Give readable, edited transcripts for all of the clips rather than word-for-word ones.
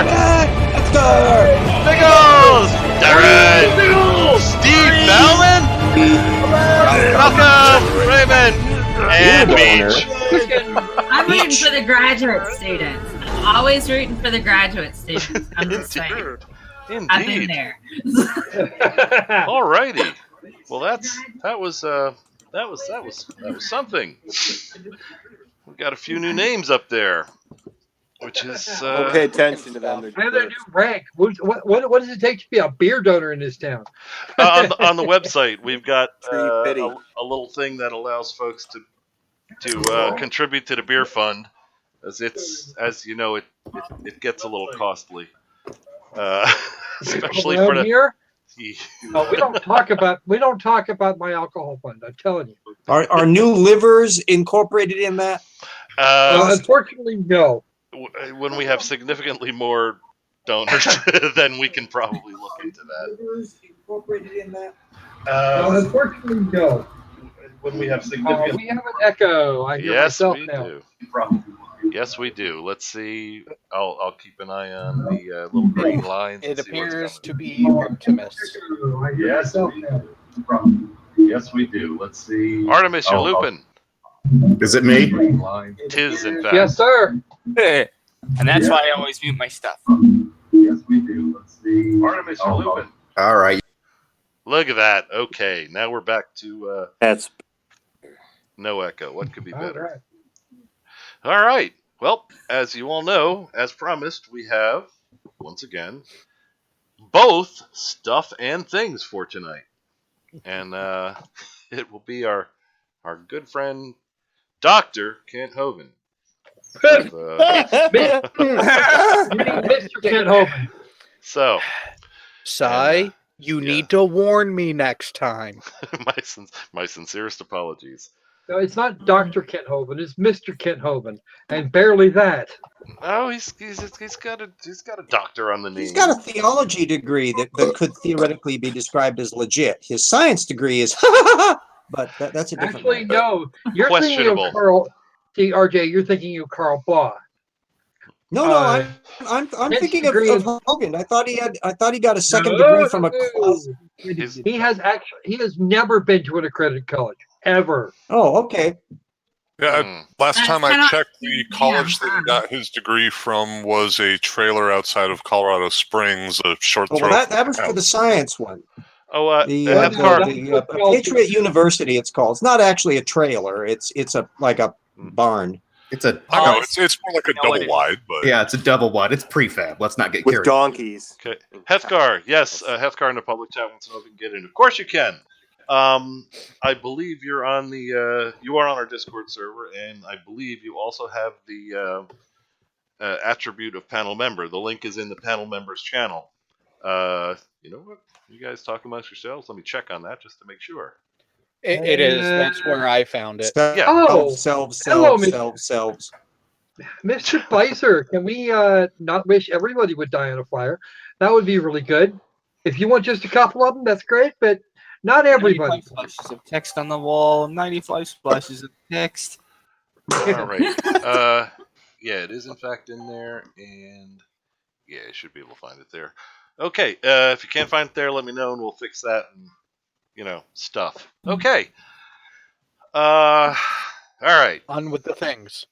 Mark! Hector! Biggles! Darren! Steve Bellman! Malcolm! Raymond! And Beach! I'm rooting for the graduate students. I'm always rooting for the graduate students. I'm just saying. Indeed. I've been there. Alrighty. Well, that was something. We got a few new names up there, which is Don't pay attention to them. I have a new rank. What does it take to be a beer donor in this town? on the website. We've got a little thing that allows folks to contribute to the beer fund, as you know, it gets a little costly, especially for the here. We don't talk about my alcohol fund. I'm telling you. Are new livers incorporated in that? Unfortunately, no. When we have significantly more donors, then we can probably look into that. Livers incorporated in that? Unfortunately, no. When we have significant, we have an echo. I hear myself now. Do. Yes, we do. Let's see. I'll keep an eye on the little green lines. It appears to be Artemis. Yes, we do. Yes, we do. Let's see. Artemis, you're looping. Is it me? Tis, in fact. Yes, sir. And that's why I always mute my stuff. Yes, we do. Let's see. Artemis, you're looping. All right. Look at that. Okay, now we're back to That's no echo. What could be better? All All right. Well, as you all know, as promised, we have, once again, both stuff and things for tonight. And it will be our good friend, Dr. Kent Hovind. Mr. Kent Hovind. So, Sai, you need to warn me next time. my sincerest apologies. No, it's not Dr. Kent Hovind. It's Mr. Kent Hovind, and barely that. Oh, he's got a doctor on the name. He's got a theology degree that could theoretically be described as legit. His science degree is, but that's a different. Actually, no. You're thinking Questionable. of Carl. See, RJ, you're thinking of Carl Baugh. No, I'm thinking of Hogan. I thought he got a second No. degree from a class. He has never been to an accredited college ever. Oh, okay. Yeah, last That's time I kinda- checked, the college that he got his degree from was a trailer outside of Colorado Springs, a short Oh, throw. well, that was for the science one. Oh, The Heathcar. Patriot University, it's called. It's not actually a trailer. It's like a barn. It's a I know, it's more like a double wide, but yeah, it's a double wide. It's prefab. Let's not get with carried. donkeys. Okay, Heathcar. Yes, Heathcar in the public chat wants to know if we can get in. Of course you can. I believe you are on our Discord server, and I believe you also have the attribute of panel member. The link is in the panel members channel. You know what? You guys talk amongst yourselves. Let me check on that just to make sure. It is. That's where I found it. Yeah. Oh, selves. hello, Mr. Mr. Spicer, can we not wish everybody would die on a fire? That would be really good. If you want just a couple of them, that's great, but not everybody. 95 splashes of text on the wall. 95 splashes of text. All right. Yeah, it is in fact in there, and yeah, you should be able to find it there. Okay. If you can't find it there, let me know, and we'll fix that. And stuff. Okay. All right. On with the things.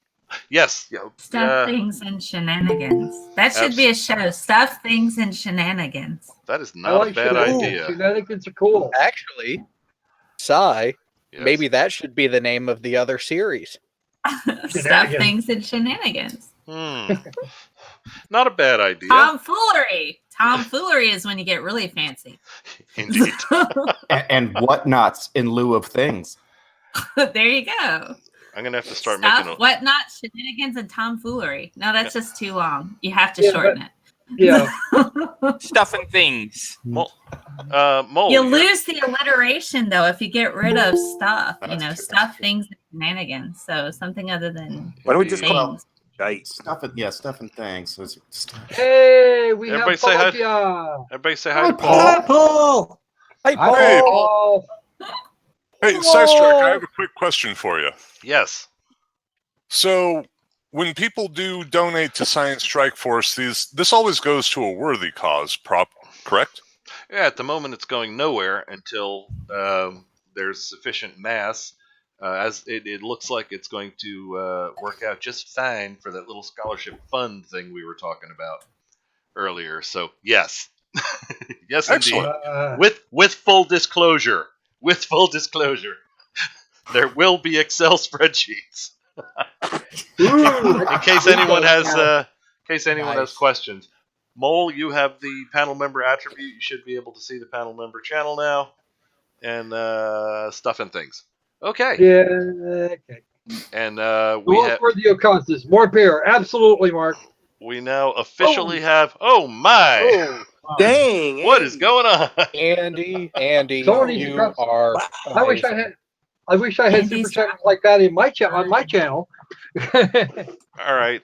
Yes. Stuff, things, and shenanigans. That should be a show. Stuff, things, and shenanigans. That is not a bad idea. Shenanigans are cool. Actually, Sai, Yes. maybe that should be the name of the other series. Stuff, things, and shenanigans. Not a bad idea. Tomfoolery. Tomfoolery is when you get really fancy. Indeed. and whatnots in lieu of things. There you go. I'm gonna have to start Stuff, making whatnot, shenanigans, and tomfoolery. No, that's just too long. You have to shorten it. Yeah. Stuff and things. Mole. You lose the alliteration though if you get rid of stuff. That's Stuff, things, and shenanigans. So something other than Why don't we just call things. it Stuff and things. So Hey, we Everybody have say hi. Paul. Everybody say hi, Hi, Paul. Paul. Hey, Paul. Hey, Paul. Hey, Sidetrack, I have a quick question for you. Yes. So, when people do donate to Science Strike Force, this always goes to a worthy cause, correct? Yeah, at the moment it's going nowhere until there's sufficient mass. As it looks like it's going to work out just fine for that little scholarship fund thing we were talking about earlier. So yes, yes Excellent. indeed. With full disclosure, there will be Excel spreadsheets in case anyone has questions. Mole, you have the panel member attribute. You should be able to see the panel member channel now, and stuff and things. Okay. Yeah. Okay. And More for the Oconsis. More beer. Absolutely, Mark. we now officially have. Oh my! Oh, Dang. What is going on? Andy, Somebody you got- are. I wish I had super channels like that in my on my channel. All right.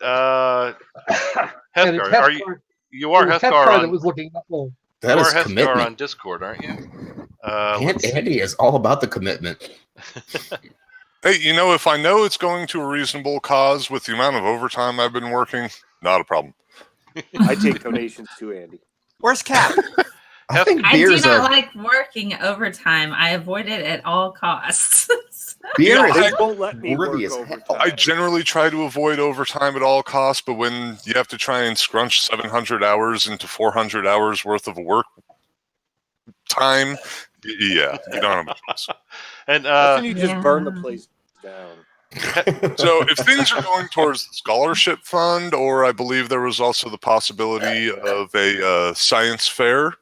And it's Hethgar, you are Hethgar that on. was looking up. You That are is Hethgar commitment. on Discord, aren't you? Aunt Andy is all about the commitment. Hey, if I know it's going to a reasonable cause with the amount of overtime I've been working, not a problem. I take donations too, Andy. Where's Cap? I think I do beers not are like working overtime. I avoid it at all costs. beer is They won't let me worthy work as hell. overtime. I generally try to avoid overtime at all costs, but when you have to try and scrunch 700 hours into 400 hours worth of work time, yeah, you don't have much choice. And That's when you just burn the Yeah. place down. So if things are going towards the scholarship fund, or I believe there was also the possibility of a science fair,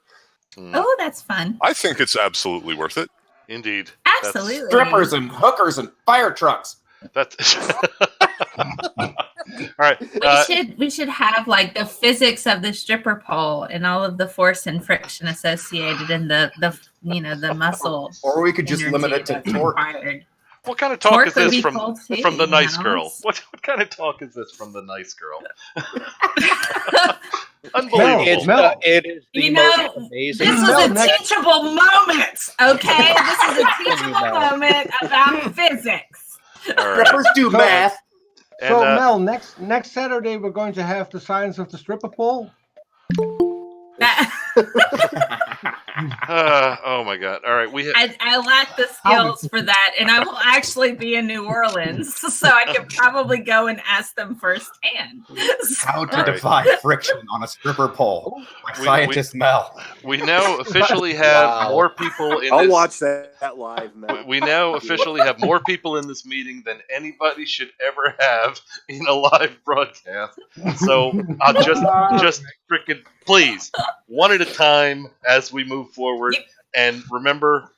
Oh, that's fun. I think it's absolutely worth it. indeed. Absolutely. strippers and hookers and fire trucks. That's. All right. We should have like the physics of the stripper pole and all of the force and friction associated in the muscle. Or we could just limit it to energy that's torque. required. What kind of talk Torque is would this be from cool too, the nice you know? girl? What kind of talk is this from the nice girl? It's, Unbelievable. it is the You most know, amazing. This was a teachable moment, okay? This is a teachable moment about physics. All right. Strippers do math. And, So Mel, next Saturday we're going to have the science of the stripper pole. oh my God! All right, we. I lack the skills for that, and I will actually be in New Orleans, so I could probably go and ask them firsthand. How to All right. defy friction on a stripper pole by scientist Mel. We now officially have Wow. more people in I'll this. watch that live, man. We now officially have more people in this meeting than anybody should ever have in a live broadcast. So I'll just freaking please, one at a time as we move forward. And remember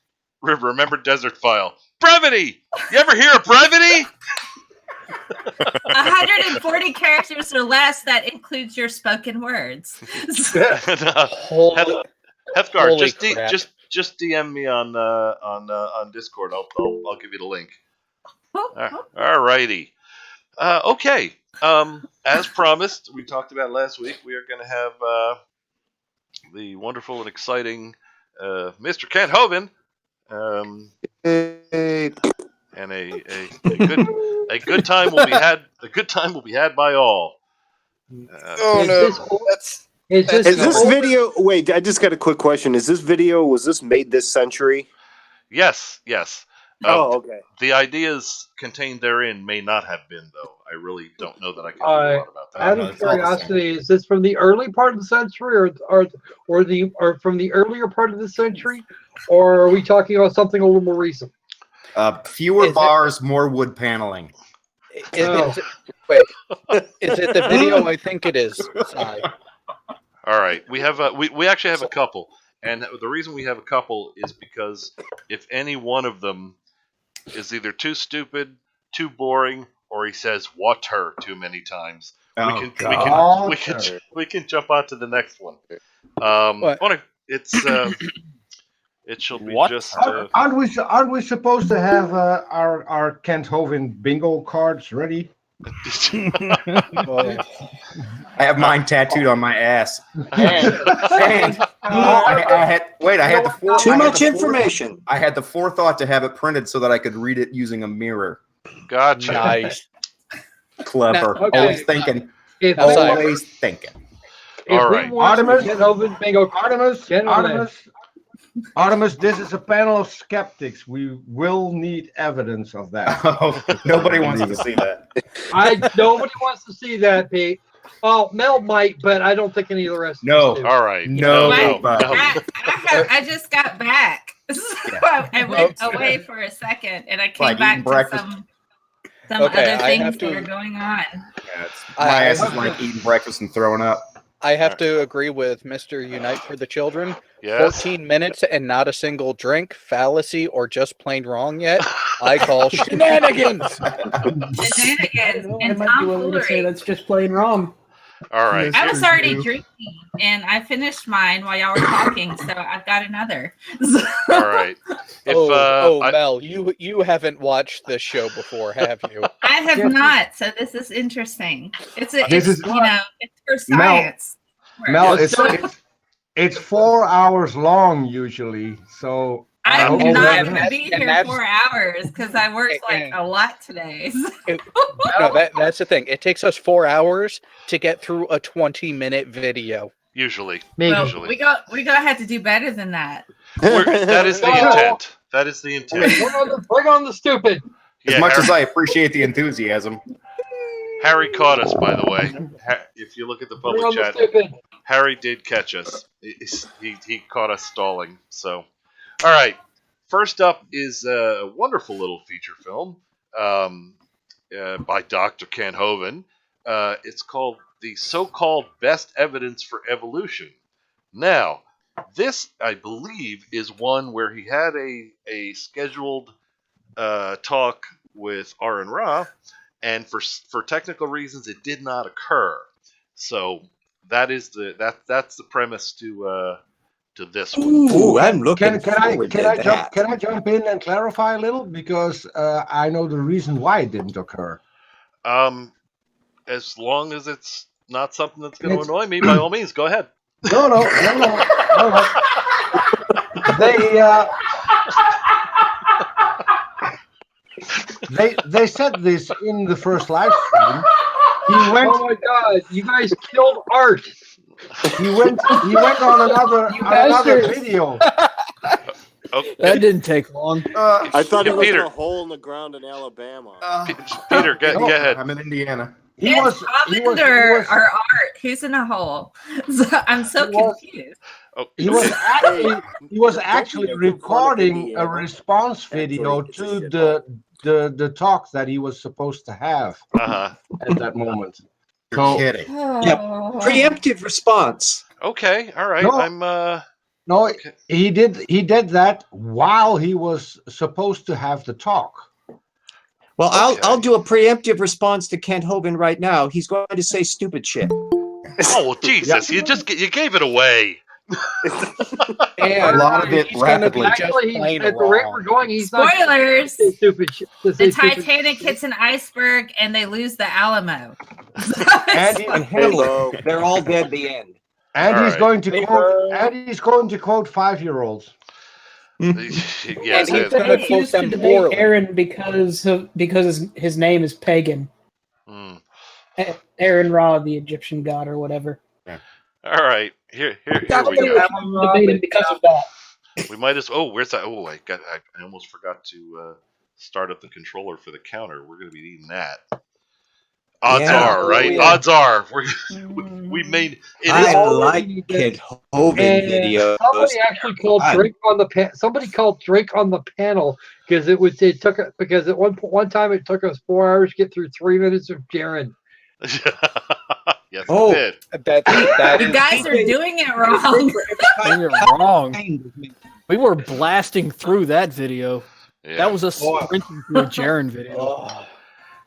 Desert File. Brevity! You ever hear of brevity? 140 characters or less. That includes your spoken words. Holy, Hethgar, Holy crap. just DM me on Discord. I'll give you the link. All righty. Okay. As promised, we talked about last week. We are going to have the wonderful and exciting Mr. Kent Hovind, and a good time will be had. A good time will be had by all. Is Is this video? Wait, I just got a quick question. Was this made this century? Yes. Okay. The ideas contained therein may not have been, though. I really don't know that I can do a lot about that. Out of curiosity, is this from the early part of the century, or from the earlier part of the century, or are we talking about something a little more recent? Fewer bars, more wood paneling. Is it the video? I think it is. Sorry. All right, we have we actually have a couple, and the reason we have a couple is because if any one of them is either too stupid, too boring, or he says "water" too many times, we can jump on to the next one. It shall be What? just. Aren't we supposed to have our Kent Hovind bingo cards ready? I have mine tattooed on my ass. I had the Too much information. I had the forethought to have it printed so that I could read it using a mirror. Gotcha. Nice. Clever. Okay. Always thinking. If Now, we sorry. want, Always thinking. if All we right. want Artemis? to get Hovind bingo card, Artemis, this is a panel of skeptics. We will need evidence of that. Oh, nobody wants to see that. nobody wants to see that, Pete. Oh, Mel might, but I don't think any of the rest No. of us do. All right. No, no. I just got back. So I went away for a second and I came Like back eating to breakfast. some Okay, other I have things that to- are going on. Yeah, I- my ass I- is like eating breakfast and throwing up. I have to agree with Mr. Unite for the Children. Yes. 14 minutes and not a single drink, fallacy, or just plain wrong yet. I call shenanigans. Shenanigans I and might be willing to say tomfoolery. that's just plain wrong. All right. I was already You. drinking and I finished mine while y'all were talking, so I've got another. All right. If Mel, you haven't watched this show before, have you? I have not, so this is interesting. It's This is- it's for Mel- science. Mel, Yes, it's 4 hours long usually, so I I'm hope and not that- going to be and here that's- 4 hours because I worked like and- a lot today. No, that's the thing. It takes us 4 hours to get through a 20-minute video. usually, Maybe. Well, usually. we gonna have to do better than that. That is the Oh. intent. That is the intent. Bring on the stupid. As Yeah, much Harry, as I appreciate the enthusiasm. Harry caught us, by the way. If you look at the Bring public on the chat, stupid. Harry did catch us. He caught us stalling. So, all right. First up is a wonderful little feature film by Dr. Ken Hovind. It's called The So-Called Best Evidence for Evolution. Now, this, I believe, is one where he had a scheduled talk with Aaron Ra, and for technical reasons, it did not occur. So that's the premise to this one. Ooh, I'm looking Can I forward to that. can I jump in and clarify a little because I know the reason why it didn't occur. As long as it's not something that's going to It's- annoy me, by all means, go ahead. No. They said this in the first live stream. He went Oh my God! You guys killed Art. he went on another bastard. video. Okay. That didn't take long. I thought Yeah, it was Peter. a hole in the ground in Alabama. Peter, go ahead. I'm in Indiana. He It's was Hovind or Art. Who's in a hole? So I'm so He was- confused. Oh, he was actually Don't make fun of recording a Indiana. response video Actually, it's a to shithole. the talk that he was supposed to have uh-huh. at that moment. You're So kidding. Preemptive response. Okay, all right. No. I'm no, Okay. he did that while he was supposed to have the talk. Well, Okay. I'll do a preemptive response to Kent Hovind right now. He's going to say stupid shit. Oh well, Jesus! You gave it away. And a lot of it He's gonna be rapidly. just Actually, plain at the rate wrong. we're going, he's not Spoilers! say stupid shit. To The say stupid Titanic shit. hits an iceberg and they lose the Alamo. And, And Hamlet. Hello. They're all dead the end. and All he's right. going to quote 5-year-olds. Yes. And He he's gonna quote used to them debate poorly. Aaron because his name is pagan. Hmm. Aaron Ra, the Egyptian god or whatever. All right. Here we Somebody go. was debating because of that. We might as. Oh, where's that? Oh, I almost forgot to start up the controller for the counter. We're going to be needing that. Odds Yeah. are, right? Yeah. Odds are, we made it. I Is, like Kent Hovind And videos. somebody actually called God. drink on the somebody called drink on the panel because it took because at one time it took us 4 hours to get through 3 minutes of Jaron. yes, Oh. it did. That You is guys are doing it wrong. You're wrong. We were blasting through that video. Yeah. That was a sprinting through a Jaren video. All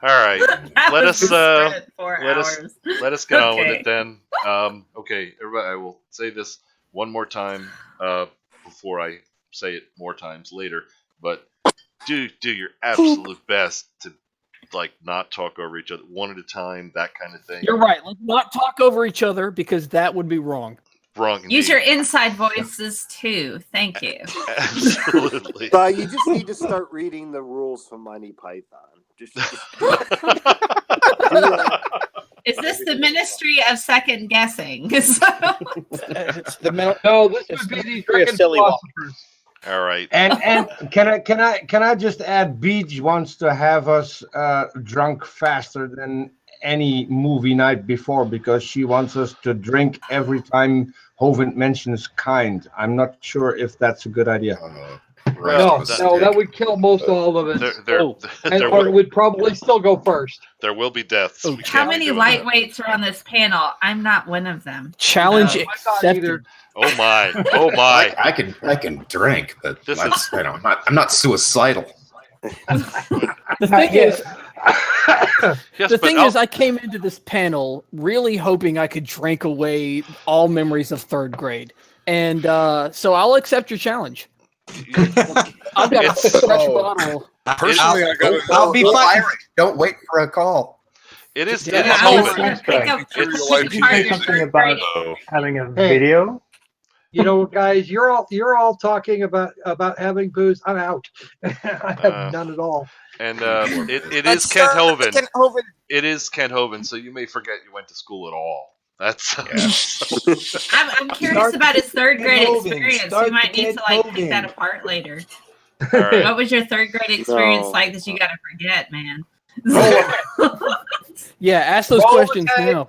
right. That Let was us, a sprint, 4 let us- hours. Let us get on with Okay. it then. Okay, everybody. I will say this one more time before I say it more times later. But do your absolute best to not talk over each other, one at a time, that kind of thing. You're right. Let's not talk over each other because that would be wrong. Wrong. Use indeed. your inside voices too. Thank you. Absolutely. You just need to start reading the rules from Monty Python. Just Is this the ministry of second guessing? It's the No, this It's would be the very drunken silly one. philosophers. All right. And can I just add? Beach wants to have us drunk faster than any movie night before because she wants us to drink every time Hovind mentions kind. I'm not sure if that's a good idea. No, that would kill most all of us. And Art would probably still go first. There will be deaths. We How can't be many doing that. lightweights are on this panel? I'm not one of them. Challenge I'm not accepted. either. Oh my! Oh my! I can drink, but This I'm not suicidal. The thing is, Yes, the but thing is, I came into this panel really hoping I could drink away all memories of third grade, and so I'll accept your challenge. I've got a fresh bottle. Personally, I'll be fine. Don't wait for a call. It is. Yeah, It is I was Hovind. gonna Pick up Something about having a Hey. video. You know, guys, you're all talking about having booze. I'm out. I have none at all. And it is Kent Hovind. It is Kent Hovind. So you may forget you went to school at all. That's. I'm curious about his third grade Hovind. experience. Start We might the need to Kent pick that Hovind. apart later. All right. What was your third grade experience No. like that you got to forget, man? Yeah, ask those Roll the questions tape. now.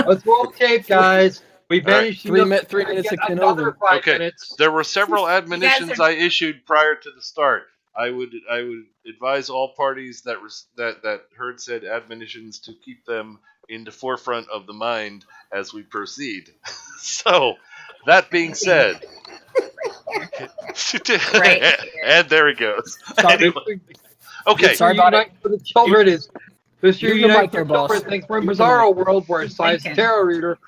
Let's roll tape, guys. We All right. managed to 3 get 3 minutes to Ken another Hovind. 5 Okay. minutes. There were several admonitions are- I issued prior to the start. I would advise all parties that heard said admonitions to keep them in the forefront of the mind as we proceed. So, that being said, Right. and there he goes. Sorry. Anyway, okay, Sorry about it. Unite for the children is Mr. Use the Unite mic for there, the boss. children. Thanks for Use the Bizarro World, where it's science Thank you. tarot reader.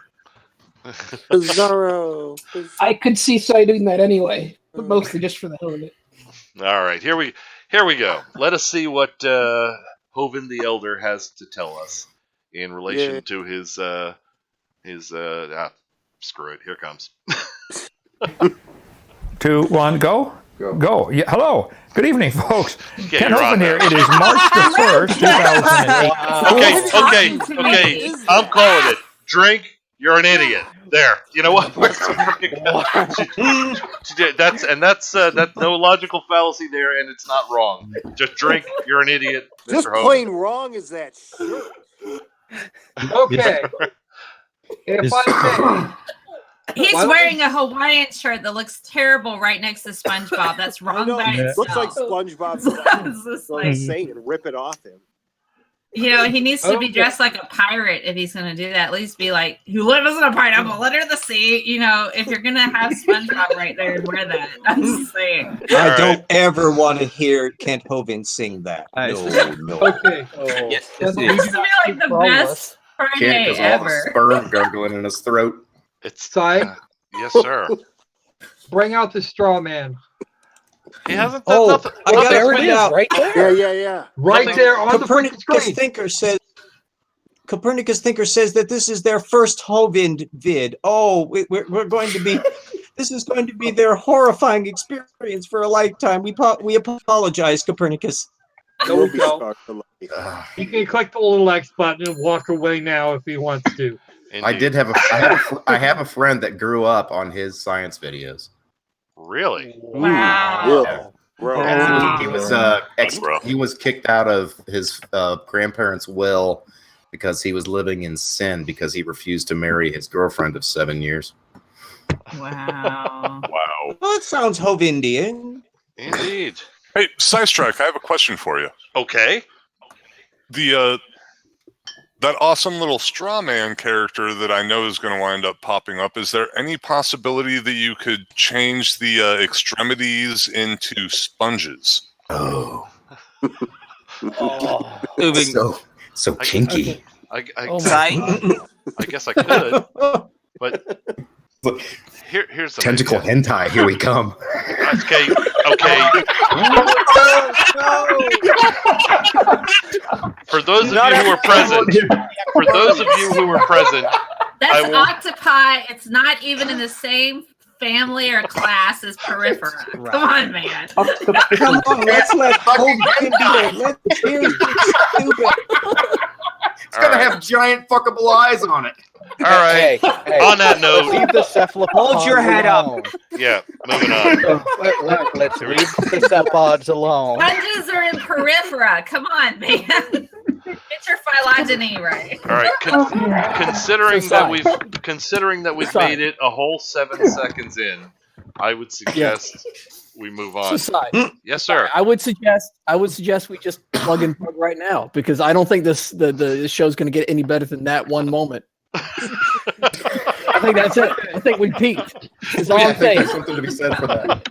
Bizarro. I could see citing that anyway, but mostly just for the hell of it. all right, here we go. Let us see what Hovind the Elder has to tell us in relation Yeah. to his screw it. Here comes. 2, 1, go. Go. Yeah, hello. Good evening, folks. Okay, Ken you're on Hovind here. now. It is March the 1st, 2008. Okay. I'm calling it. Drink. You're an idiot. There. You know what? That's no logical fallacy there, and it's not wrong. Just drink. You're an idiot. Just Mr. Hovind. plain wrong is that shirt. Okay. If I He's Why don't wearing a Hawaiian shirt that looks terrible right next to SpongeBob. That's I wrong know, by it looks like itself. SpongeBob's It's just so like, insane and rip it off him. you know, he needs to be Okay. dressed like a pirate if he's going to do that. At least be like, you live as a pineapple, let her the sea. You know, if you're going to have SpongeBob right there, wear that. I'm just saying. I All don't ever want to hear Kent Hovind sing that. No. okay. This would be like the best Friday Kid has all the ever. sperm gurgling in his throat. It's Sai, yes, sir. bring out the straw man. He hasn't done Oh, nothing. I got There it it is, out. right there. Yeah. Right Nothing- there on the freaking Copernicus screen. Thinker says that this is their first Hovind vid. Oh, we're going to be. This is going to be their horrifying experience for a lifetime. We apologize, Copernicus. There we go. Ugh. He can click the little X button and walk away now if he wants to. I did have I have a friend that grew up on his science videos. Really? Wow. Yeah. Bro. Wow. He was kicked out of his grandparents' will because he was living in sin because he refused to marry his girlfriend of 7 years. Wow. Wow. Well, that sounds Hovindian. Indeed. Hey, Sidestrike, I have a question for you. Okay. The that awesome little straw man character that I know is going to wind up popping up, is there any possibility that you could change the extremities into sponges? Oh, so I- kinky. I Oh my guess I could, but here's the Tentacle hentai, here we come. Okay. For those of you who were present, That's I will- octopi. It's not even in the same family or class as Peripera. Right. Come on, man. Come on, let's let Hovind do it. Let's hear this stupid. It's gonna have giant fuckable eyes on it. All right. Hey, On that note, leave the cephalopods Hold your head up. alone. yeah, moving on. Let's leave the cephalopods alone. Sponges are in periphery. Come on, man. Get your phylogeny right. All right. Considering So, that we've Sorry. made it a whole 7 seconds in, I would suggest we move So, on. Sai, Yes, sir. I would suggest we just plug and plug right now because I don't think the show's going to get any better than that one moment. I think that's it. I think we peaked. Is all Yeah, I I'm think saying. there's something to be said for that.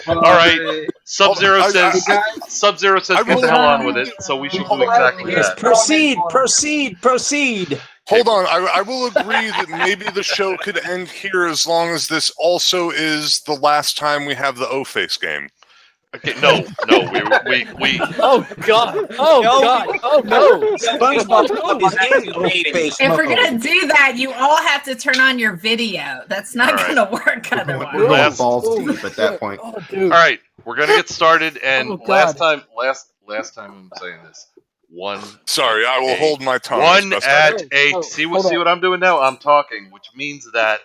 All right. Sub-Zero I- says, I get will- the hell on with it, so we should do exactly Yes, that. proceed. Hold on. I will agree that maybe the show could end here as long as this also is the last time we have the O-Face game. Okay, no, we Oh God! Oh God! Oh no! SpongeBob is in O-Face If we're mode. gonna do that, you all have to turn on your video. That's not All right. gonna work otherwise. We're going Last- balls deep at that point. Oh, dude. All right, we're gonna get started. And Oh, God. last time I'm saying this. One. Sorry, I will Eight. hold my tongue. One as best I at can. 8. Oh, See hold what on. I'm doing now? I'm talking, which means that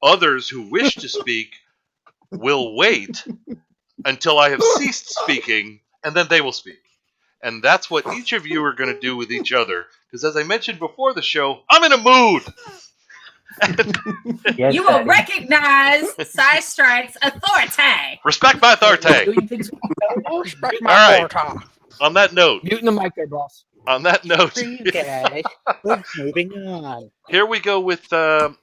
others who wish to speak will wait until I have ceased speaking, and then they will speak. And that's what each of you are going to do with each other. Because as I mentioned before the show, I'm in a mood. You will recognize Side Strike's authority. Respect my authority. Doing things- Respect All right. On that note, Muting the mic there, boss. Guys, we're moving on. here we go with some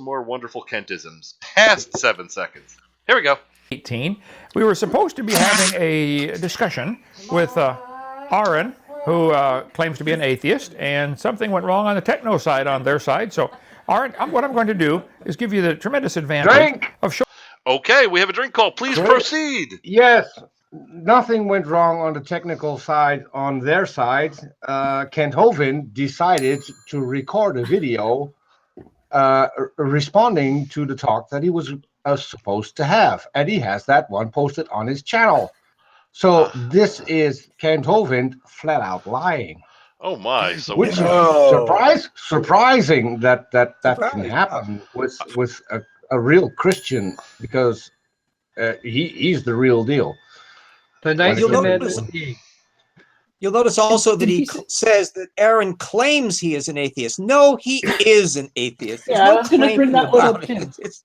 more wonderful Kentisms. Past 7 seconds. Here we go. 18, we were supposed to be having a discussion with Aaron, who claims to be an atheist, and something went wrong on the techno side on their side. So, Aaron, what I'm going to do is give you the tremendous advantage Drink. of showing. Okay, we have a drink call. Please Great. proceed. Yes, nothing went wrong on the technical side on their side. Kent Hovind decided to record a video responding to the talk that he was supposed to have, and he has that one posted on his channel. So this is Kent Hovind flat out lying, Oh my! So which is surprising that can happen with a real Christian, because he's the real deal. The nice You'll man notice- indeed. You'll notice also that he says that Aaron claims he is an atheist. No, he is an atheist. There's Yeah, no I was gonna claim bring that one about up, it. too. It's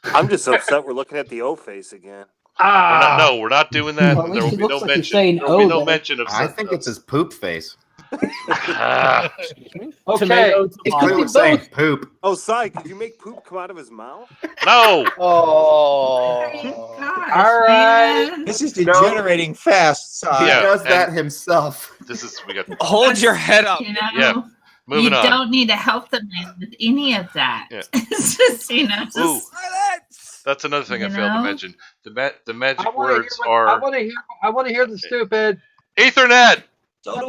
I'm just upset we're looking at the O-face again. we're not doing that. Well, at There will least it be looks no like you're mention. saying There will be oh no there. mention of. I think it's his poop face. Ah, Okay. Tomato, He's tomato. clearly saying poop. Oh, Sai, could you make poop come out of his mouth? no. Oh. Gosh, All right. man. this is degenerating fast. He Yeah, does and- that himself. This is we got. Hold your head up. You know, Yeah, you moving on. don't need to help the man with any of that. Yeah. It's just, just Ooh, that's another thing I You failed to know? mention. The I magic wanna hear words what- are I want to hear the stupid. Ethernet. So do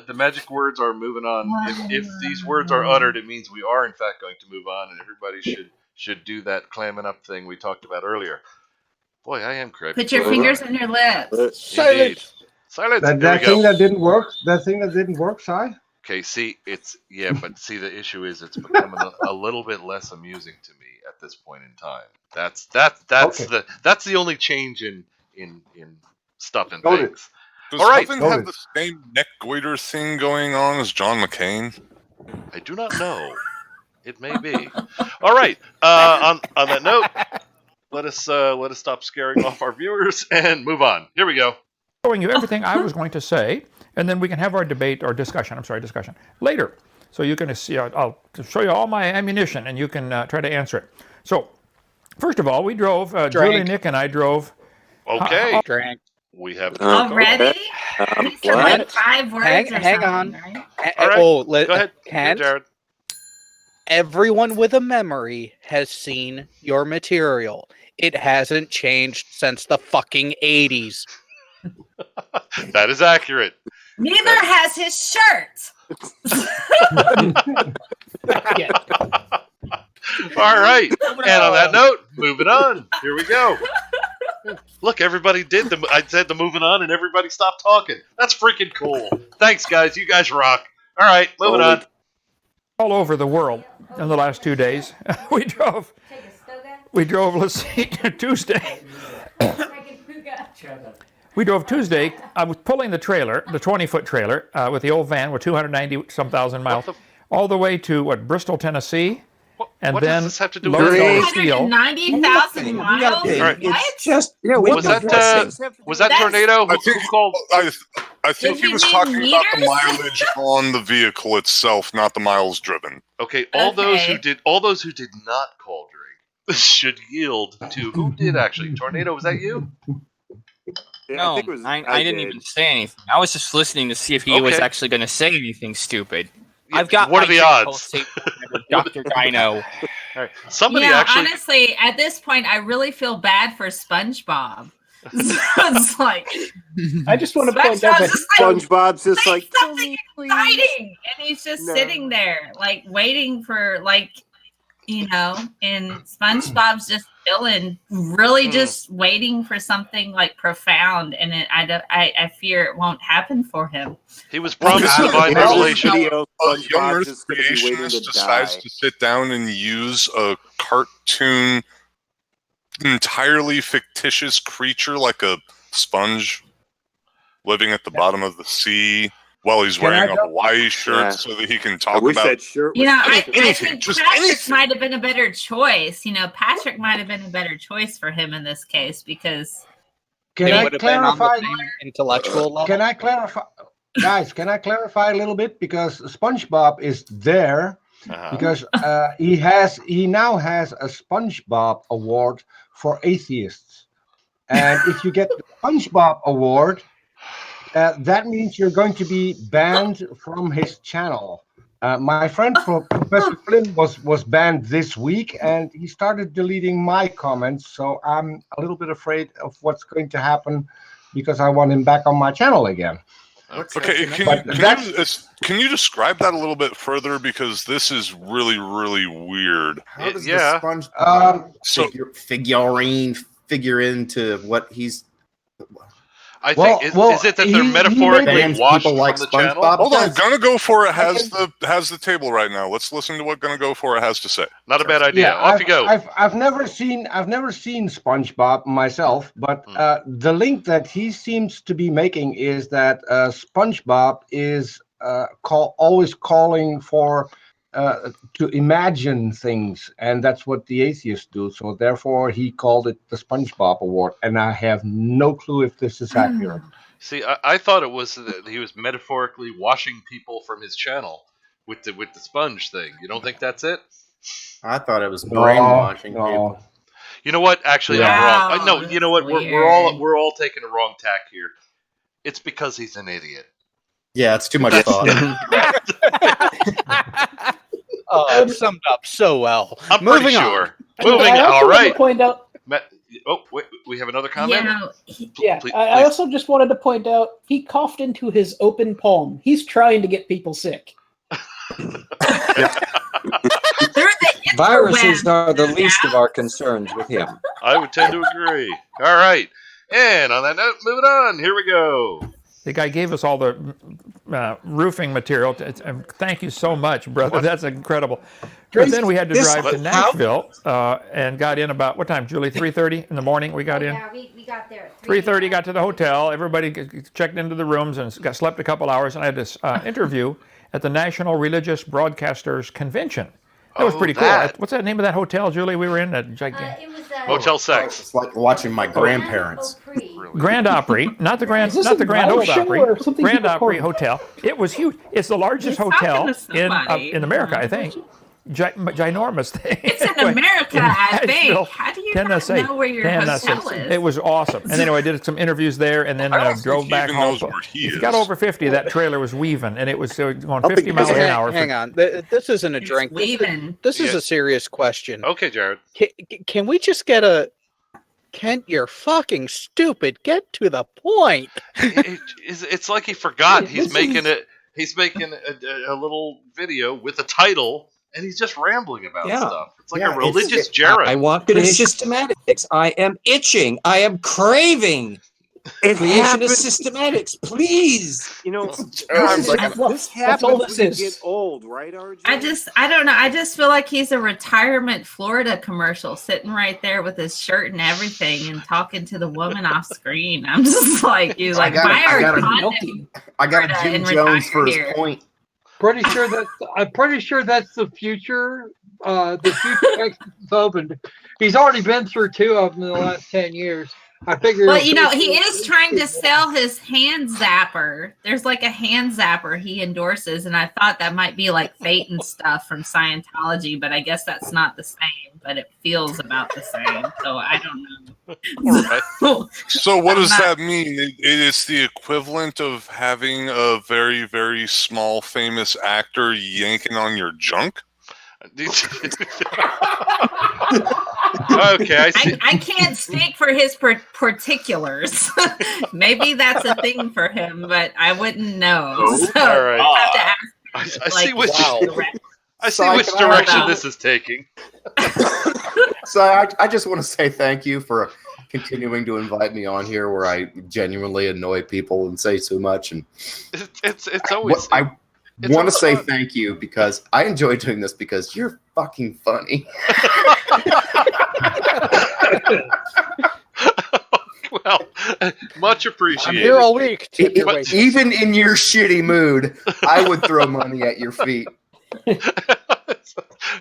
The magic words are moving on. If these words are uttered, it means we are in fact going to move on, and everybody should do that clamming up thing we talked about earlier. Boy, I am correct. put your fingers on your lips. Indeed. Silence. That Here we thing go. that didn't work. That thing that didn't work, Sai. Okay, see, but see, the issue is it's becoming a little bit less amusing to me at this point in time. That's Okay. that's the only change in stuff and Noted. things. Does All right. Hovind have the same neck goiter thing going on as John McCain? I do not know. It may be. All right. On that note, let us stop scaring off our viewers and move on. Here we go. Showing you everything I was going to say, and then we can have our debate or discussion later. So you can see, I'll show you all my ammunition, and you can try to answer it. So, first of all, we drove, Julie, Nick, and I drove. Okay. Drank. We have Already? These are like 5 words Hang or on. something, right? All right. Oh, Go ahead. Kent, Jared. everyone with a memory has seen your material. It hasn't changed since the fucking 80s. That is accurate. Neither has his shirt. All right. And on that note, moving on. Here we go. Look, everybody did I said the moving on, and everybody stopped talking. That's freaking cool. Thanks, guys. You guys rock. All right, moving on. All over the world in the last 2 days. We drove, let's see, Tuesday. We drove Tuesday. I was pulling the trailer, the 20-foot trailer, with the old van with 290-some thousand miles, all the way to, Bristol, Tennessee. And what then does this have to do with loaded all the anything? steel. 90,000 miles? Right. It's just was that tornado? Who called? I think he was talking about the mileage on the vehicle itself, not the miles driven. Okay, all those who did not call Drake should yield to who did actually. Tornado, was that you? No, I didn't even say anything. I was just listening to see if he was actually going to say anything stupid. Yeah, I've got. What are the odds? Dr. Dino. All right. Somebody honestly, at this point, I really feel bad for SpongeBob. It's like I just want to point out that SpongeBob's just like something exciting, and he's just sitting there, like waiting for, like, and SpongeBob's just chilling, really just waiting for something like profound, and I fear it won't happen for him. He was promised divine revelation. A young Earth creationist decides to sit down and use a cartoon, entirely fictitious creature like a sponge living at the bottom of the sea while he's wearing a Hawaii shirt so that he can talk about that shirt. I think Patrick might have been a better choice. Patrick might have been a better choice for him in this case because Can I clarify? Intellectual level? Can I clarify, guys? Can I clarify a little bit, because SpongeBob is there because he now has a SpongeBob award for atheists, and if you get the SpongeBob award, that means you're going to be banned from his channel. My friend Professor Flynn was banned this week, and he started deleting my comments. So I'm a little bit afraid of what's going to happen, because I want him back on my channel again. Okay, can you describe that a little bit further, because this is really, really weird. How does the SpongeBob figurine figure into what he's? I think is it that they're metaphorically washed from the channel? Hold on, Gonna Go For It has the table right now. Let's listen to what Gonna Go For It has to say. Not a bad idea. Off you go. I've never seen SpongeBob myself, but the link that he seems to be making is that SpongeBob is always calling for to imagine things, and that's what the atheists do. So therefore, he called it the SpongeBob Award, and I have no clue if this is accurate. See, I thought it was that he was metaphorically washing people from his channel with the sponge thing. You don't think that's it? I thought it was brainwashing people. You know what? Actually, I'm wrong. No, you know what? We're all taking a wrong tack here. It's because he's an idiot. Yeah, it's too much thought. Summed up so well. I'm pretty sure. Moving. All right. Point out. Oh, wait, we have another comment. I also just wanted to point out he coughed into his open palm. He's trying to get people sick. Viruses are the least of our concerns with him. I would tend to agree. All right, and on that note, moving on. Here we go. The guy gave us all the roofing material. Thank you so much, brother. That's incredible. But then we had to drive to Nashville and got in about, what time, Julie? 3:30 in the morning we got in? Yeah, we got there at 3:30, got to the hotel. Everybody checked into the rooms and slept a couple hours. And I had this interview at the National Religious Broadcasters Convention. That was pretty cool. What's that name of that hotel, Julie, we were in? That gigantic... Motel 6. It's like watching my grandparents. Grand Opry, not the Grand Ole Opry. Grand Opry Hotel. It was huge. It's the largest hotel in America, I think. Ginormous thing. It's in America, I think. How do you not know where your hotel is? It was awesome. And anyway, I did some interviews there, and then drove back home. If you got over 50, that trailer was weaving, and it was going 50 miles an hour. Hang on. This isn't a drink. This is a serious question. Okay, Jared. Can we just get a... Kent, you're fucking stupid. Get to the point. It's like he forgot. He's making a little video with a title, and he's just rambling about stuff. It's like a religious Jared. I want good systematics. I am itching. I am craving Creation of systematics, please. You know, This happens all this when you is. get old, right, RJ? I don't know. I just feel like he's a retirement Florida commercial sitting right there with his shirt and everything and talking to the woman off screen. I'm just like, you like, I got a Jim Jones for his point. I'm pretty sure that's the future. The future Hovind. He's already been through 2 of them in the last 10 years. I figure. Well, you know, he is trying to sell his hand zapper. There's like a hand zapper he endorses, and I thought that might be like fate and stuff from Scientology, but I guess that's not the same, but it feels about the same. So I don't know. So what does that mean? It's the equivalent of having a very, very small famous actor yanking on your junk? Okay, I see. I can't speak for his particulars. Maybe that's a thing for him, but I wouldn't know. So All right. I have to ask. I see which. I see which direction this is taking. So I just want to say thank you for continuing to invite me on here, where I genuinely annoy people and say too much. And it's always. I want to say thank you because I enjoy doing this because you're fucking funny. Well, much appreciated. I'm here all week. Even in your shitty mood, I would throw money at your feet.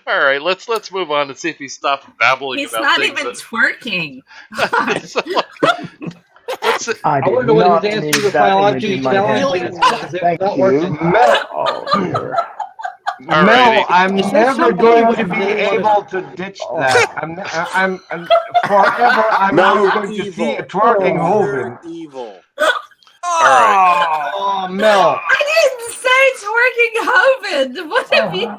All right, let's move on and see if he stops babbling He's about not things. even twerking. I want to know what his answer to the biology challenge is. Thank you. Mel, I'm never going to be able to ditch that. I'm forever. I'm never going to see a twerking Hovind. Evil. All right. Oh, Mel. I didn't say twerking Hovind. What have you?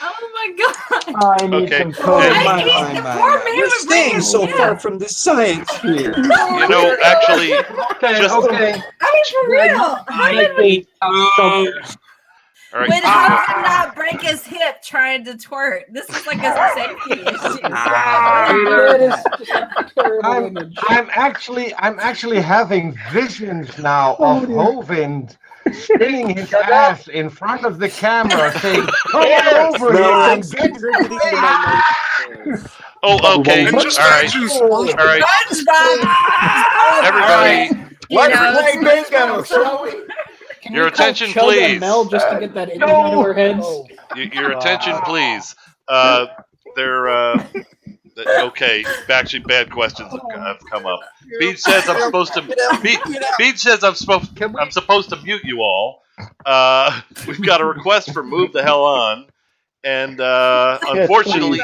Oh my god! I need some code. We're staying so far from the science here. You know, actually, I mean, for real. All right. When Hovind did not break his hip trying to twerk, this is like a safety issue. I'm actually having visions now of Hovind spinning his ass in front of the camera, saying, "Come over here and get Oh, okay. All right. All right. Everybody, let's play bingo, shall we? Your attention, please. Mel, just to get that image out of our heads. Your attention, please. Okay. Actually, bad questions have come up. Beach says I'm supposed to. Beach says I'm supposed to mute you all. We've got a request for move the hell on, and unfortunately,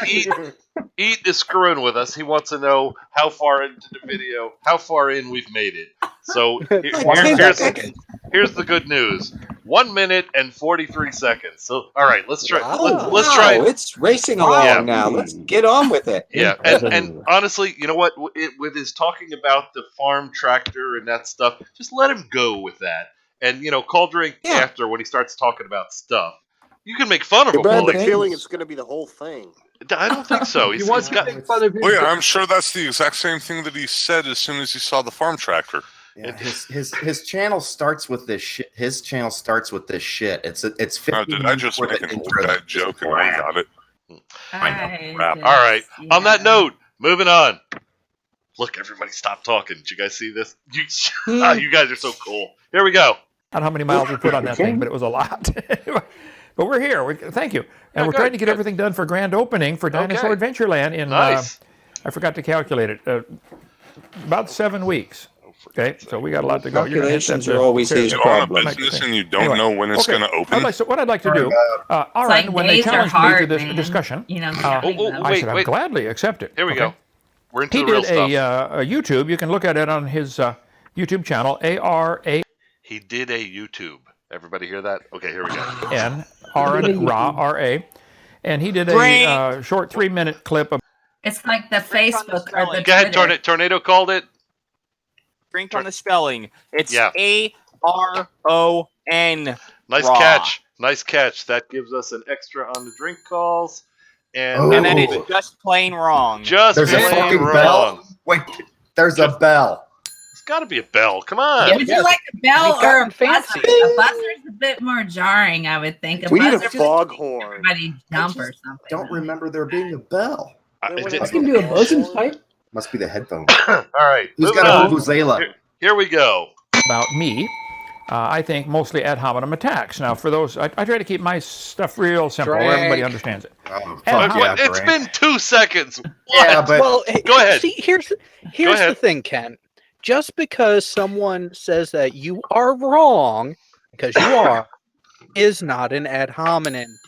Eat is screwing with us. He wants to know how far into the video, how far in we've made it. So here's the good news: 1 minute and 43 seconds. So all right, let's try. Let's try. It's racing along now. Let's get on with it. Yeah, and honestly, you know what? With his talking about the farm tractor and that stuff, just let him go with that. And call drink after when he starts talking about stuff. You can make fun of him. I have the feeling it's going to be the whole thing. I don't think so. I'm sure that's the exact same thing that he said as soon as he saw the farm tractor. Yeah, his channel starts with this shit. His channel starts with this shit. It's 50 did I just make an old guy joke and I got it? I know. All right. On that note, moving on. Look, everybody, stop talking. Did you guys see this? You guys are so cool. Here we go. I don't know how many miles we put on that thing, but it was a lot. But we're here. Thank you. And we're trying to get everything done for grand opening for Dinosaur Adventureland in, nice. I forgot to calculate it, about 7 weeks. Okay, so we got a lot to go. Calculations are always his problem. And you don't know when it's going to open. What I'd like to do, Aaron, when they challenged me to this discussion, I should have gladly accepted. Here we go. We're into the real stuff. He did a YouTube. You can look at it on his YouTube channel, ARA. He did a YouTube. Everybody hear that? Okay, here we go. Aaron R.A. And he did a short 3-minute clip of. It's like the Facebook or the Go ahead, Tornado called it. Drink on the spelling. It's ARON. Nice catch. That gives us an extra on the drink calls. And then it's just plain wrong. There's a fucking wrong. bell. Wait, There's a bell. There's got to be a bell. Come on. Would you like a bell or a fancy? buzzer? A buzzer's a bit more jarring, I would think. We need a buzzer would foghorn. make everybody jump or something. Don't remember there being a bell. I can do a buzzing pipe. Must be the headphone. All right. Who's moving got a on. vuvuzela? Here we go. About me, I think mostly ad hominem attacks. Now, for those, I try to keep my stuff real simple where everybody understands it. Oh, It's been 2 seconds. Yeah, but Well, go ahead. See, here's the thing, Ken. Just because someone says that you are wrong, because you are, is not an ad hominem.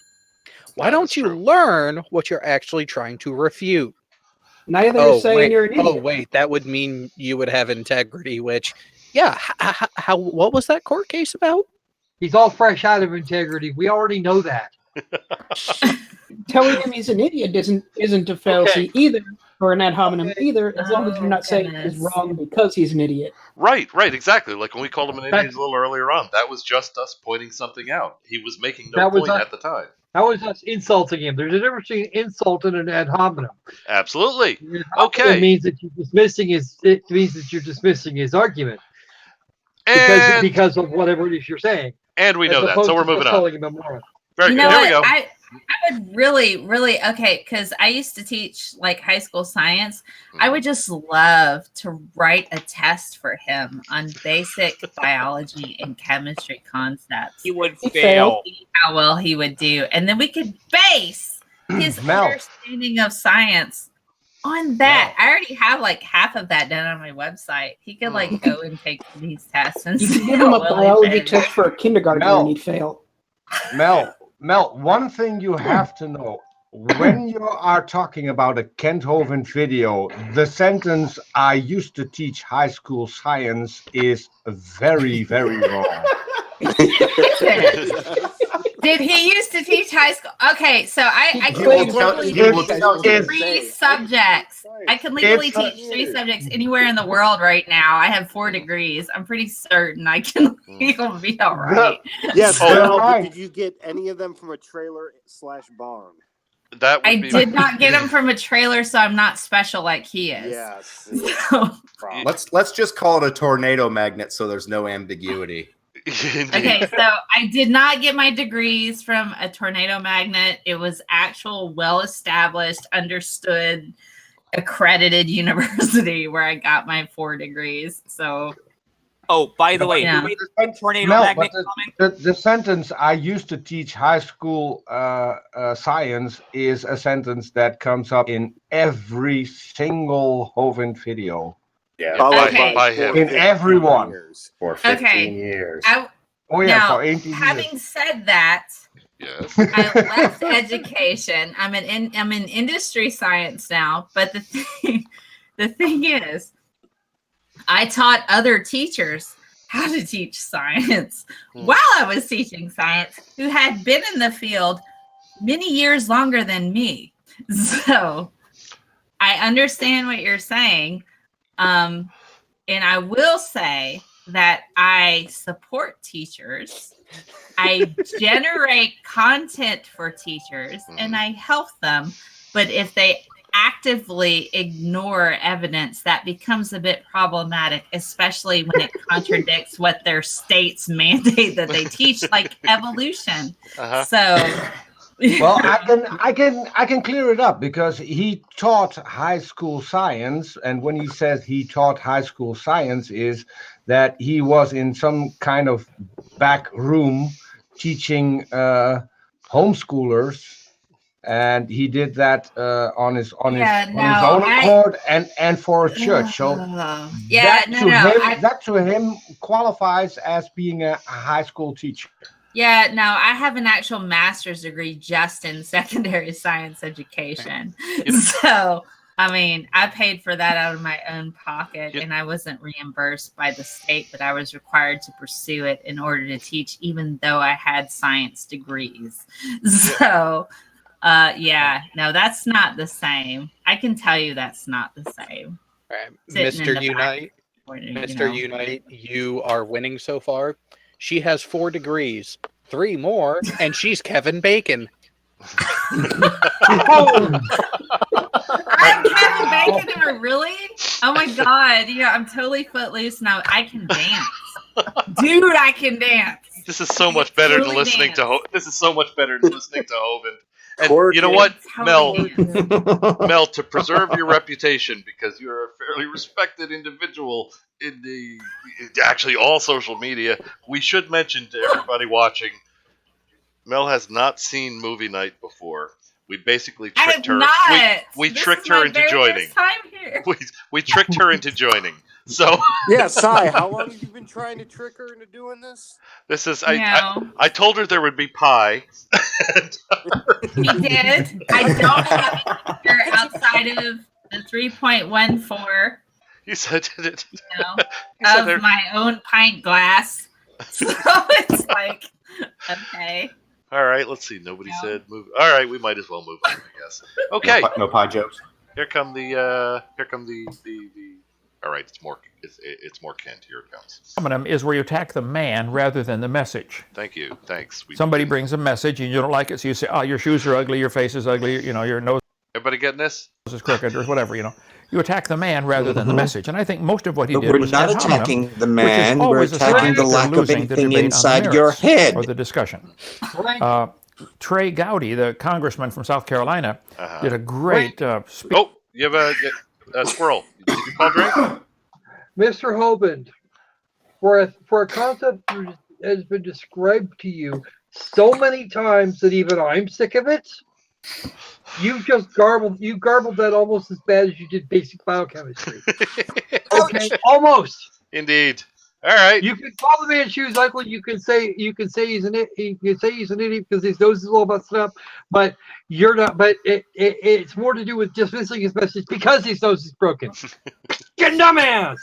Why don't you learn what you're actually trying to refute? Neither is saying you're an idiot. Oh, wait, that would mean you would have integrity, which, yeah, what was that court case about? He's all fresh out of integrity. We already know that. Telling him he's an idiot isn't a fallacy either, or an ad hominem either, as long as you're not saying he's wrong because he's an idiot. Right, exactly. Like when we called him an idiot a little earlier on, that was just us pointing something out. He was making no point at the time. That was us insulting him. There's a difference between insult and an ad hominem. Absolutely. Okay. It means that you're dismissing his argument. And because of whatever it is you're saying. And we know that, so we're moving on. Very good. Here we go. I would really, okay, because I used to teach like high school science. I would just love to write a test for him on basic biology and chemistry concepts. He would fail. See how well he would do. And then we could base his understanding of science on that. I already have like half of that done on my website. He could like go and take these tests and you can give him a biology test for a kindergartner and he'd fail. Mel, one thing you have to know, when you are talking about a Kent Hovind video, the sentence "I used to teach high school science" is very, very wrong. Did he used to teach high school? Okay, so I can legally teach 3 subjects. I can legally teach 3 subjects anywhere in the world right now. I have 4 degrees. I'm pretty certain I can legally be all right. Yes, but did you get any of them from a trailer/barn? I did not get him from a trailer, so I'm not special like he is. Yes. So. Let's just call it a tornado magnet so there's no ambiguity. Okay, so I did not get my degrees from a tornado magnet. It was actual, well-established, understood, accredited university where I got my 4 degrees. So, by the way, who made the tornado magnet comment? The sentence "I used to teach high school science" is a sentence that comes up in every single Hovind video. Yeah, by him. In everyone. For 15 years. For 18 years. Having said that, yes. I left education. I'm in industry science now, but the thing is, I taught other teachers how to teach science while I was teaching science, who had been in the field many years longer than me. So I understand what you're saying. And I will say that I support teachers. I generate content for teachers and I help them. But if they actively ignore evidence, that becomes a bit problematic, especially when it contradicts what their states mandate that they teach, like evolution. So well, I can clear it up because he taught high school science, and when he says he taught high school science, is that he was in some kind of back room teaching homeschoolers, and he did that on his own accord and for a church. So that to him qualifies as being a high school teacher. Yeah, no, I have an actual master's degree just in secondary science education. So, I mean, I paid for that out of my own pocket and I wasn't reimbursed by the state, but I was required to pursue it in order to teach, even though I had science degrees. So, no, that's not the same. I can tell you that's not the same. Right. Mr. Unite, Unite, you are winning so far. She has 4 degrees, 3 more, and she's Kevin Bacon. I'm Kevin Bacon, really? Oh my god! Yeah, I'm totally footloose now. I can dance, dude. I can dance. This is so much better than listening to. This is so much better than listening to Hovind. And you know what, Mel, to preserve your reputation, because you're a fairly respected individual in actually all social media, we should mention to everybody watching, Mel has not seen movie night before. We basically tricked her. We tricked her into joining. We tricked her into joining. So yeah, Sai, how long have you been trying to trick her into doing this? This is I told her there would be pie. He did. I don't have a outside of the 3.14. You said it. Of my own pint glass. So it's like, okay. All right, let's see. Nobody said move. All right, we might as well move on, I guess. Okay. No pie jokes. Here come the. All right, it's more Kent. Here it comes. Is where you attack the man rather than the message. Thank you. Thanks. Somebody brings a message and you don't like it, so you say, "Oh, your shoes are ugly, your face is ugly, your nose." Everybody getting this? Is crooked or whatever. You attack the man rather than the message, and I think most of what he did we're was not attacking the man. We're attacking the lack of anything inside your head or the discussion. Trey Gowdy, the congressman from South Carolina, did a great speech. Oh, you have a squirrel. Did you call Drake? Mr. Hovind, for a concept that has been described to you so many times that even I'm sick of it, you garbled that almost as bad as you did basic biochemistry. Okay, almost. Indeed. All right. You can call the man shoes ugly. You can say he's an idiot. You can say he's an idiot because his nose is all about stuff. But you're not. But it's more to do with dismissing his message because his nose is broken. You dumbass.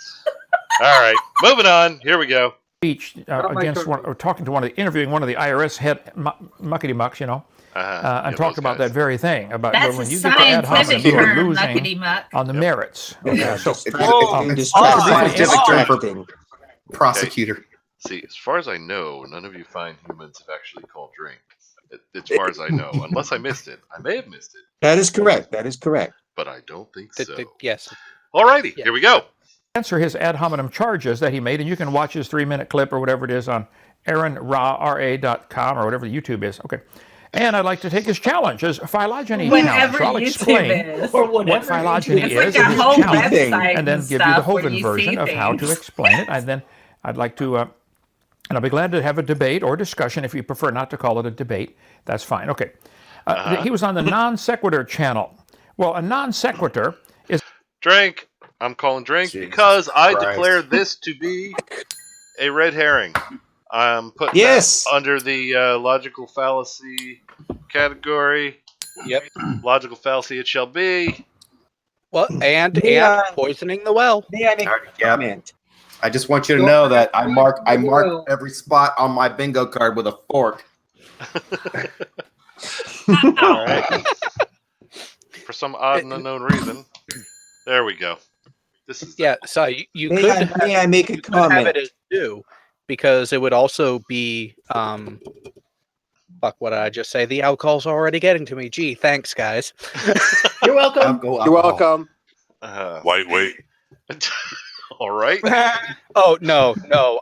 All right. Moving on. Here we go. Speech against talking to interviewing one of the IRS head muckety mucks, and talked about that very thing about when you get to ad hominem, you're losing on the merits. Okay, so scientific term for prosecutor. See, as far as I know, none of you fine humans have actually called drink. As far as I know, unless I missed it, I may have missed it. That is correct. But I don't think so. Yes. Alrighty, here we go. Answer his ad hominem charges that he made, and you can watch his 3-minute clip or whatever it is on AaronRa.com or whatever the YouTube is. Okay. And I'd like to take his challenge as phylogeny challenge. So I'll explain what phylogeny is and his challenge, and then give you the Hovind version of how to explain it. And then I'd like to, and I'll be glad to have a debate or discussion if you prefer not to call it a debate. That's fine. Okay. He was on the non sequitur channel. Well, a non sequitur is drink. I'm calling drink because I declare this to be a red herring. I'm putting that under the logical fallacy category. Yep. Logical fallacy it shall be. Well, and poisoning the well. May I make a comment? I just want you to know that I mark every spot on my bingo card with a fork. All right. For some odd and unknown reason. There we go. This is so you may could may I make a comment? Have it as two, because it would also be fuck, what did I just say? The alcohol's already getting to me. Gee, thanks, guys. You're welcome. You're welcome. Lightweight. All right. Oh, no.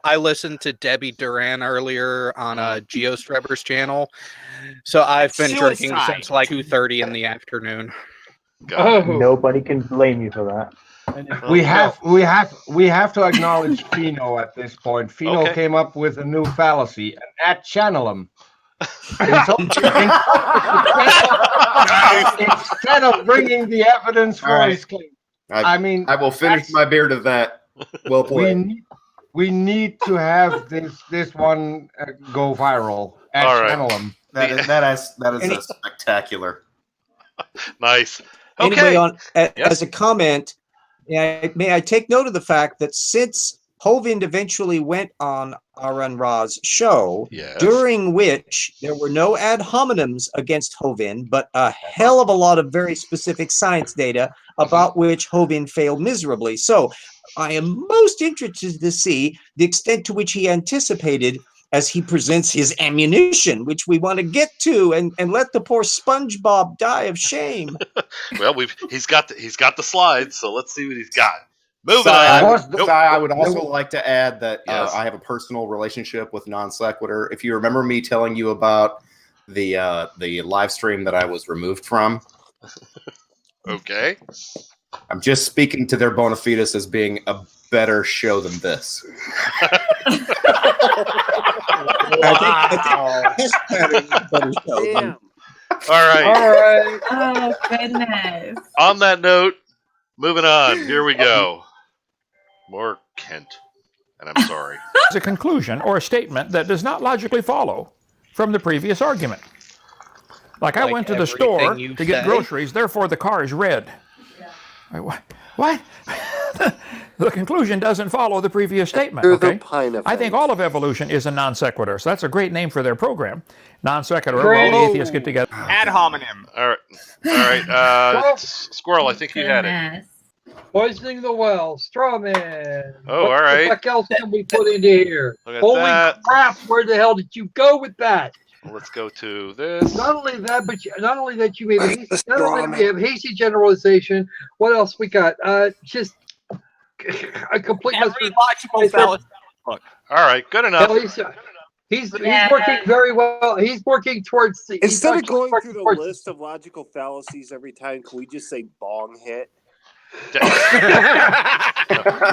I listened to Debbie Duran earlier on GeoStrebber's channel. So I've been drinking since like 2:30 in the afternoon. Nobody can blame you for that. We have to acknowledge Fino at this point. Fino came up with a new fallacy, and at channel him. Instead of bringing the evidence for his claim. I mean, I will finish my beer to that. Well played. We need to have this one go viral. At channel him. That is spectacular. Nice. Okay. Anyway, as a comment, may I take note of the fact that since Hovind eventually went on Aaron Ra's show, during which there were no ad hominems against Hovind, but a hell of a lot of very specific science data about which Hovind failed miserably. So I am most interested to see the extent to which he anticipated as he presents his ammunition, which we want to get to, and let the poor SpongeBob die of shame. Well, he's got the slides, so let's see what he's got. Moving on. I would also like to add that I have a personal relationship with non sequitur. If you remember me telling you about the live stream that I was removed from, okay, I'm just speaking to their bona fides as being a better show than this. I think better show. Damn. All right. Oh goodness. On that note, moving on. Here we go. More Kent, and I'm sorry. It's a conclusion or a statement that does not logically follow from the previous argument. Like I went to the store to get groceries, therefore the car is red. What? The conclusion doesn't follow the previous statement. Okay? I think all of evolution is a non sequitur, so that's a great name for their program. Non sequitur, where all the atheists get together. Ad hominem. All right. Squirrel, I think you had it. Poisoning the well, straw man. Oh, what all right. What the heck else can we put into here? Holy that. crap! Where the hell did you go with that? Let's go to this. Not only that, but not only that you made we have hasty generalization. What else we got? Just a complete logical fallacy. All right, good enough. He's working very well. He's working towards the. Instead of going through the list of logical fallacies every time, can we just say bong hit?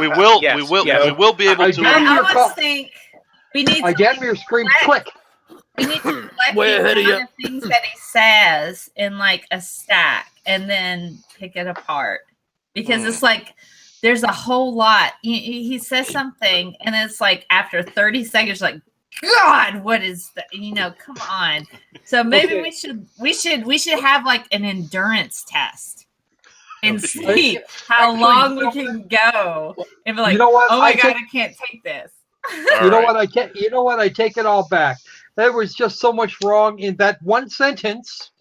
We will be able to. I almost think we need to scream click. We need to collect the things that he says in like a stack and then pick it apart, because it's like there's a whole lot. He says something and it's like after 30 seconds, like, God, what is that? Come on. So maybe we should have like an endurance test and see how long we can go and be like, oh my God, I can't take this. You know what? I take it all back. There was just so much wrong in that one sentence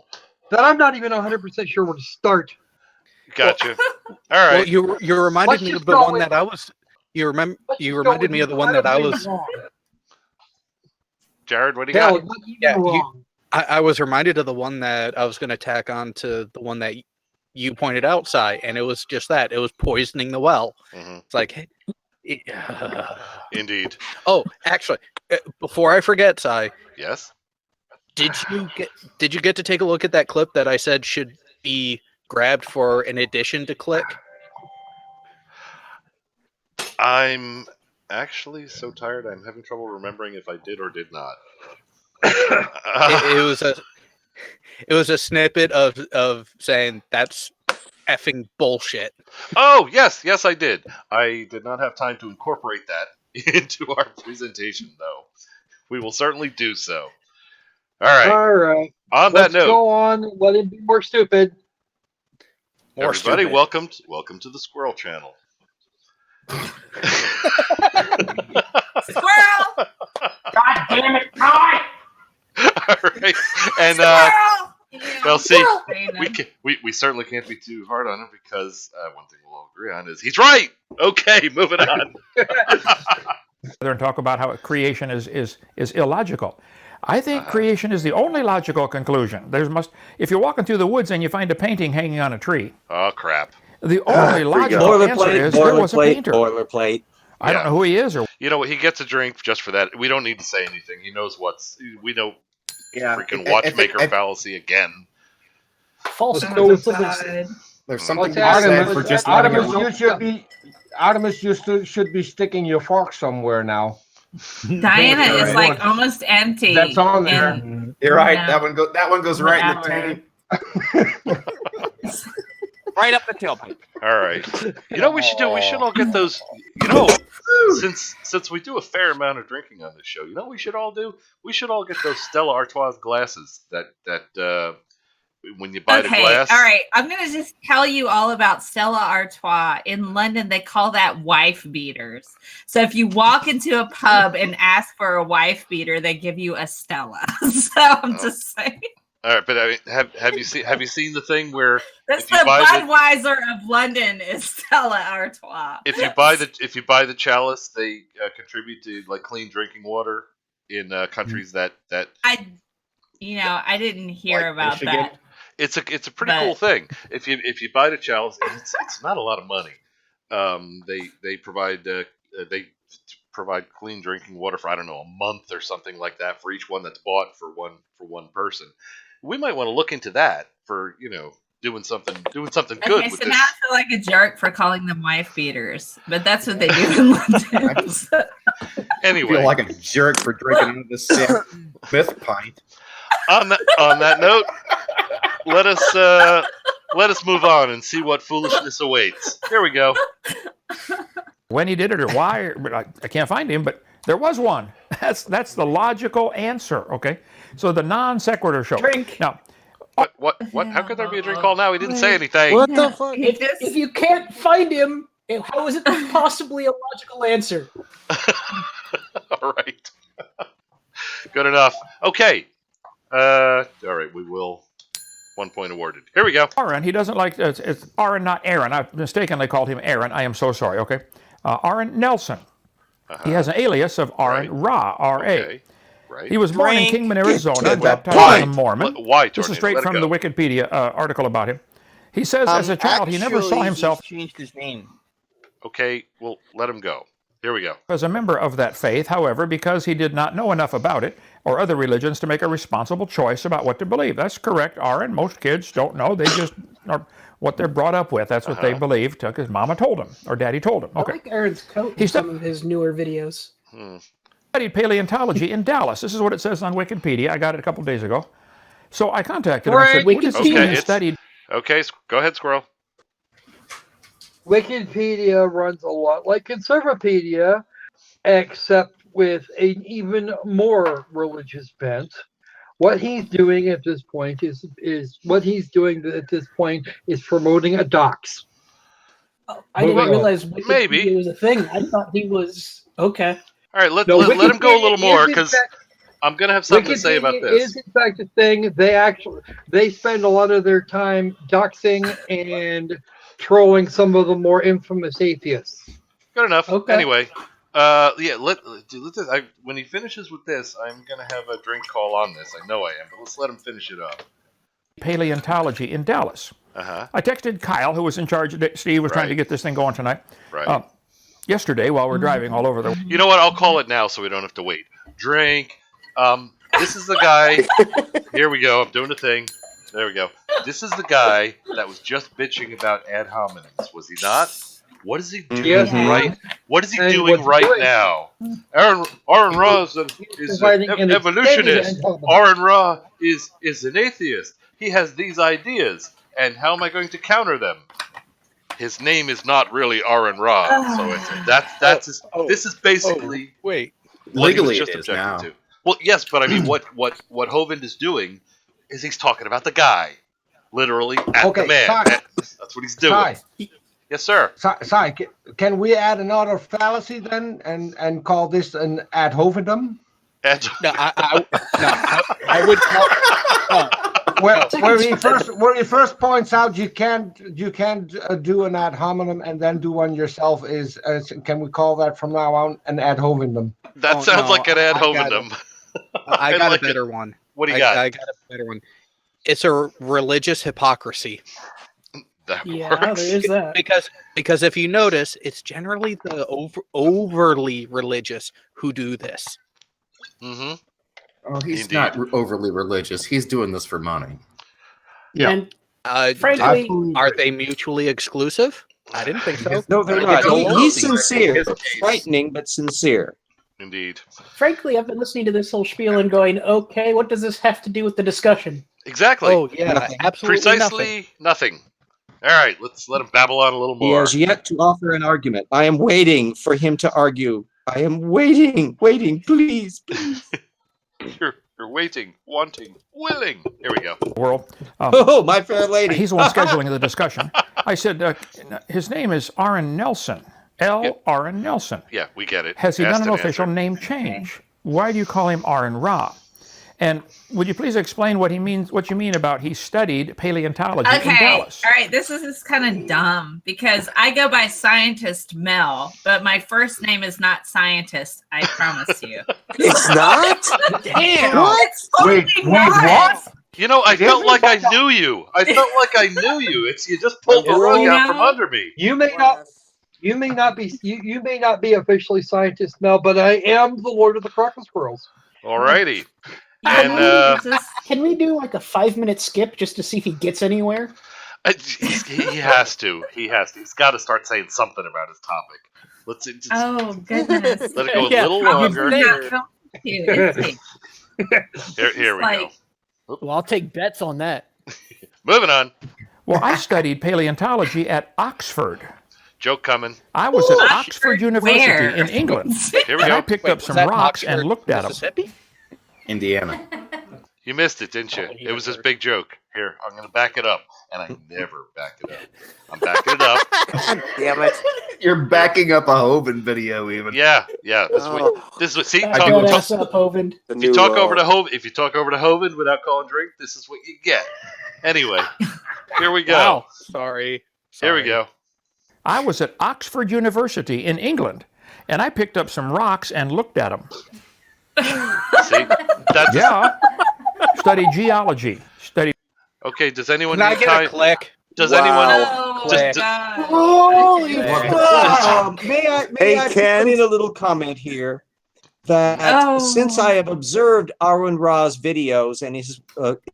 that I'm not even 100% sure where to start. Gotcha. All right. Well, you reminded me of the one that I was. You reminded me of the one that I was. Jared, what do you got? I was reminded of the one that I was going to tack on to the one that you pointed out, Si, and it was just that. It was poisoning the well. It's like, hey, indeed. Oh, actually, before I forget, Si. Yes. Did you get to take a look at that clip that I said should be grabbed for an addition to click? I'm actually so tired. I'm having trouble remembering if I did or did not. It was a snippet of saying that's effing bullshit. Oh, yes, I did. I did not have time to incorporate that into our presentation, though. We will certainly do so. All right. On that note, let's go on. Let him be more stupid. Everybody, welcome to the Squirrel Channel. Squirrel! God damn it, Ty! All right, and well, see, we certainly can't be too hard on him because one thing we'll all agree on is he's right. Okay, moving on. And talk about how creation is illogical. I think creation is the only logical conclusion. If you're walking through the woods and you find a painting hanging on a tree. Oh crap! The only logical answer is there was a painter. Boilerplate. I don't know who he is, or he gets a drink just for that. We don't need to say anything. He knows we know. Freaking watchmaker fallacy again. False. There's something to be said for just Artemis, you should be sticking your fork somewhere now. Diana is like almost empty. That's on there. You're right. That one goes right in the tank. Right up the tailpipe. All right. We should do? We should all get those. Since we do a fair amount of drinking on this show, we should all do? We should all get those Stella Artois glasses that when you buy the glass. All right. I'm going to just tell you all about Stella Artois. In London, they call that wife beaters. So if you walk into a pub and ask for a wife beater, they give you a Stella. So I'm just saying. All right, but I mean, have you seen the thing where that's the Budweiser of London is Stella Artois. If you buy the chalice, they contribute to like clean drinking water in countries that I didn't hear about that. It's a pretty cool thing. If you buy the chalice, and it's not a lot of money. They provide clean drinking water for, I don't know, a month or something like that for each one that's bought for one person. We might want to look into that for doing something good Okay, with so this. now I feel like a jerk for calling them wife beaters, but that's what they do in London. Anyway, I feel like a jerk for drinking this fifth pint. On that note, let us move on and see what foolishness awaits. Here we go. When he did it or why, I can't find him, but there was one. That's the logical answer. Okay, so the non sequitur show. Drink. Now, what? How could there be a drink call now? He didn't say anything. What the fuck? If you can't find him, how is it possibly a logical answer? All right. Good enough. Okay. All right. We will. 1 point awarded. Here we go. Aaron, he doesn't like it's Aaron, not Aaron. I mistakenly called him Aaron. I am so sorry. Okay, Aaron Nelson. He has an alias of Aaron Ra, R.A. Okay. Right. He was born in Kingman, Arizona, baptized as a Mormon. Why, this is straight from the Wikipedia article about him. He says as a child he never saw himself. He's changed his name. Okay, well, let him go. Here we go. As a member of that faith, however, because he did not know enough about it or other religions to make a responsible choice about what to believe. That's correct, Aaron. Most kids don't know. They just are what they're brought up with. That's what they believe because mama told them or daddy told them. Okay. I like Aaron's coat in some of his newer videos. Studied paleontology in Dallas. This is what it says on Wikipedia. I got it a couple of days ago. So I contacted him and said, what is he studied? Okay, go ahead, Squirrel. Wikipedia runs a lot like Conservapedia, except with an even more religious bent. What he's doing at this point is promoting a dox. I didn't realize Wikipedia was a thing. I thought he was okay. All right, let him go a little more because I'm gonna have something to say about this. Is in fact a thing. They spend a lot of their time doxing and trolling some of the more infamous atheists. Good enough. Okay. Anyway, when he finishes with this, I'm gonna have a drink call on this. I know I am, but let's let him finish it up. Paleontology in Dallas. I texted Kyle, who was in charge. Steve was trying to get this thing going tonight. Right. Yesterday, while we're driving all over the. You know what? I'll call it now, so we don't have to wait. Drink. This is the guy. Here we go. I'm doing the thing. There we go. This is the guy that was just bitching about ad hominems, was he not? What is he doing right? What is he doing right now? Aaron Ra is an evolutionist. Aaron Ra is an atheist. He has these ideas, and how am I going to counter them? His name is not really Aaron Ra, so this is basically wait. Legally, just it is objecting now. to. Well, yes, but I mean, what Hovind is doing is he's talking about the guy, literally at the man. That's what he's doing. Yes, sir. Sorry, can we add another fallacy then and call this an ad Hovindum? No, I would call. Where he first points out you can't do an ad hominem and then do one yourself is can we call that from now on an ad Hovindum? That sounds like an ad Hovindum. I got a better one. What do you got? I got a better one. It's a religious hypocrisy. That there is that. Because if you notice, it's generally the overly religious who do this. Mm-hmm. Oh, he's not overly religious. He's doing this for money. Yeah. And frankly, are they mutually exclusive? I didn't think so. No, they're not. He's sincere. Frightening, but sincere. Indeed. Frankly, I've been listening to this whole spiel and going, okay, what does this have to do with the discussion? Exactly. Oh, yeah, absolutely Precisely nothing. All right, let's let him babble on a little more. He has yet to offer an argument. I am waiting for him to argue. I am waiting, please. You're waiting, wanting, willing. Here we go. World. Oh, my fair lady. He's the one scheduling the discussion. I said, his name is Aaron Nelson. Aaron Nelson. Yeah, we get it. Has he done an official name change? Why do you call him Aaron Ra? And would you please explain what you mean about he studied paleontology in Okay, Dallas? all right. This is kind of dumb because I go by Scientist Mel, but my first name is not Scientist. I promise you. It's not. Damn. What? It's totally what? You know, I felt like I knew you. I felt like I knew you. It's you just pulled the rug out from under me. You may not be officially Scientist Mel, but I am the Lord of the Crocker Squirrels. Alrighty. Can we do like a 5-minute skip just to see if he gets anywhere? He has to. He's got to start saying something about his topic. Let's see. Oh goodness. Let it go a little longer. Here we go. Well, I'll take bets on that. Moving on. Well, I studied paleontology at Oxford. Joke coming. I was at Oxford University in England. Here we and go. I picked up some rocks and looked at them. Indiana. You missed it, didn't you? It was his big joke. Here, I'm going to back it up. And I never back it up. I'm backing it up. Damn it. You're backing up a Hovind video even. Yeah. This is what see, Up, Hovind. if you talk over to Hovind without calling drink, this is what you get. Anyway, here we go. Wow. Sorry. Here we go. I was at Oxford University in England, and I picked up some rocks and looked at them. See? That's Studied geology. Okay, does anyone Can I get a click? Does anyone May I put in a little comment here that since I have observed Aaron Ra's videos and his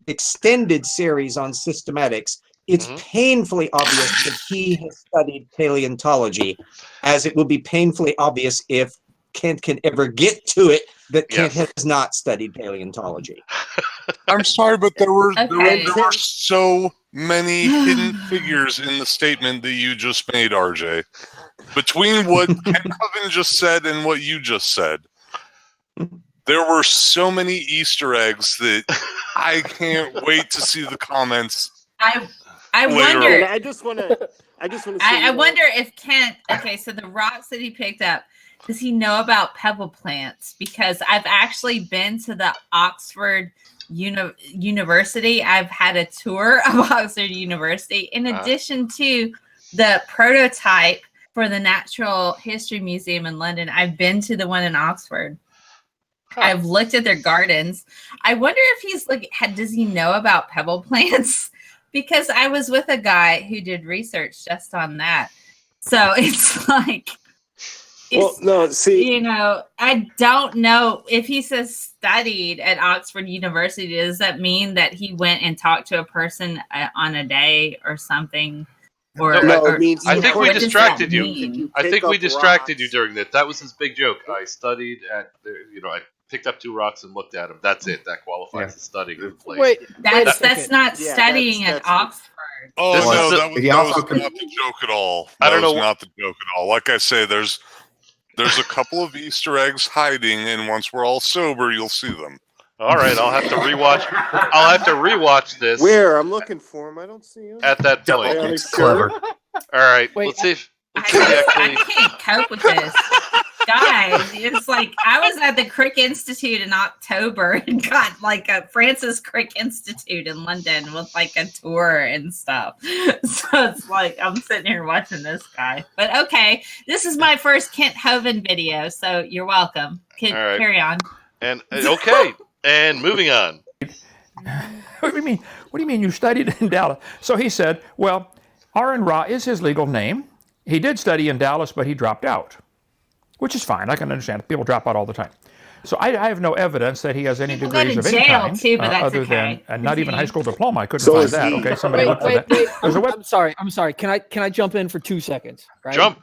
extended series on systematics, it's painfully obvious that he has studied paleontology, as it will be painfully obvious if Kent can ever get to it that Kent has not studied paleontology. I'm sorry, but there were so many hidden figures in the statement that you just made, RJ. Between what Ken Hovind just said and what you just said, there were so many Easter eggs that I can't wait to see the comments. I later. wonder. I just want to. I wonder if Kent. Okay, so the rocks that he picked up, does he know about pebble plants? Because I've actually been to the Oxford University. I've had a tour of Oxford University, in addition to the prototype for the Natural History Museum in London. I've been to the one in Oxford. I've looked at their gardens. I wonder if he's does he know about pebble plants? Because I was with a guy who did research just on that. So it's like, I don't know if he says studied at Oxford University. Does that mean that he went and talked to a person on a day or something? I think we distracted you. I think we distracted you during that. That was his big joke. I studied at, I picked up 2 rocks and looked at them. That's it. That qualifies as studying in place. Wait, that's not studying at Oxford. Oh no, that was not the joke at all. That was not the joke at all. Like I say, there's a couple of Easter eggs hiding, and once we're all sober, you'll see them. All right, I'll have to rewatch this. Where? I'm looking for him. I don't see him. At that point. It's clever. All right, let's see if I can't cope with this. Guys, it's like I was at the Crick Institute in October and got a Francis Crick Institute in London with a tour and stuff. So it's like I'm sitting here watching this guy. But okay, this is my first Kent Hovind video, so you're welcome. Carry on. And okay, and moving on. What do you mean you studied in Dallas? So he said, well, Aaron Ra is his legal name. He did study in Dallas, but he dropped out, which is fine. I can understand. People drop out all the time. So I have no evidence that he has any degrees of any kind, other than not even high school diplma. I couldn't find that. Okay, somebody look for that. There's a I'm sorry. Can I jump in for 2 seconds? Right? Jump.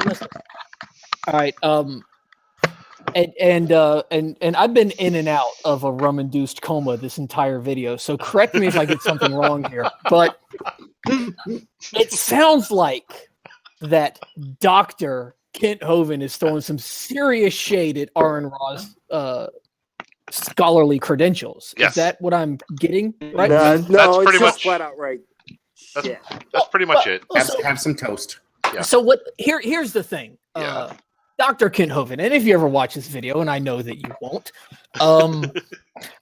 Listen. All right. And I've been in and out of a rum-induced coma this entire video, so correct me if I get something wrong here. But it sounds like that Dr. Kent Hovind is throwing some serious shade at Aaron Ra's scholarly credentials. Yes. Is that what I'm getting? Right? No, that's pretty much flat out right. That's pretty much it. Have some toast. Yeah. So here's the thing. Dr. Kent Hovind, and if you ever watch this video, and I know that you won't,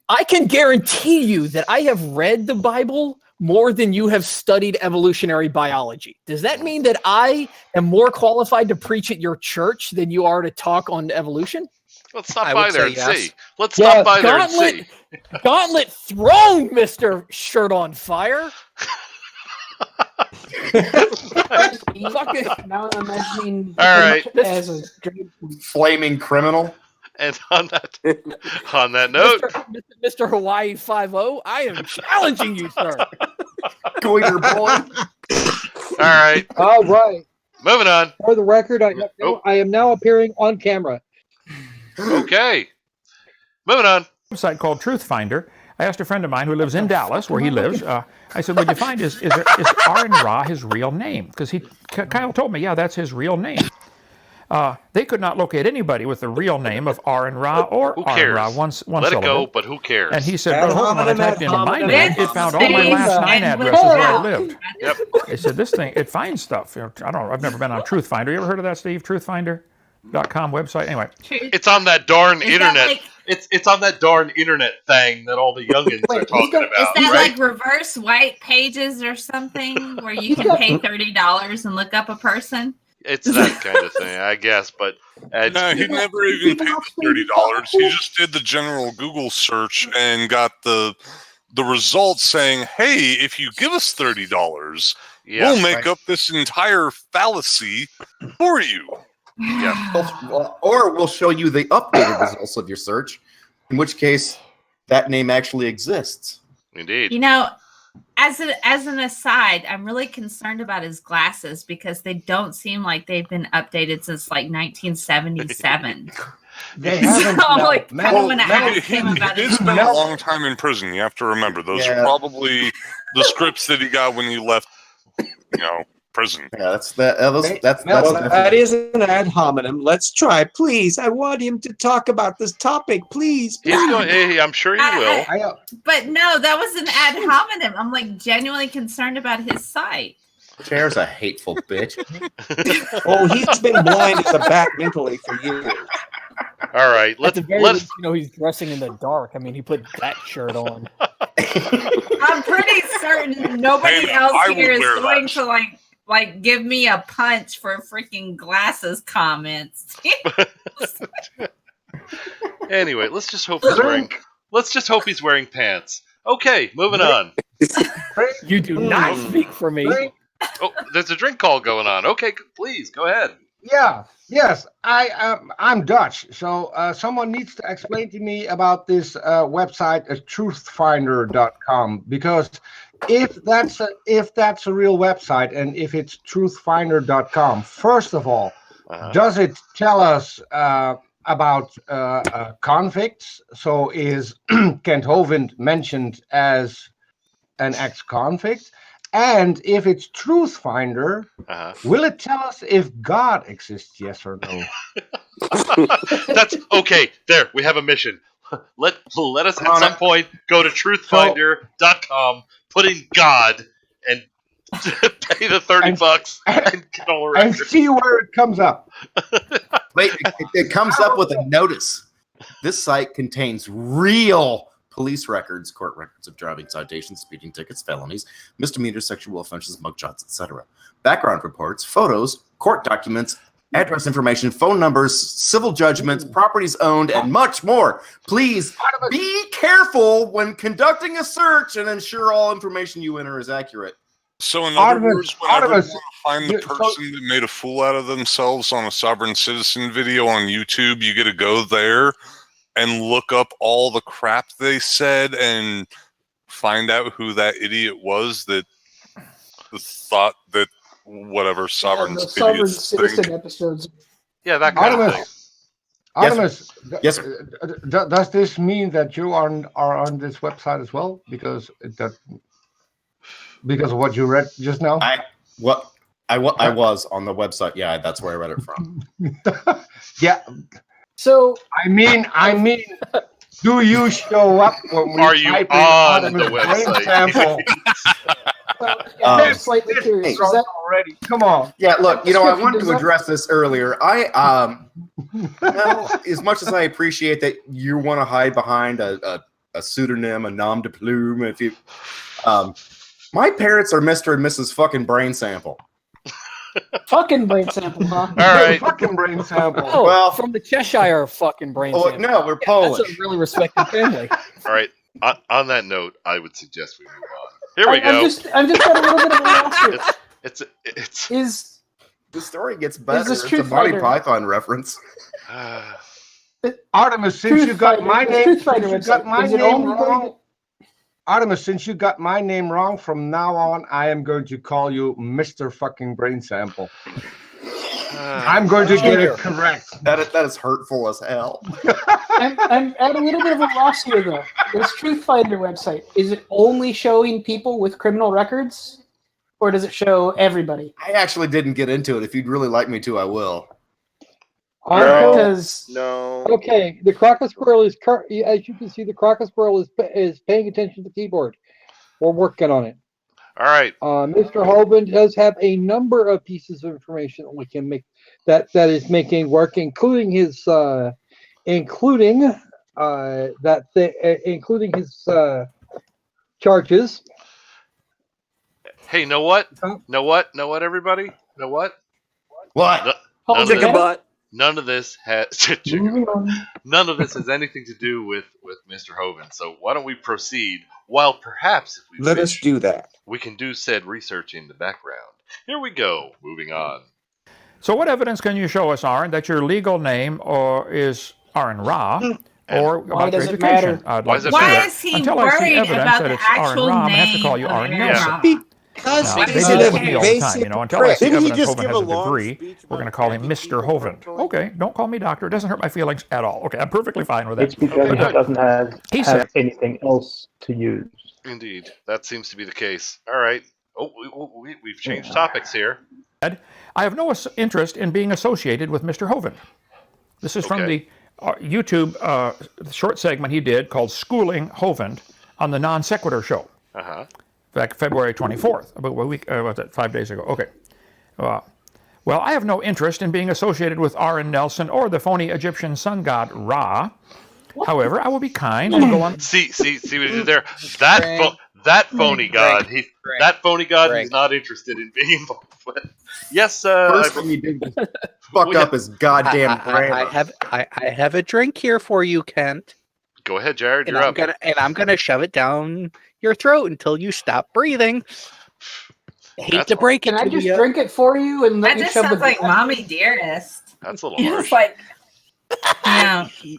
I can guarantee you that I have read the Bible more than you have studied evolutionary biology. Does that mean that I am more qualified to preach at your church than you are to talk on evolution? Let's stop by there and see. Let's Yeah, stop by there and see. Gauntlet thrown, Mr. Shirt on Fire. Now I'm imagining All right. as a Flaming criminal. And on that note, Mr. Hawaii 5-0, I am challenging you, sir. Goiter boy. All right. All right. Moving on. For the record, I am now appearing on camera. Okay. Moving on. Website called Truth Finder. I asked a friend of mine who lives in Dallas, where he lives. I said, "Would you find is Aaron Ra his real name?" Because Kyle told me, yeah, that's his real name. They could not locate anybody with the real name of Aaron Ra or Who Aaron cares? Ra. One Let it syllable. go, but who cares? And he said, "But hold on, when I typed into my name, it found all my last 9 addresses where I lived." Yep. They said, "This thing, it finds stuff." I don't know. I've never been on Truth Finder. You ever heard of that, Steve? Truthfinder.com website. Anyway, it's on that darn Is that internet. like- It's on that darn internet thing that all the youngins are talking about. Is that right? like reverse white pages or something where you can pay $30 and look up a person? It's that kind of thing, I guess. But no, he never even paid the $30. He just did the general Google search and got the results saying, "Hey, if you give us $30, we'll make up this entire fallacy for you." Yeah. Or we'll show you the updated results of your search, in which case that name actually exists. Indeed. You know, as an aside, I'm really concerned about his glasses because they don't seem like they've been updated since like 1977. They haven't. So I'm no, like, I don't want to ask him about He his did spend a glasses. long time in prison. You have to remember those Yeah. are probably the scripts that he got when he left, prison. Yeah, that's that is an ad hominem. Let's try, please. I want him to talk about this topic, please. He's going. Hey, I'm sure he will. But no, that was an ad hominem. I'm like genuinely concerned about his sight. Chair's a hateful bitch. Oh, he's been blind as a bat mentally for years. All right, At the very least, he's dressing in the dark. I mean, he put that shirt on. I'm pretty certain nobody Hey, else I will here is wear going that. to like give me a punch for freaking glasses comments. Anyway, let's just hope he's wearing pants. Okay, moving on. You do not speak for me. Oh, there's a drink call going on. Okay, please go ahead. Yeah. Yes. I'm Dutch, so someone needs to explain to me about this website, truthfinder.com, because if that's a real website and if it's truthfinder.com, first of all, does it tell us about convicts? So is Kent Hovind mentioned as an ex-convict? And if it's Truth Finder, will it tell us if God exists, yes or no? That's okay. There, we have a mission. Let us at some point go to truthfinder.com, put in God, and pay the $30 and get all around. And see where it comes up. Wait, it comes up with a notice. This site contains real police records, court records of driving citations, speeding tickets, felonies, misdemeanors, sexual offenses, mugshots, etc. Background reports, photos, court documents, address information, phone numbers, civil judgments, properties owned, and much more. Please be careful when conducting a search and ensure all information you enter is accurate. So in other words, whenever you want to find the person that made a fool out of themselves on a Sovereign Citizen video on YouTube, you get to go there and look up all the crap they said and find out who that idiot was that thought that whatever Sovereign Citizen episodes. Yeah, that kind of thing. Artemis, yes. Does this mean that you are on this website as well? Because of what you read just now? I was on the website. Yeah, that's where I read it from. Yeah. So I mean, do you show up when we Are you type in on Artemis the brain website? sample? I'm slightly curious. Is that already? Come on. Yeah, look, I wanted to address this earlier. Well, as much as I appreciate that you want to hide behind a pseudonym, a nom de plume, if you, my parents are Mr. and Mrs. fucking Brain Sample. Fucking brain sample, huh? All right. Fucking brain sample. Oh, Well, from the Cheshire fucking brain oh, sample. no, we're Yeah, Polish. That's a really respected family. All right. On that note, I would suggest we move on. Here we go. I'm just got a little bit of a loss here. It's the story gets better. this It's Truth a Monty Fighter- Python reference. Artemis, since Truth you got Fighter- my the name, Truth Fighter since you website, got my is it name only going wrong, Artemis, since you got my name wrong, from now on, I am going to call you Mr. Fucking Brain Sample. I'm going to get it correct. That is hurtful as hell. I'm at a little bit of a loss here, though. This Truth Fighter website, is it only showing people with criminal records? Or does it show everybody? I actually didn't get into it. If you'd really like me to, I will. Because No. Okay, the Crocus Squirrel is, as you can see, the Crocus Squirrel is paying attention to the keyboard. We're working on it. All right. Mr. Hovind does have a number of pieces of information we can make that is making work, including his charges. Hey, know what? Know what, everybody? Know what? What? None of this has none of this has anything to do with Mr. Hovind. So why don't we proceed? While perhaps if we Let wish, us do that. we can do said research in the background. Here we go. Moving on. So what evidence can you show us, Aaron, that your legal name is Aaron Ra? Or why about your does it education? matter? I'd like to see Why that. is he Until I see worried evidence about that the it's Aaron actual Ra, I'm going to have to name call you of Aaron Aaron Nelson. Ra? Because Now, he they should do this have to me all the time, basic until I see Didn't he evidence just Hovind give has a a long degree, speech we're going to about call him banking Mr. people Hovind. properly? Okay, don't call me doctor. It doesn't hurt my feelings at all. Okay, I'm perfectly fine with It's that. because But it doesn't he have said, anything else to use. Indeed, that seems to be the case. All right. Oh, we've changed topics here. I have no interest in being associated with Mr. Hovind. This is from the YouTube short segment he did called Schooling Hovind on the Non Sequitur Show. Back February 24th, about a week, what's that, 5 days ago. Okay. Well, I have no interest in being associated with Aaron Nelson or the phony Egyptian sun god Ra. However, I will be kind and go on. See what he did there? That phony god. That phony god. He's not interested in being involved with. Yes. First thing you did was fuck up his goddamn grammar. I have a drink here for you, Kent. Go ahead, Jared. And You're up. I'm gonna shove it down your throat until you stop breathing. Hate to break it Can I to just you. drink it for you and let That you just shove sounds the like Mommy Dearest. That's a little It's harsh. like,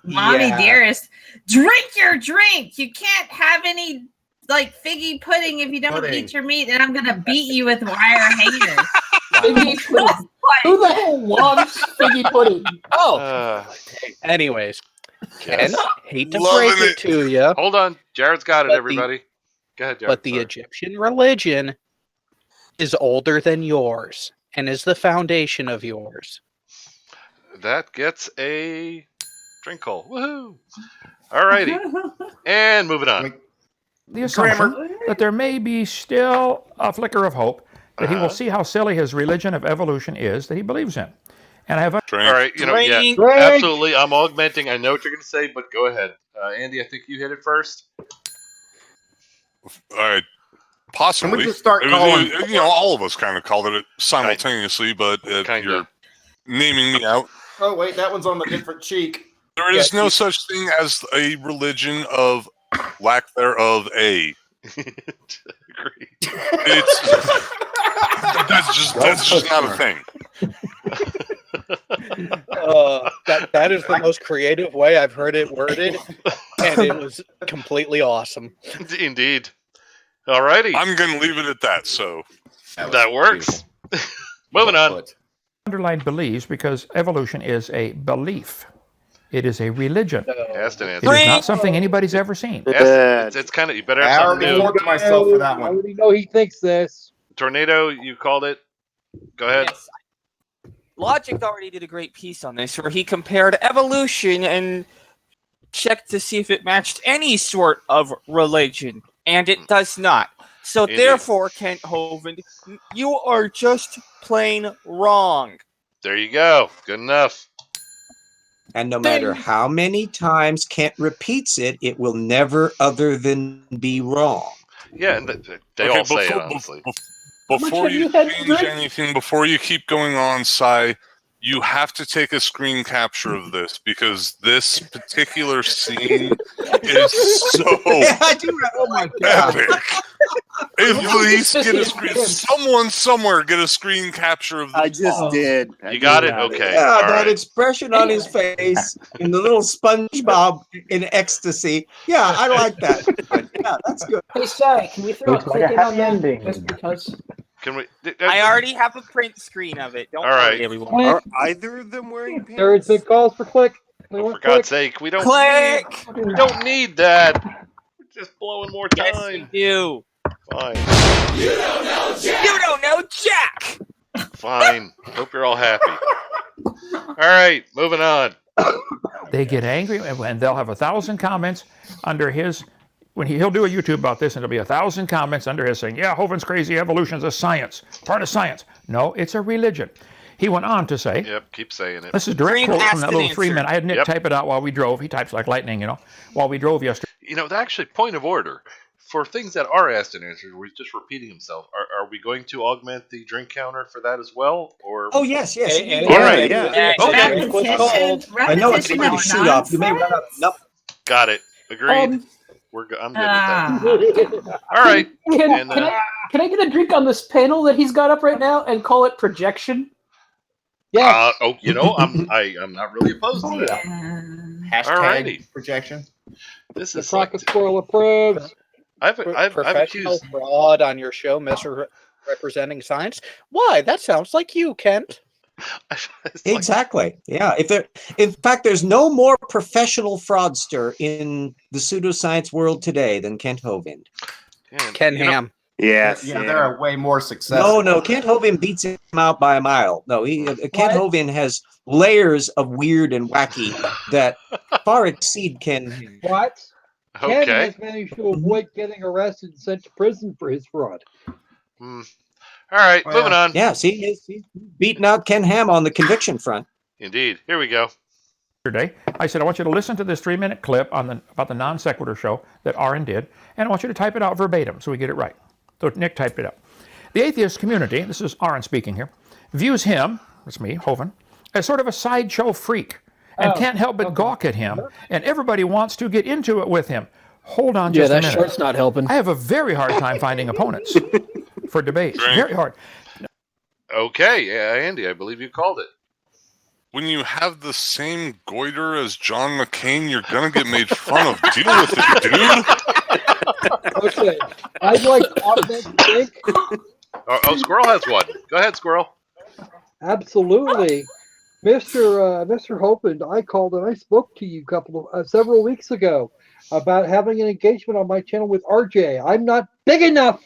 Mommy Yeah. Dearest, drink your drink. You can't have any like figgy pudding if you don't eat your meat, and I'm gonna beat you with wire hangers. Figgy pudding. Who the hell loves figgy pudding? Anyways, Ken, Yes. hate to Loving break it to you, Hold on. Jared's got it, But everybody. Go ahead, Jared. but the Egyptian religion is older than yours and is the foundation of yours. That gets a drink call. Woohoo! Alrighty. And moving on. The assumption that there may be still a flicker of hope that he will see how silly his religion of evolution is that he believes in. And I have All right, Drink. absolutely. I'm augmenting. I know what you're going to say, but go ahead. Andy, I think you hit it first. All right. Possibly. Can we just start It was- calling- you know, all of us kind of called it simultaneously, but if you're naming me out, Oh, wait, that one's on the different cheek. there is no such thing as a religion of lack thereof. That's just not a thing. That is the most creative way I've heard it worded, and it was completely awesome. Indeed. Alrighty. I'm going to leave it at that. So that works. Moving on. underlined believes because evolution is a belief. It is a religion. Aston It is not something anybody's ever seen. It's kind of, you better have something new. myself for that I one. already know he thinks this. Tornado, you called it. Go ahead. Yes. Logic already did a great piece on this where he compared evolution and checked to see if it matched any sort of religion, and it does not. So Indeed. therefore, Kent Hovind, you are just plain wrong. There you go. Good enough. And no matter how many times Kent repeats it, it will never other than be wrong. Yeah, and they all say it, honestly. Before you change anything, before you keep going on, Sai, you have to take a screen capture of this because this particular scene is so Oh my god! epic. At least get a screen. Someone somewhere get a screen capture of this. I just did. You got it? Okay. Yeah, All that right. expression on his face and the little SpongeBob in ecstasy. Yeah, I like that. Yeah, that's good. Hey, Sai, can we throw a Looks like click a in on happy that? ending. Just because. Can we? I already have a print screen of it. Don't All right. worry, everyone. Click. Are either of them wearing pants? There's been calls for click. Oh, for God's sake, we don't Click. need. We don't need that. We're just blowing more Yes, time. you do. Fine. You don't know Jack. Fine. Hope you're all happy. All right, moving on. They get angry, and they'll have 1,000 comments under his. When he'll do a YouTube about this, and there'll be 1,000 comments under his saying, "Yeah, Hovind's crazy. Evolution's a science, part of science." No, it's a religion. He went on to say, "Yep, keep saying it." This is a direct quote from that little 3-minute. I had Nick type it out while we drove. He types like lightning, while we drove yesterday. Actually, point of order. For things that are asked and answered, where he's just repeating himself, are we going to augment the drink counter for that as well? Or Oh yes. All right, yeah. Okay. I know it's ready to shoot off. You may run out of numbers. Got it. Agreed. I'm good with that. All right. Can I get a drink on this panel that he's got up right now and call it projection? Yeah. I'm not really opposed to that. Hashtag projection. This is Crockett Squirrel approves. I've Professional accused fraud on your show, misrepresenting science. Why? That sounds like you, Kent. Exactly. Yeah. In fact, there's no more professional fraudster in the pseudoscience world today than Kent Hovind. Ken Ham. Yes. Yeah, there are way more successful. No, Kent Hovind beats him out by a mile. No, Kent Hovind has layers of weird and wacky that far exceed Ken. What? Okay. Ken has managed to avoid getting arrested and sent to prison for his fraud. All right, moving on. Yeah, see, he's beating out Ken Ham on the conviction front. Indeed. Here we go. Yesterday, I said, I want you to listen to this 3-minute clip about the non sequitur show that Aaron did, and I want you to type it out verbatim so we get it right. So Nick typed it up. The atheist community, this is Aaron speaking here, views him, that's me, Hovind, as sort of a sideshow freak and can't help but gawk at him, and everybody wants to get into it with him. Hold on just a minute. Yeah, that short's not helping. I have a very hard time finding opponents for debates. Very hard. Okay, yeah, Andy, I believe you called it. When you have the same goiter as John McCain, you're gonna get made fun of. Deal with it, dude. Okay, I'd like to augment drink. Oh, Squirrel has one. Go ahead, Squirrel. Absolutely. Mr. Hovind, I called and I spoke to you several weeks ago about having an engagement on my channel with RJ. I'm not big enough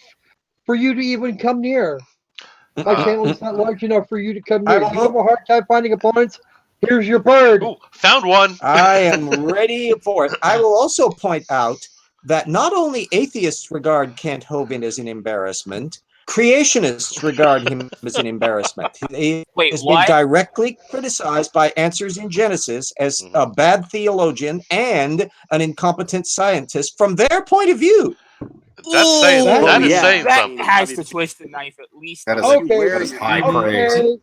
for you to even come near. My channel is not large enough for you to come near. If you have a hard time finding opponents, here's your bird. Ooh, found one. I am ready for it. I will also point out that not only atheists regard Kent Hovind as an embarrassment, creationists regard him as an embarrassment. He has been directly criticized by Answers in Genesis as a bad theologian and an incompetent scientist from their point of view. That's saying that is saying something. That has to twist the knife at least. That is Okay. high praise.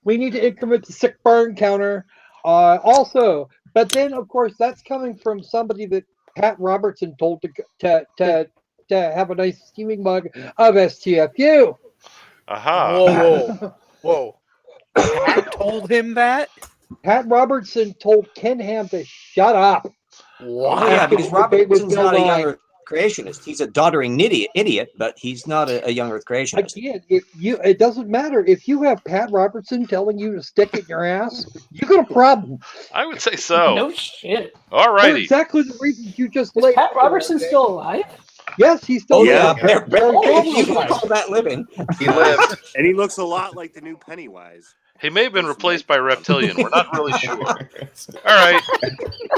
We need to increment the sick burn counter. Also, but then of course that's coming from somebody that Pat Robertson told to have a nice steaming mug of STFU. Whoa. Pat told him that? Pat Robertson told Ken Ham to shut up. What? Yeah, because Robertson's not a young Earth creationist. He's a doddering idiot, but he's not a young Earth creationist. Again, it doesn't matter. If you have Pat Robertson telling you to stick it in your ass, you got a problem. I would say so. No shit. All For righty. exactly the reasons you just Is laid. Pat Robertson still alive? Yes, he's still Yeah, alive. if you can call that living. He lived, and he looks a lot like the new Pennywise. He may have been replaced by Reptilian. We're not really sure. All right,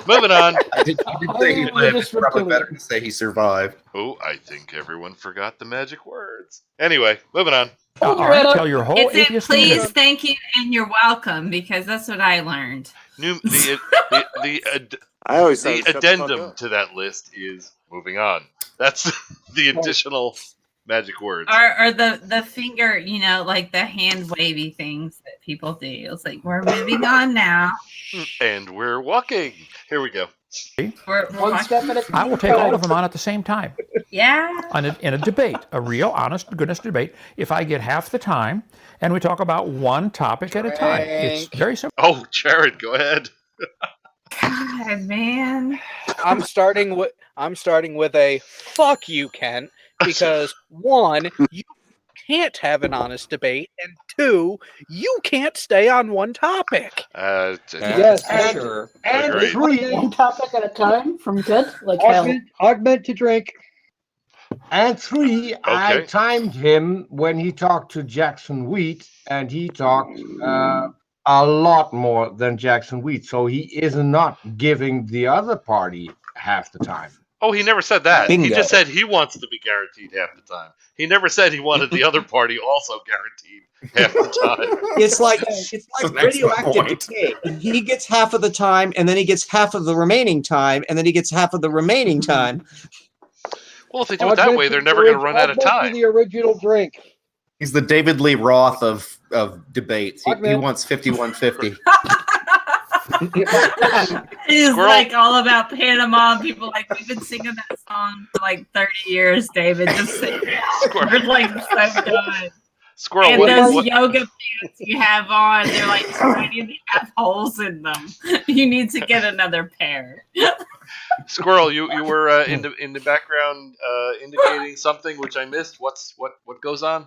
moving on. I did say he lived. It's probably better to say he survived. Oh, I think everyone forgot the magic words. Anyway, moving on. Tell your whole It's a atheist please, community. thank you, and you're welcome, because that's what I learned. I always thought the it was shut the fuck addendum up. to that list is moving on. That's the additional magic words. Or the finger, like the hand wavy things that people do. It's like, we're moving on now. And we're walking. Here we go. We're One step at a time. I will take all of them on at the same time. Yeah. In a debate, a real, honest, goodness debate. If I get half the time, and we talk about one topic at a time, it's very simple. Oh, Jared, go ahead. God, man. I'm starting with a fuck you, Kent, because one, you can't have an honest debate, and two, you can't stay on one topic. Yes, sure. And three, One topic at a time from Kent, like augment to drink. And three, I timed him when he talked to Jackson Wheat, and he talked a lot more than Jackson Wheat. So he is not giving the other party half the time. Oh, he never said that. Bingo. He just said he wants to be guaranteed half the time. He never said he wanted the other party also guaranteed half the time. It's like radioactive decay. He gets half of the time, and then he gets half of the remaining time, and then he gets half of the remaining time. Well, if they do it that way, they're never going to run out of time. The original drink. He's the David Lee Roth of debates. He wants 51-50. It's like all about Panama. People like, we've been singing that song for like 30 years, David. Just sing it. We're like so good. Squirrel, and what, those what? yoga pants you have on, they're like tiny and they have holes in them. You need to get another pair. Squirrel, you were in the background indicating something which I missed. What goes on?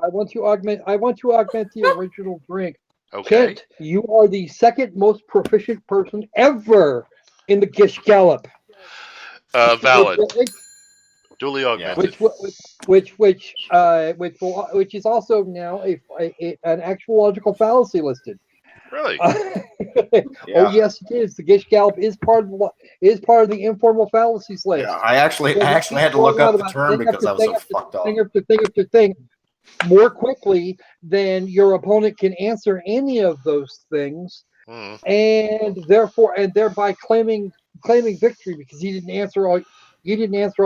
I want to augment the original drink. Okay. Kent, you are the second most proficient person ever in the Gish Gallop. Valid. Duly augmented. Which is also now an actual logical fallacy listed. Really? Oh yes, it is. The Gish Gallop is part of the informal fallacies list. Yeah, I actually had to look up the term because I was so fucked up. Thing after thing, more quickly than your opponent can answer any of those things, and thereby claiming victory because he didn't answer all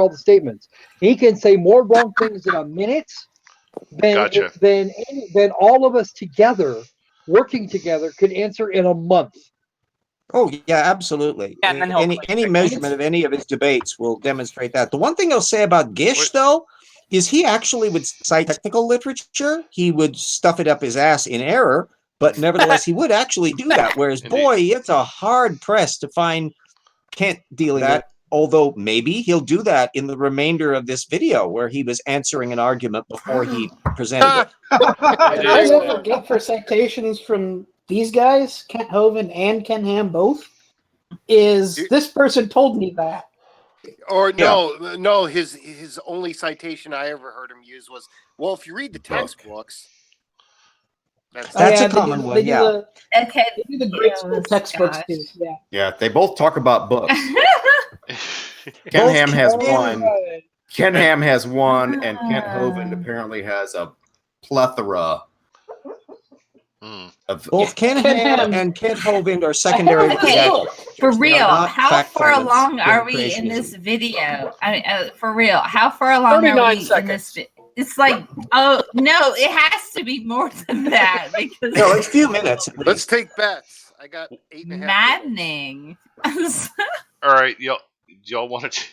the statements. He can say more wrong things in a minute than all of us together working together could answer in a month. Oh yeah, absolutely. Any measurement of any of his debates will demonstrate that. The one thing I'll say about Gish, though, is he actually would cite technical literature. He would stuff it up his ass in error, but nevertheless, he would actually do that. Whereas, boy, it's a hard press to find Kent dealing with that. Although maybe he'll do that in the remainder of this video, where he was answering an argument before he presented it. I never get for citations from these guys, Kent Hovind and Ken Ham both. This person told me that? Or no, his only citation I ever heard him use was, well, if you read the textbooks, that's a common one. Yeah. Okay. They do the grade school textbooks too. Yeah. Yeah, they both talk about books. Ken Ham has one. Ken Ham has one, and Kent Hovind apparently has a plethora. Both Ken Ham and Kent Hovind are secondary. Okay, for real, how far fact along are we creationism. in this video? For real, how far along are we in this video? It's like, oh no, it has to be more than that because no, it's a few minutes. Let's take bets. I got 8.5. Maddening. All right, y'all want to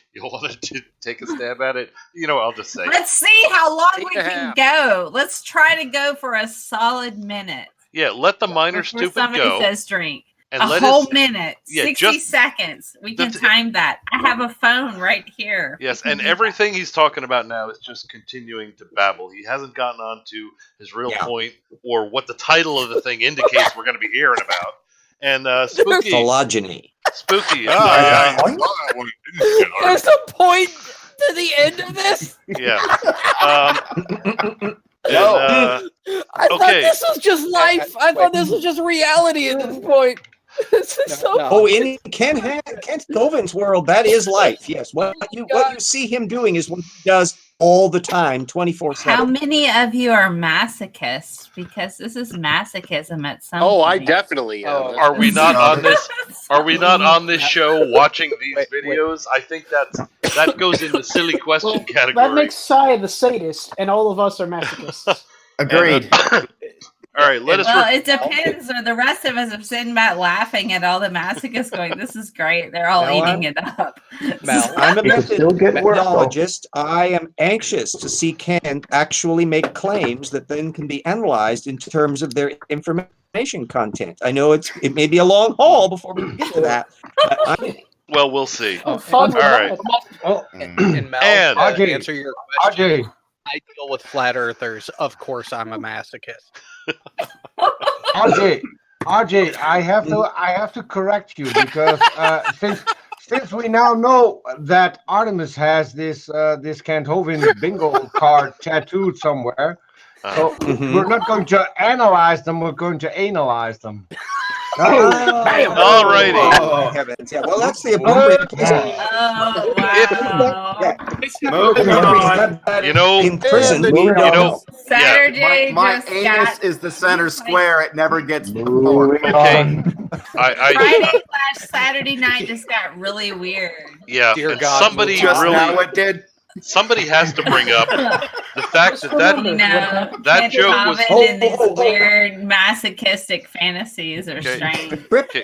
take a stab at it? I'll just say. Let's see how long we can go. Let's try to go for a solid minute. Yeah, let the minor stupid somebody go. Says drink. And a let whole minute, yeah, 60 seconds. We can time that. I have a phone right here. Yes, and everything he's talking about now is just continuing to babble. He hasn't gotten on to his real point or what the title of the thing indicates we're going to be hearing about. And Spooky. Phylogeny. Spooky. There's a point to the end of this? Yeah. I thought this was just life. I thought this was just reality at this point. This is Oh, in Kent Hovind's world, that is life. Yes, what you see him doing is what he does all the time, 24/7. How many of you are masochists? Because this is masochism at some Oh, point. I definitely am. Are we not on this? Are we not on this show watching these videos? I think that goes in the silly question category. That makes Sai the sadist, and all of us are masochists. Agreed. All right, let us. Well, it depends. Or the rest of us are sitting back laughing at all the masochists going, "This is great." They're all eating it up. I'm a You can still get work, though. methodologist. I am anxious to see Kent actually make claims that then can be analyzed in terms of their information content. I know it may be a long haul before we get to that. But Well, we'll see. Oh, All right. And Mel, And- to answer your question, Ajay. I deal with flat earthers. Of course, I'm a masochist. RJ, I have to correct you because since we now know that Artemis has this Kent Hovind bingo card tattooed somewhere, so we're not going to analyze them. We're going to analyze them. All righty. Oh, heavens. Yeah, well, that's the appropriate case. Oh, wow. You know, in prison, Saturday my just anus got is the center square. It never gets okay. Friday/Saturday night just got really weird. Yeah, Dear and God, somebody just really now it did. somebody has to bring up the fact that You know, that Kent joke was Hovind and these weird masochistic fantasies are strange. Crypto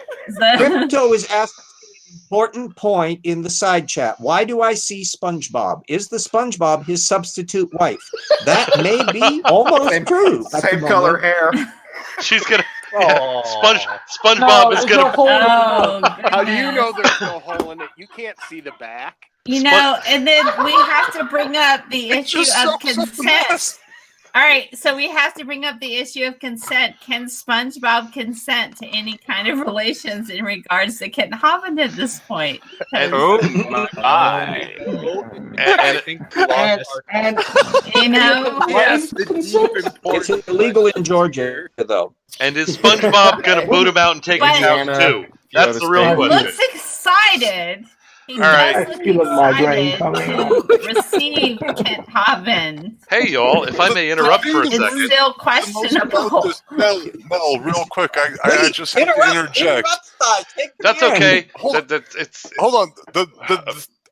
is asking an important point in the side chat. Why do I see SpongeBob? Is the SpongeBob his substitute wife? That may be almost true. Same color hair. She's gonna. Yeah, SpongeBob is gonna. How do you know there's no hole in it? You can't see the back. You know, and then we have to bring up the issue of consent. All right, so we have to bring up the issue of consent. Can SpongeBob consent to any kind of relations in regards to Kent Hovind at this point? And, and you know, yes, it's illegal in Georgia, though. And is SpongeBob gonna boot him out and take his house too? That's the real he question. looks excited. He All right. does look Feeling my brain excited coming. to receive Kent Hovind. Hey, y'all! If I may interrupt for a It's second. still questionable. Mel, real quick, I just have to interject. That's okay. Hold on.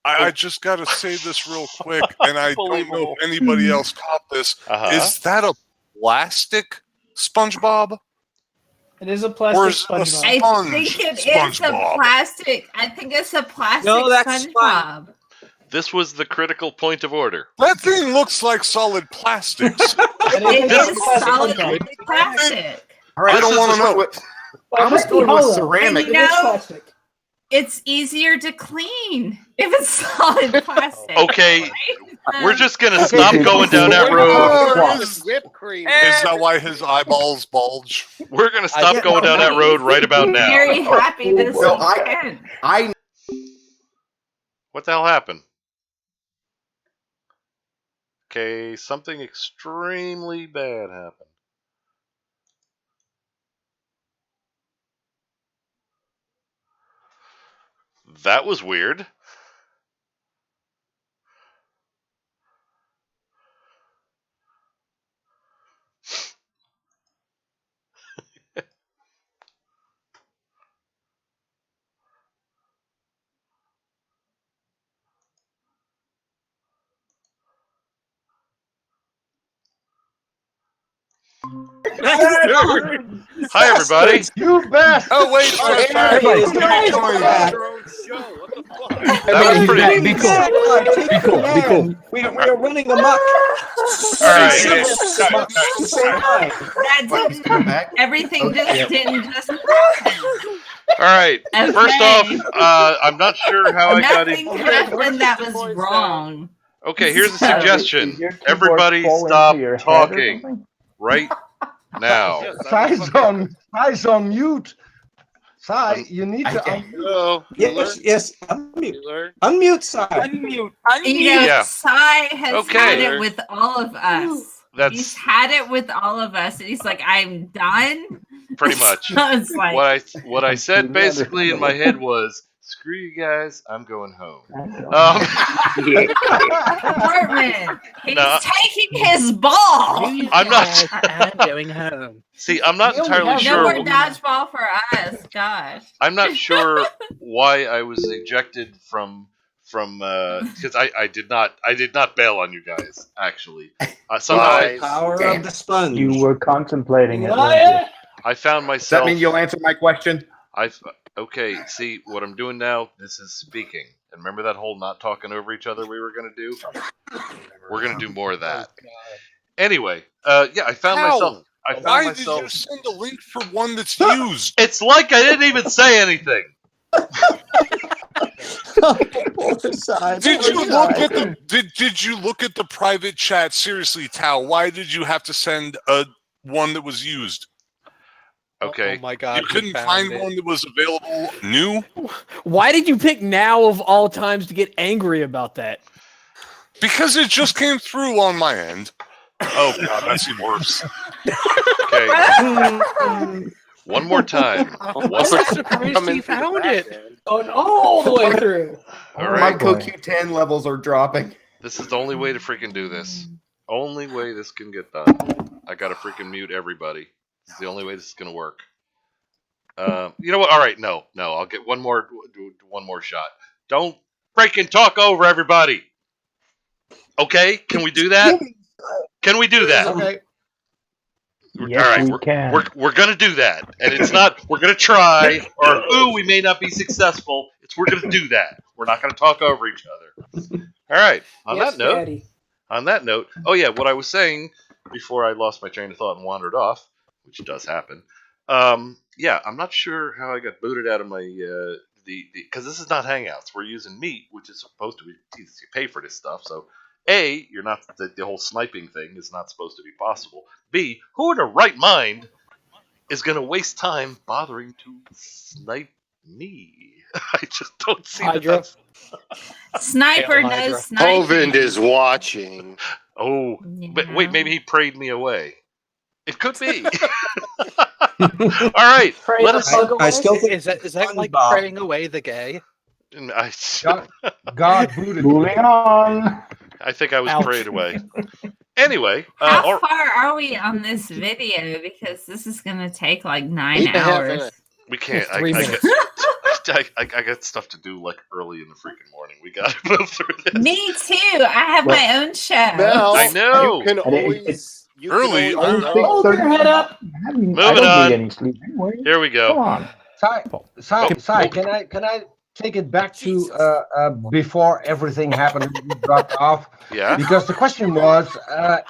I just got to say this real quick, and I don't know if anybody else caught this. Is that a plastic SpongeBob? It is a plastic SpongeBob. I think it is a plastic. I think it's a plastic SpongeBob. This was the critical point of order. That thing looks like solid plastics. It is solid plastic. All right, I don't want to know what. I was going with ceramic. You know, it's easier to clean if it's solid plastic. Okay, we're just gonna stop going down that road. Whipped cream. Is that why his eyeballs bulge? We're gonna stop going down that road right about now. Very happy this weekend. What the hell happened? Okay, something extremely bad happened. That was weird. Hi, everybody. You best. Oh, wait. That was pretty. Be cool. Be cool. We are running amok. Everything just didn't just. All right. Okay. First off, I'm not sure how I got Nothing in. happened that was wrong. Okay, here's a suggestion. Everybody stop talking right now. Sai's on mute. Sai, you need to unmute. Yes, unmute. Unmute, Sai. You know, Sai has had it with all of us. He's had it with all of us, and he's like, "I'm done." Pretty much. So it's like, What I said basically in my head was, Screw you guys. I'm going home. Portman, he's No. taking his ball. I'm not. I'm going home. See, I'm not We only entirely have No sure. more dodgeball for us. Gosh. I'm not sure why I was ejected from because I did not bail on you guys actually. Somehow Power of the sponge. You were contemplating it. I found Does myself. that mean you'll answer my question? Okay, see what I'm doing now. This is speaking, and remember that whole not talking over each other we were gonna do. We're gonna do more of that. Anyway, yeah, I found myself. Why did you send a link for one that's used? It's like I didn't even say anything. Did you look at the did you look at the private chat? Seriously, Tal, why did you have to send one that was used? Okay. Oh my God! You couldn't find one that was available new? Why did you pick now of all times to get angry about that? Because it just came through on my end. Oh God, that's even worse. Okay. One more time. I'm surprised he found it. Going all the way through. All My right. CoQ10 levels are dropping. This is the only way to freaking do this. Only way this can get done. I gotta freaking mute everybody. This is the only way this is gonna work. You know what? All right, no. I'll get one more shot. Don't freaking talk over everybody. Okay? Can we do that? Can we do that? Okay. Yes, all right, we can. We're gonna do that, and it's not we're gonna try or we may not be successful. It's we're gonna do that. We're not gonna talk over each other. All right. On that note, oh yeah, what I was saying before I lost my train of thought and wandered off, which does happen. Yeah, I'm not sure how I got booted out of my because this is not Hangouts. We're using Meet, which is supposed to be you pay for this stuff. So A, you're not the whole sniping thing is not supposed to be possible. B, who in their right mind is going to waste time bothering to snipe me? I just don't see that. Sniper knows sniping. Hovind is watching. Oh, but wait, maybe he prayed me away. It could be. All right, let us. I still think Is that like SpongeBob. praying away the gay? God booted. Moving on. I think I was Ouch. prayed away. Anyway, How far are we on this video? Because this is going to take like 9 hours. we can't. It's 3 minutes. I got stuff to do like early in the freaking morning. We got to move through this. Me too. I have my own show. Mel, I know. You can always. It's You early. can always hold your head up. I Moving don't on. need any sleep anyway. Here we go. Come on. Sai, can I take it back to before everything happened and you dropped off? Yeah. Because the question was,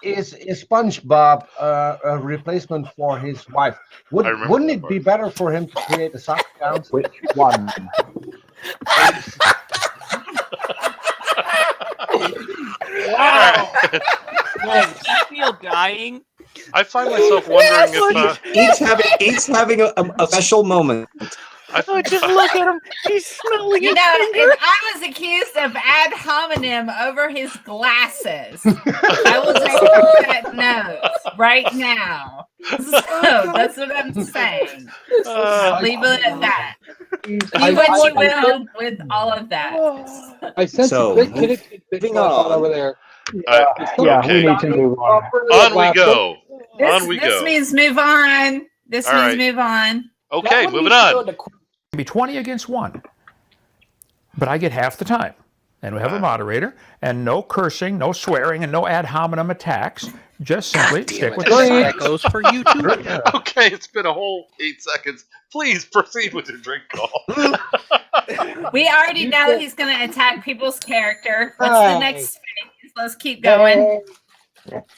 is SpongeBob a replacement for his wife? Wouldn't it be better for him to create a sock account? Which one? Wow. I feel dying. I find myself wondering if each having a special moment. Oh, just look at him. He's smelling You his know, finger. if I was accused of ad hominem over his glasses, I will just put that note right now. So that's what I'm saying. I'll leave it at that. Do what you will with all of that. I sense So, a big kitty moving on on. over there. Yeah, we need to move on. on we go. This, On we this go. means move on. This All means right. move on. Okay, moving on. Be 20 against 1. But I get half the time. And we have a moderator, and no cursing, no swearing, and no ad hominem attacks. Just simply stick with the That goes for you too. Okay, it's been a whole 8 seconds. Please proceed with your drink call. We already know he's going to attack people's character. What's the next phase? Let's keep going.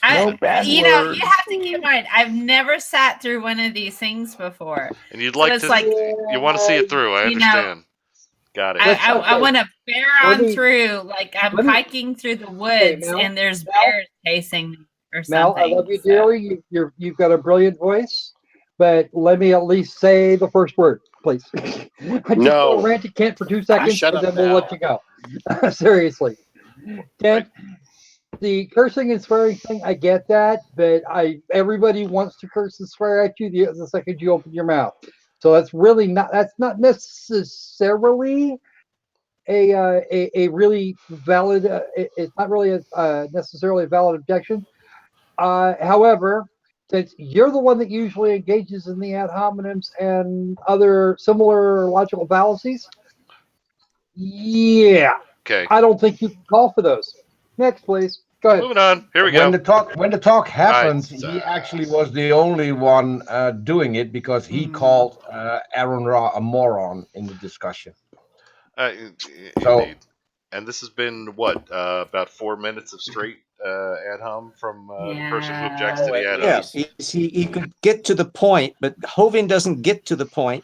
No bad you know, words. you have to keep in mind, I've never sat through one of these things before. And you'd like it's to, like, you want to see it through. I you know, understand. Got it. I want to bear Let on me- through, like I'm let me- hiking through the woods Mel, and there's Mel? bears chasing me or Mel, I something. love you so. dearly. You've got a brilliant voice, but let me at least say the first word, please. I just No. go rant can't for 2 seconds, shut and up then we'll now. let you go. Seriously, Kent. The cursing and swearing thing, I get that, but everybody wants to curse and swear at you the second you open your mouth. So that's not necessarily a really valid. It's not really necessarily a valid objection. However, since you're the one that usually engages in the ad hominems and other similar logical fallacies, yeah, Okay. I don't think you can call for those. Next, please. Go ahead. Moving on. Here we When go. the talk happened, Nice. he actually was the only one doing it because he called Aaron Ra a moron in the discussion. Indeed. And this has been what about 4 minutes of straight ad hom from the person who objects to the ad homs. Yeah, he could get to the point, but Hovind doesn't get to the point.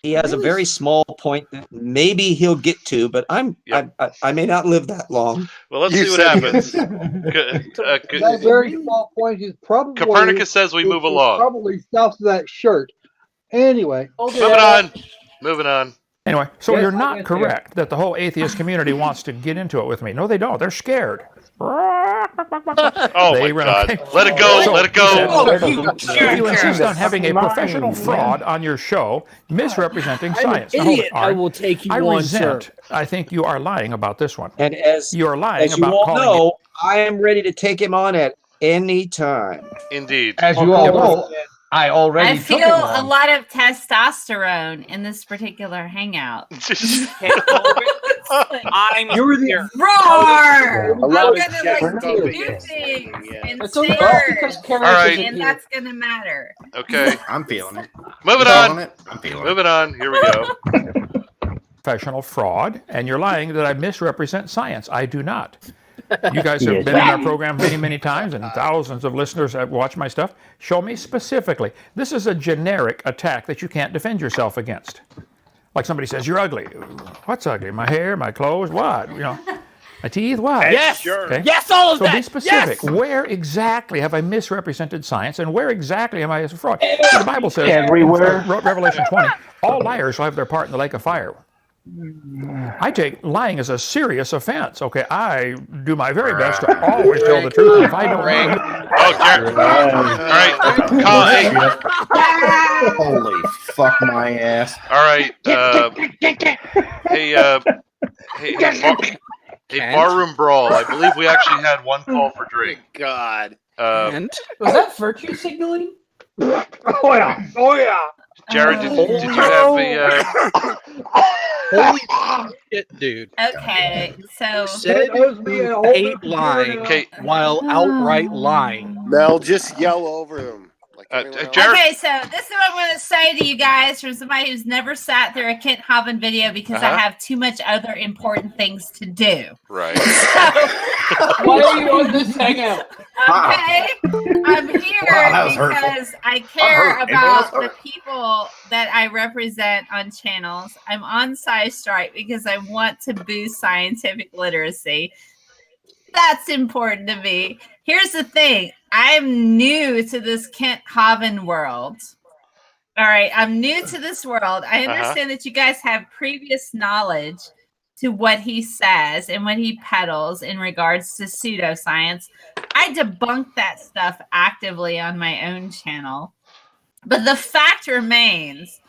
He has a very small point that maybe he'll get to, but I may not live that long. Well, let's see what happens. That very small point is probably Copernicus says we move along. Probably stuff to that shirt. Anyway, Moving on. Anyway, so Yes, you're I not went correct that the whole atheist community wants to get into it with me. No, they don't. They're scared. Oh my God! Let it go! Let it go! If you insist on having a professional fraud on your show, misrepresenting I'm science. an Now, hold idiot. it, I Art. will take you I on, resent. sir. I think you are lying about this one. And as you are lying as you about all calling know, I am ready to take him on at any time. Indeed. As you all know, I already I took feel him a on. lot of testosterone in this particular hangout. I'm You're the here. Roar! A lot I'm of gonna Karen do is. things and It's say okay because words, Karen All right. isn't and here. that's gonna matter. Okay. I'm feeling it. Moving You on. feeling it? I'm feeling it. Moving on. Here we go. professional fraud, and you're lying that I misrepresent science. I do not. You guys have been in our program many, many times, and thousands of listeners have watched my stuff. Show me specifically. This is a generic attack that you can't defend yourself against. Like somebody says, you're ugly. What's ugly? My hair, my clothes, what? You know, my teeth, what? Yes, Sure. okay. Yes, all of So that. be specific. Yes. Where exactly have I misrepresented science, and where exactly am I a fraud? See, the Bible says, Everywhere. Revelation 20, all liars will have their part in the lake of fire. I take lying as a serious offense. Okay, I do my very best to always tell the truth. And if I don't, Oh, Jared. All right. Holy fuck my ass. All right. Hey, barroom brawl. I believe we actually had one call for drink. God. Was that virtue signaling? Oh yeah. Oh yeah. Jared, did you have a? Holy shit, dude. Okay, so Said you hate lying while outright lying. Mel, just yell over him. Okay, so this is what I'm going to say to you guys from somebody who's never sat through a Kent Hovind video because I have too much other important things to do. Right. Why are you on this hangout? Okay, I'm here because I care about the people that I represent on channels. I'm on SciStrike because I want to boost scientific literacy. That's important to me. Here's the thing. I'm new to this Kent Hovind world. All right. I'm new to this world. I understand that you guys have previous knowledge to what he says and what he peddles in regards to pseudoscience. I debunk that stuff actively on my own channel. But the fact remains,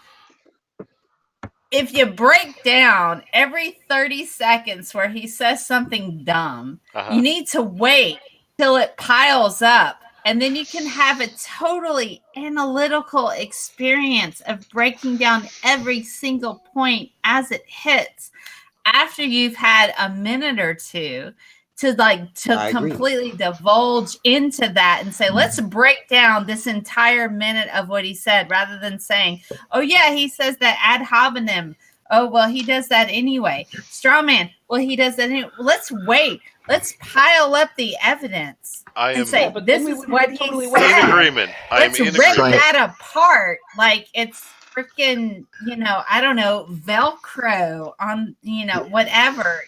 if you break down every 30 seconds where he says something dumb, you need to wait till it piles up. And then you can have a totally analytical experience of breaking down every single point as it hits after you've had a minute or two to completely divulge into that and say, let's break down this entire minute of what he said, rather than saying, oh yeah, he says that ad hominem. Oh, well, he does that anyway. Straw man. Well, he does that anyway. Let's wait. Let's pile up the evidence and say, this is what he said. In agreement. Let's rip that apart like it's freaking, I don't know, Velcro on, whatever,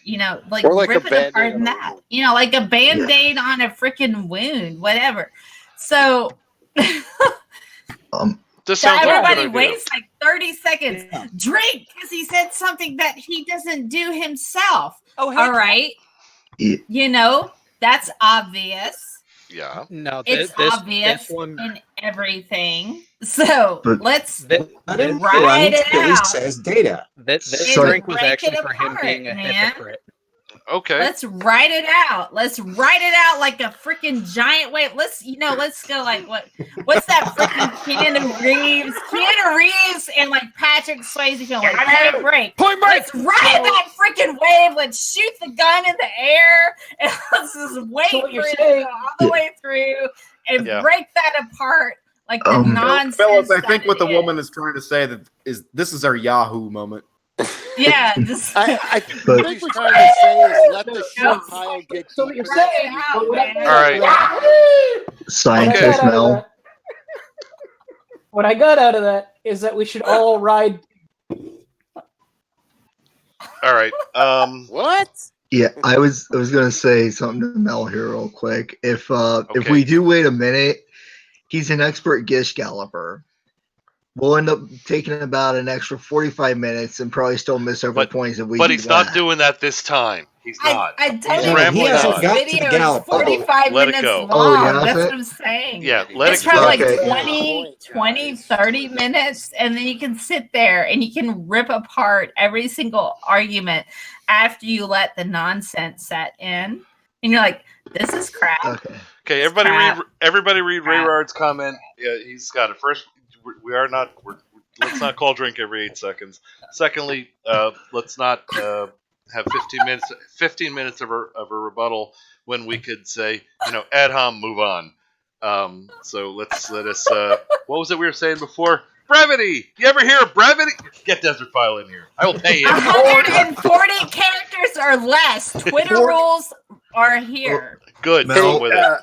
like rip it apart in that, like a Band-Aid on a freaking wound, whatever. So everybody waits like 30 seconds. Drink, because he said something that he doesn't do himself. Oh, all right. That's obvious. Yeah. No, It's this obvious one. in everything. So But- let's This, Let him write run it until he out. says data. this And drink was break actually it for him apart, being a man. hypocrite. Okay. Let's write it out. Let's write it out like a freaking giant wave. Let's go like what's that freaking Keanu Reeves and like Patrick Swayze film, like Point Break. Point Break! Let's ride that freaking wave. Let's shoot the gun in the air and let's just wait So for what you're it to saying- go all the way through and Yeah. break that apart like the nonsense. Fellas, I think that what the it woman is trying to say this is our Yahoo moment. Yeah, just I think what he's trying to say is let the shit pile get So what you're deeper. saying, out, what I man. got All right. out of that- Scientist Mel. What I got out of that is that we should all ride. All right. What? Yeah, I was gonna say something to Mel here real quick. If Okay. we do wait a minute, he's an expert Gish galloper. We'll end up taking about an extra 45 minutes and probably still miss over points if we But do he's not that. doing that this time. He's not. I He's totally rambling this on. video is 45 Let it minutes go. long. Oh, yeah, That's that's what it? I'm saying. Yeah, let It's it go. probably Okay. like 20, 30 minutes, and then you can sit there and you can rip apart every single argument after you let the nonsense set in. And you're like, this is crap. Okay, everybody read Rayrard's comment. Yeah, he's got it. First, let's not call drink every 8 seconds. Secondly, let's not have 15 minutes of a rebuttal when we could say, ad hom, move on. So let us. What was it we were saying before? Brevity. You ever hear of brevity? Get Desert File in here. I will pay you. 140 characters or less. Twitter rules are here. Good. Hey, Go with it.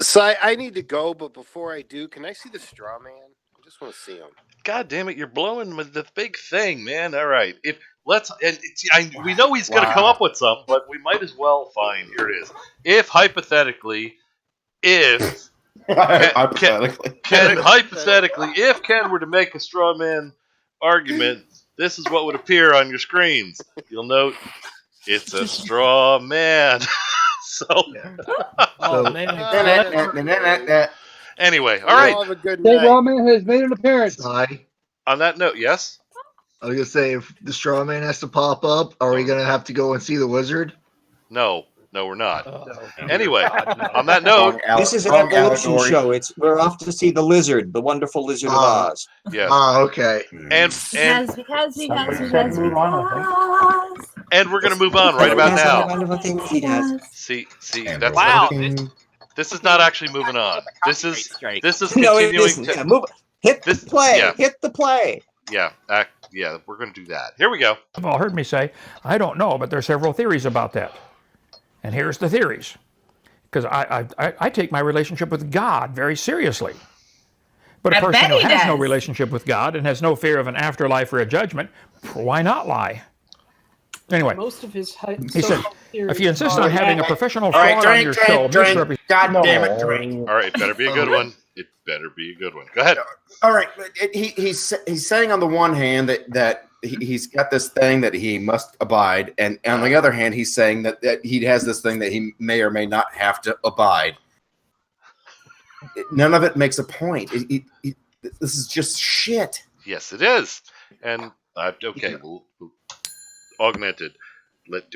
so I need to go, but before I do, can I see the straw man? I just want to see him. God damn it! You're blowing with the big thing, man. All right, we know he's going to come up with some, but we might as well find. Here it is. If hypothetically, if if Ken were to make a straw man argument, this is what would appear on your screens. You'll note it's a straw man. Oh man. Anyway, all right. Have a good Dave night. Rahman has made an appearance. On that note, yes. I was gonna say, if the straw man has to pop up, are we gonna have to go and see the wizard? No, we're not. Anyway, on that note, This is an evolution show. We're off to see the lizard, the wonderful Lizard of Oz. Yes. Okay. And Because we're gonna move on right about now. Wonderful things he does. See, that's Wow. This is not actually moving on. This is No, it continuing isn't. to Yeah, move. Hit the play. yeah. Hit the play. Yeah, we're going to do that. Here we go. You've all heard me say, I don't know, but there's several theories about that. And here's the theories. Because I take my relationship with God very seriously. But a I person bet who he has no does. relationship with God and has no fear of an afterlife or a judgment, why not lie? Anyway, Most of his he said, if you insist on having a professional All right, fraud on your show, misrepresent. God damn it, drink. All right, better be a good one. It better be a good one. Go ahead. All right, he's saying on the one hand that he's got this thing that he must abide, and on the other hand, he's saying that he has this thing that he may or may not have to abide. None of it makes a point. This is just shit. Yes, it is. And okay, we'll augmented.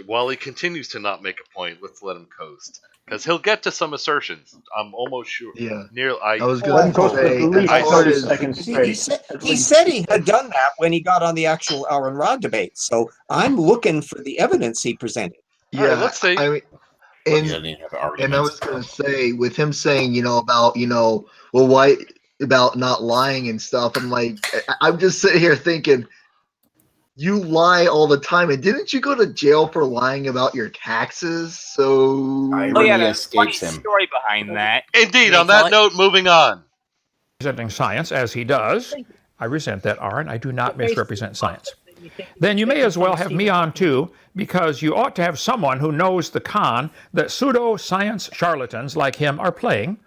While he continues to not make a point, let's let him coast. Because he'll get to some assertions. I'm almost sure. Yeah. I was going to say, He said he had done that when he got on the actual Aaron Rod debate. So I'm looking for the evidence he presented. Yeah, All right, let's see. I mean, and I was going to say, with him saying, about, well, why about not lying and stuff. I'm like, I'm just sitting here thinking, you lie all the time, and didn't you go to jail for lying about your taxes? So There's funny story behind that. Indeed. On that note, moving on. Presenting science as he does. I resent that, Aaron. I do not misrepresent science. Then you may as well have me on too, because you ought to have someone who knows the con that pseudo-science charlatans like him are playing.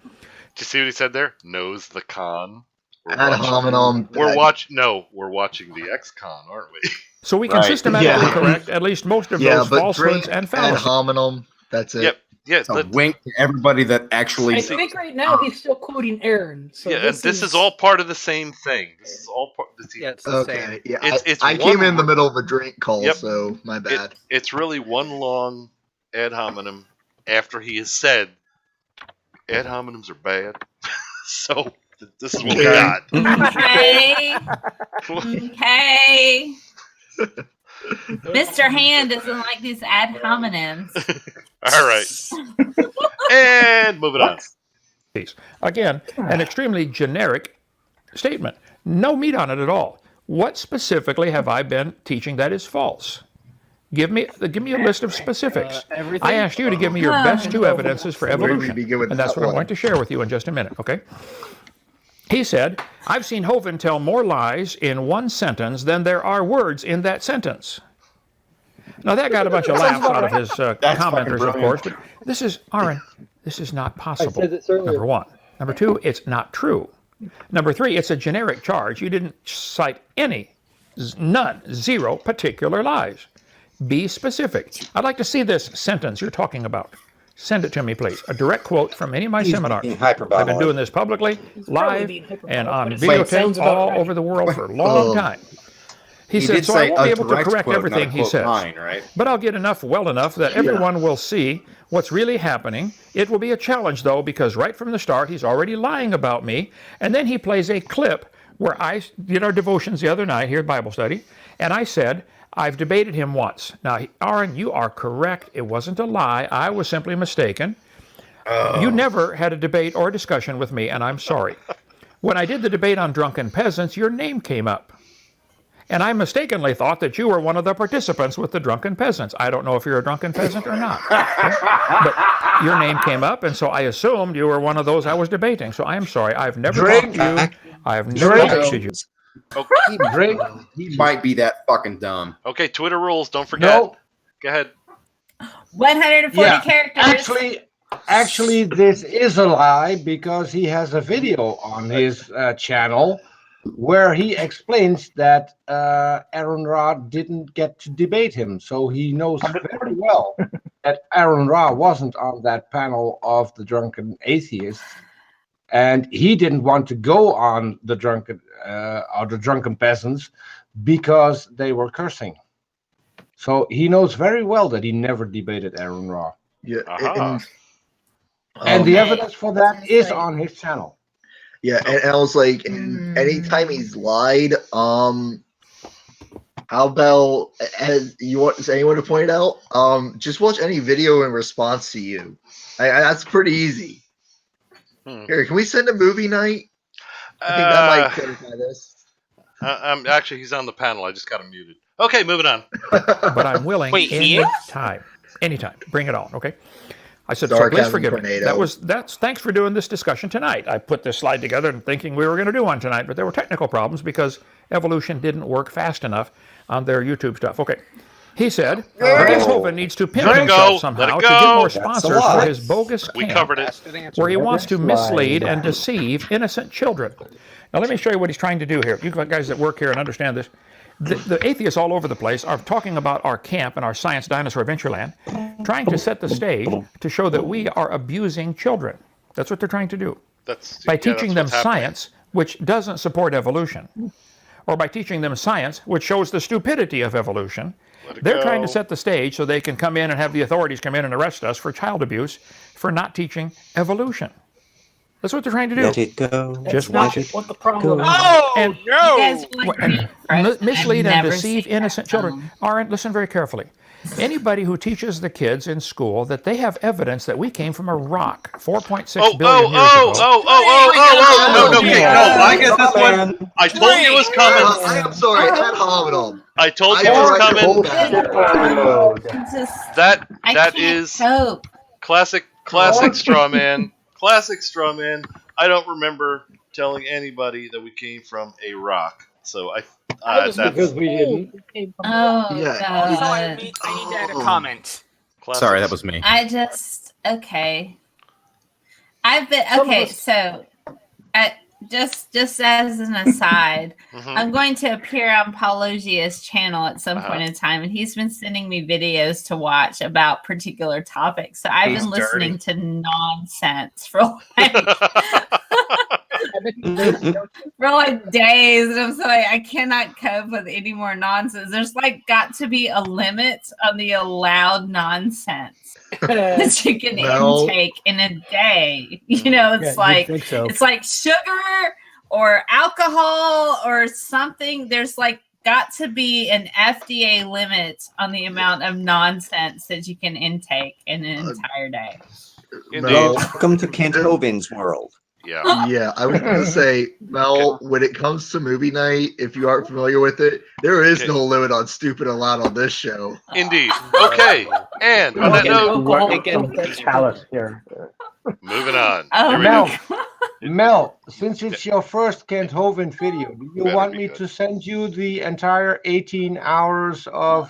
Did you see what he said there? Knows the con. Ad hominem. We're watching the ex-con, aren't we? So we can systematically correct at least most of those falsehoods and Ad fallacies. hominem. That's it. Yep. Yeah, a wink to everybody that actually. I think right now he's still quoting Aaron. So yeah, and this is all part of the same thing. This is all part. Yeah, it's the same. Okay. Yeah. It's I one- came in the middle of a drink call, Yep. so my bad. It's really one long ad hominem after he has said ad hominems are bad. So this is what we got. Okay. Okay. Mr. Hand doesn't like these ad hominems. All right. And moving on. Again, an extremely generic statement. No meat on it at all. What specifically have I been teaching that is false? Give me a list of specifics. I asked you to give me your best two evidences for evolution, and that's what I'm going to share with you in just a minute, okay? He said, I've seen Hovind tell more lies in one sentence than there are words in that sentence. Now, that got a bunch of laughs out of his commenters, of course, but this is, Aaron, this is not possible, number one. Number two, it's not true. Number three, it's a generic charge. You didn't cite none, zero particular lies. Be specific. I'd like to see this sentence you're talking about. Send it to me, please. A direct quote from any of my seminars. I've been doing this publicly, live, and on videotape all over the world for a long time. He said, so I won't be able to correct everything he says, right? but I'll get well enough that everyone will see what's really happening. It will be a challenge, though, because right from the start, he's already lying about me, and then he plays a clip where I did our devotions the other night here at Bible study, and I said, I've debated him once. Now, Aaron, you are correct. It wasn't a lie. I was simply mistaken. You never had a debate or a discussion with me, and I'm sorry. When I did the debate on drunken peasants, your name came up. And I mistakenly thought that you were one of the participants with the drunken peasants. I don't know if you're a drunken peasant or not. Okay? But your name came up, and so I assumed you were one of those I was debating. So I am sorry. I've never talked to you. I've never texted you. Okay. He might be that fucking dumb. Okay, Twitter rules. Don't forget. No. Go ahead. 140 characters. Actually, this is a lie because he has a video on his channel where he explains that Aaron Ra didn't get to debate him. So he knows very well that Aaron Ra wasn't on that panel of the drunken atheists. And he didn't want to go on the drunken peasants because they were cursing. So he knows very well that he never debated Aaron Ra. Yeah. And the evidence for that is on his channel. Yeah, and I was like, anytime he's lied, how about does anyone to point out? Just watch any video in response to you. That's pretty easy. Here, can we send a movie night? I think that might clarify this. Actually, he's on the panel. I just got him muted. Okay, moving on. But I'm willing anytime. Bring it on, okay? I said, so please forgive me. Thanks for doing this discussion tonight. I put this slide together and thinking we were going to do one tonight, but there were technical problems because evolution didn't work fast enough on their YouTube stuff. Okay. He said, I guess Hovind needs to pimp himself somehow to get more sponsors for his bogus camp, where he wants to mislead and deceive innocent children. Now, let me show you what he's trying to do here. You guys that work here and understand this. The atheists all over the place are talking about our camp and our science dinosaur Adventureland, trying to set the stage to show that we are abusing children. That's what they're trying to do. By teaching them science, which doesn't support evolution, or by teaching them science, which shows the stupidity of evolution. They're trying to set the stage so they can come in and have the authorities come in and arrest us for child abuse for not teaching evolution. That's what they're trying to do. Let it go. Just watch it. What the problem is. And mislead and deceive innocent children. Aaron, listen very carefully. Anybody who teaches the kids in school that they have evidence that we came from a rock 4.6 billion years ago. No, I get this one. I told you it was coming. I'm sorry, ad hominem. I told you it was coming. That is classic straw man. Classic straw man. I don't remember telling anybody that we came from a rock. So that's because we didn't. Oh, yeah. God. So I need to add a comment. Sorry, that was me. Okay. I've been, okay, so just as an aside, I'm going to appear on Paulogia's channel at some point in time, and he's been sending me videos to watch about particular topics. So I've been listening to nonsense for like days, and I'm sorry, I cannot cope with any more nonsense. There's like got to be a limit on the allowed nonsense that you can intake in a day. You know, it's it's like sugar or alcohol or something. There's like got to be an FDA limit on the amount of nonsense that you can intake in an entire day. Welcome to Kent Hovind's world. Yeah, I was gonna say, Mel, when it comes to movie night, if you aren't familiar with it, there is no limit on stupid and loud on this show. Indeed. Okay. And on that note, Chalice here. moving on. Mel, since it's your first Kent Hovind video, do you want me to send you the entire 18 hours of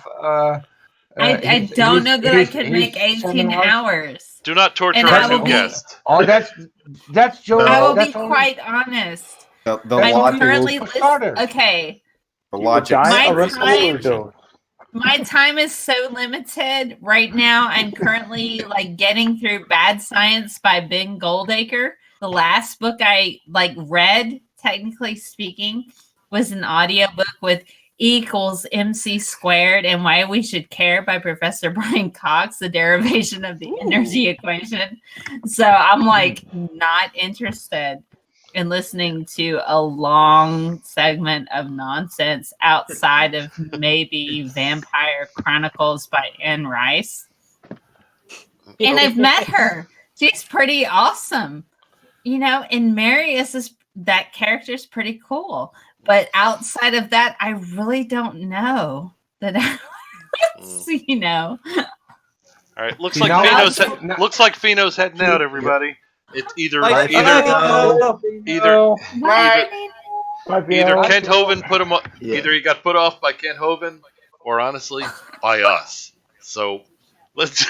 I don't know that I could make 18 hours. Do not torture our new guest. Oh, that's Joe. I will be quite honest. I'm currently okay. The logic. My time is so limited right now. I'm currently like getting through Bad Science by Ben Goldacre. The last book I read, technically speaking, was an audiobook with E equals MC squared and Why We Should Care by Professor Brian Cox, the derivation of the energy equation. So I'm like not interested in listening to a long segment of nonsense outside of maybe Vampire Chronicles by Anne Rice. And I've met her. She's pretty awesome. You know, and Marius that character's pretty cool. But outside of that, I really don't know that. You know. All right, looks like Fino's heading out. Everybody, it's either Kent Hovind put him. Either he got put off by Kent Hovind, or honestly, by us. So let's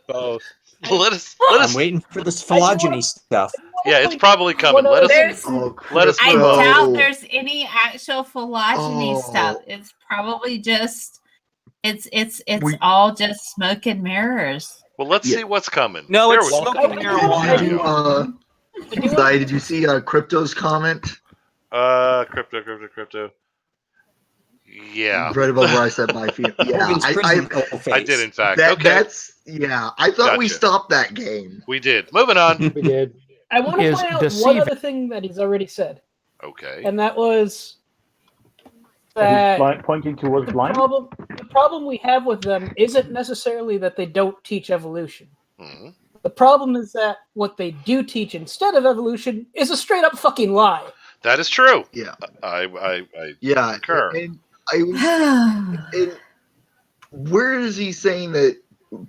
both. Let us. I'm waiting for this phylogeny stuff. Yeah, it's probably coming. Let us move I on. doubt there's any actual phylogeny stuff. It's probably just it's all just smoke and mirrors. Well, let's see what's coming. No, it's smoke and marijuana. Did you see Crypto's comment? Crypto. Yeah. Right above where I said my feet. Yeah, I did in fact. That's I thought we stopped that game. We did. Moving on. We did. I want to point out one other thing that he's already said. Okay. And that was that pointing towards blind. The problem we have with them isn't necessarily that they don't teach evolution. Mm-hmm. The problem is that what they do teach instead of evolution is a straight up fucking lie. That is true. Yeah. I concur. And where is he saying that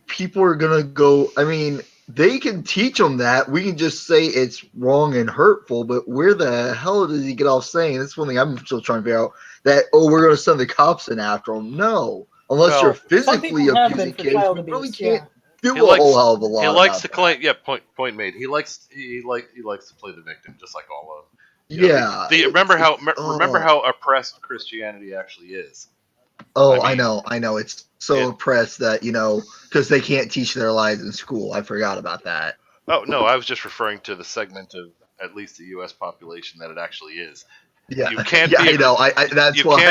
people are gonna go? I mean, they can teach them that. We can just say it's wrong and hurtful, but where the hell does he get off saying? That's one thing I'm still trying to figure out. That we're gonna send the cops in after them. No, unless you're physically abusing kids, you really can't do a whole hell of a lot. He likes to claim. Yeah, point made. He likes to play the victim, just like all of them. Remember how oppressed Christianity actually is. Oh, I know. It's so oppressed that, because they can't teach their lives in school. I forgot about that. Oh, no, I was just referring to the segment of at least the U.S. population that it actually is. Yeah, you can't. I know. That's why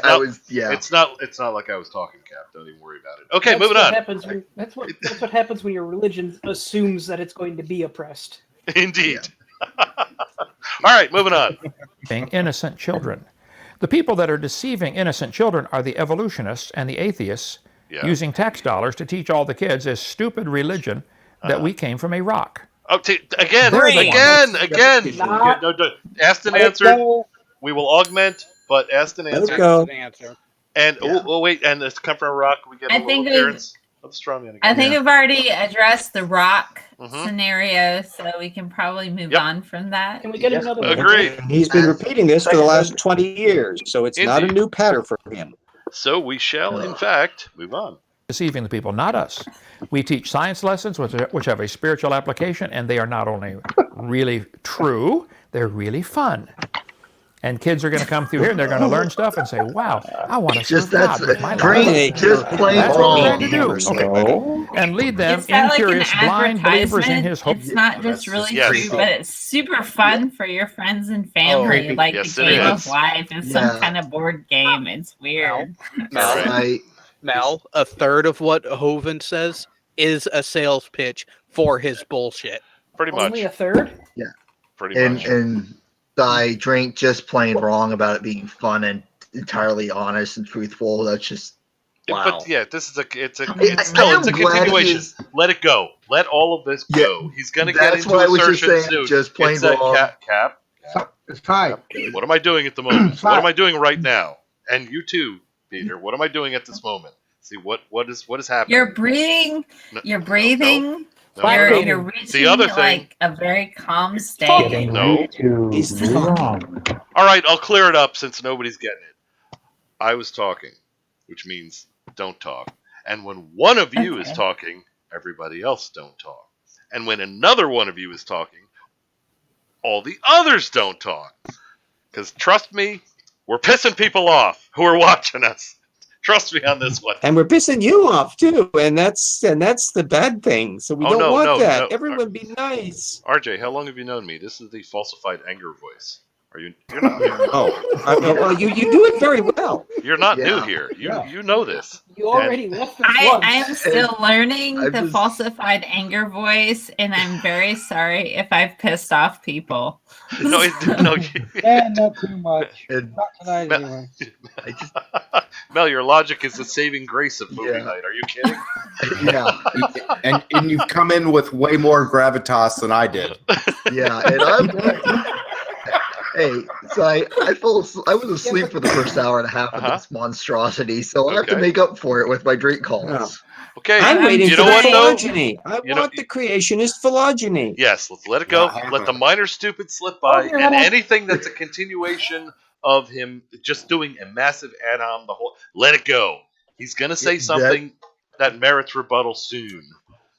I was. Yeah, it's not like I was talking, Cap. Don't even worry about it. Okay, moving on. That's what happens when your religion assumes that it's going to be oppressed. Indeed. All right, moving on. Innocent children. The people that are deceiving innocent children are the evolutionists and the atheists using tax dollars to teach all the kids a stupid religion that we came from a rock. Oh, again. No, asked and answered. We will augment, but asked and answered. Let's go. And wait, and it's come from a rock. We get a little appearance of the strongman again. I think we've already addressed the rock scenario, so we can probably move on from that. Can we get another one? Agreed. He's been repeating this for the last 20 years, so it's not a new pattern for him. So we shall, in fact, move on. Deceiving the people, not us. We teach science lessons which have a spiritual application, and they are not only really true, they're really fun. And kids are going to come through here and they're going to learn stuff and say, wow, I want to serve God with my life. Just plain That's what we're wrong. trying to do. Okay. And lead them, Is that like an incurious, blind believers in advertisement? his hope. It's not just really Yes. true, but it's super fun for your friends and family. Oh, like yes, the it game is. of life is some kind of board game. It's weird. Mel, a third of what Hovind says is a sales pitch for his bullshit. Pretty much. Only a third? Yeah. Pretty much. And I drink just plain wrong about it being fun and entirely honest and truthful. That's just wow. But yeah, this is it's a continuation. Let it go. Let all of this go. He's gonna get into assertion soon. Just plain wrong. Cap. It's time. What am I doing at the moment? What am I doing right now? And you too, Peter. What am I doing at this moment? See what is happening. You're breathing. You're breathing. No, You're reaching the other thing, like a very calm state. No. All right, I'll clear it up since nobody's getting it. I was talking, which means don't talk. And when one of you is talking, everybody else don't talk. And when another one of you is talking, all the others don't talk. Because trust me, we're pissing people off who are watching us. Trust me on this one. And we're pissing you off too, and that's the bad thing. So we don't want that. No. Everyone be nice. RJ, how long have you known me? This is the falsified anger voice. You're not new. Well, you do it very well. You're not new here. You know this. You already left the I am still learning the falsified anger voice, and I'm very sorry if I've pissed off people. No. Not too much. Not tonight, anyway. Mel, your logic is the saving grace of movie night. Are you kidding? Yeah. and you've come in with way more gravitas than I did. Yeah, and I'm. Hey, so I was asleep for the first hour and a half of this monstrosity, so I have to make up for it with my drink calls. Yeah. Okay, I'm waiting you for know the what, though? phylogeny. I want the creationist phylogeny. Yes, let's let it go. Let the minor stupid slip by, and anything that's a continuation of him just doing a massive add-on, let it go. He's gonna say something that merits rebuttal soon.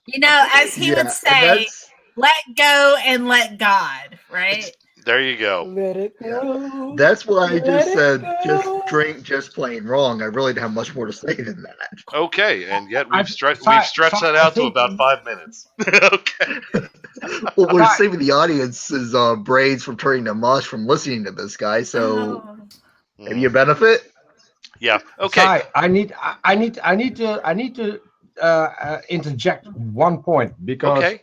You know, as he would say, let go and let God, right? There you go. Let it go. That's why I just said just drink just plain wrong. I really don't have much more to say than that. Okay, and yet we've stretched that out to about 5 minutes. Okay. Well, we're saving the audience's brains from turning to mush from listening to this guy, so maybe a benefit. Yeah. Okay. I need to interject one point because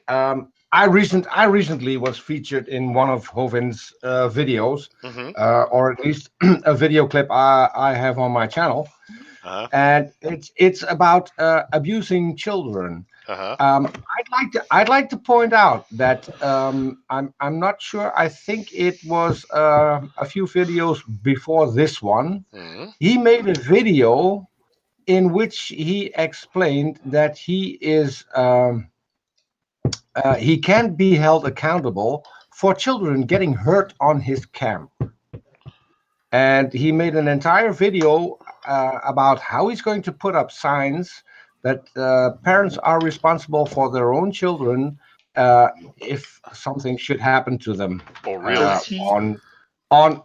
I recently was featured in one of Hovind's videos, or at least a video clip I have on my channel, and it's about abusing children. I'd like to point out that I'm not sure. I think it was a few videos before this one. He made a video in which he explained that he is. He can't be held accountable for children getting hurt on his camp. And he made an entire video about how he's going to put up signs that parents are responsible for their own children if something should happen to them. Oh, really? On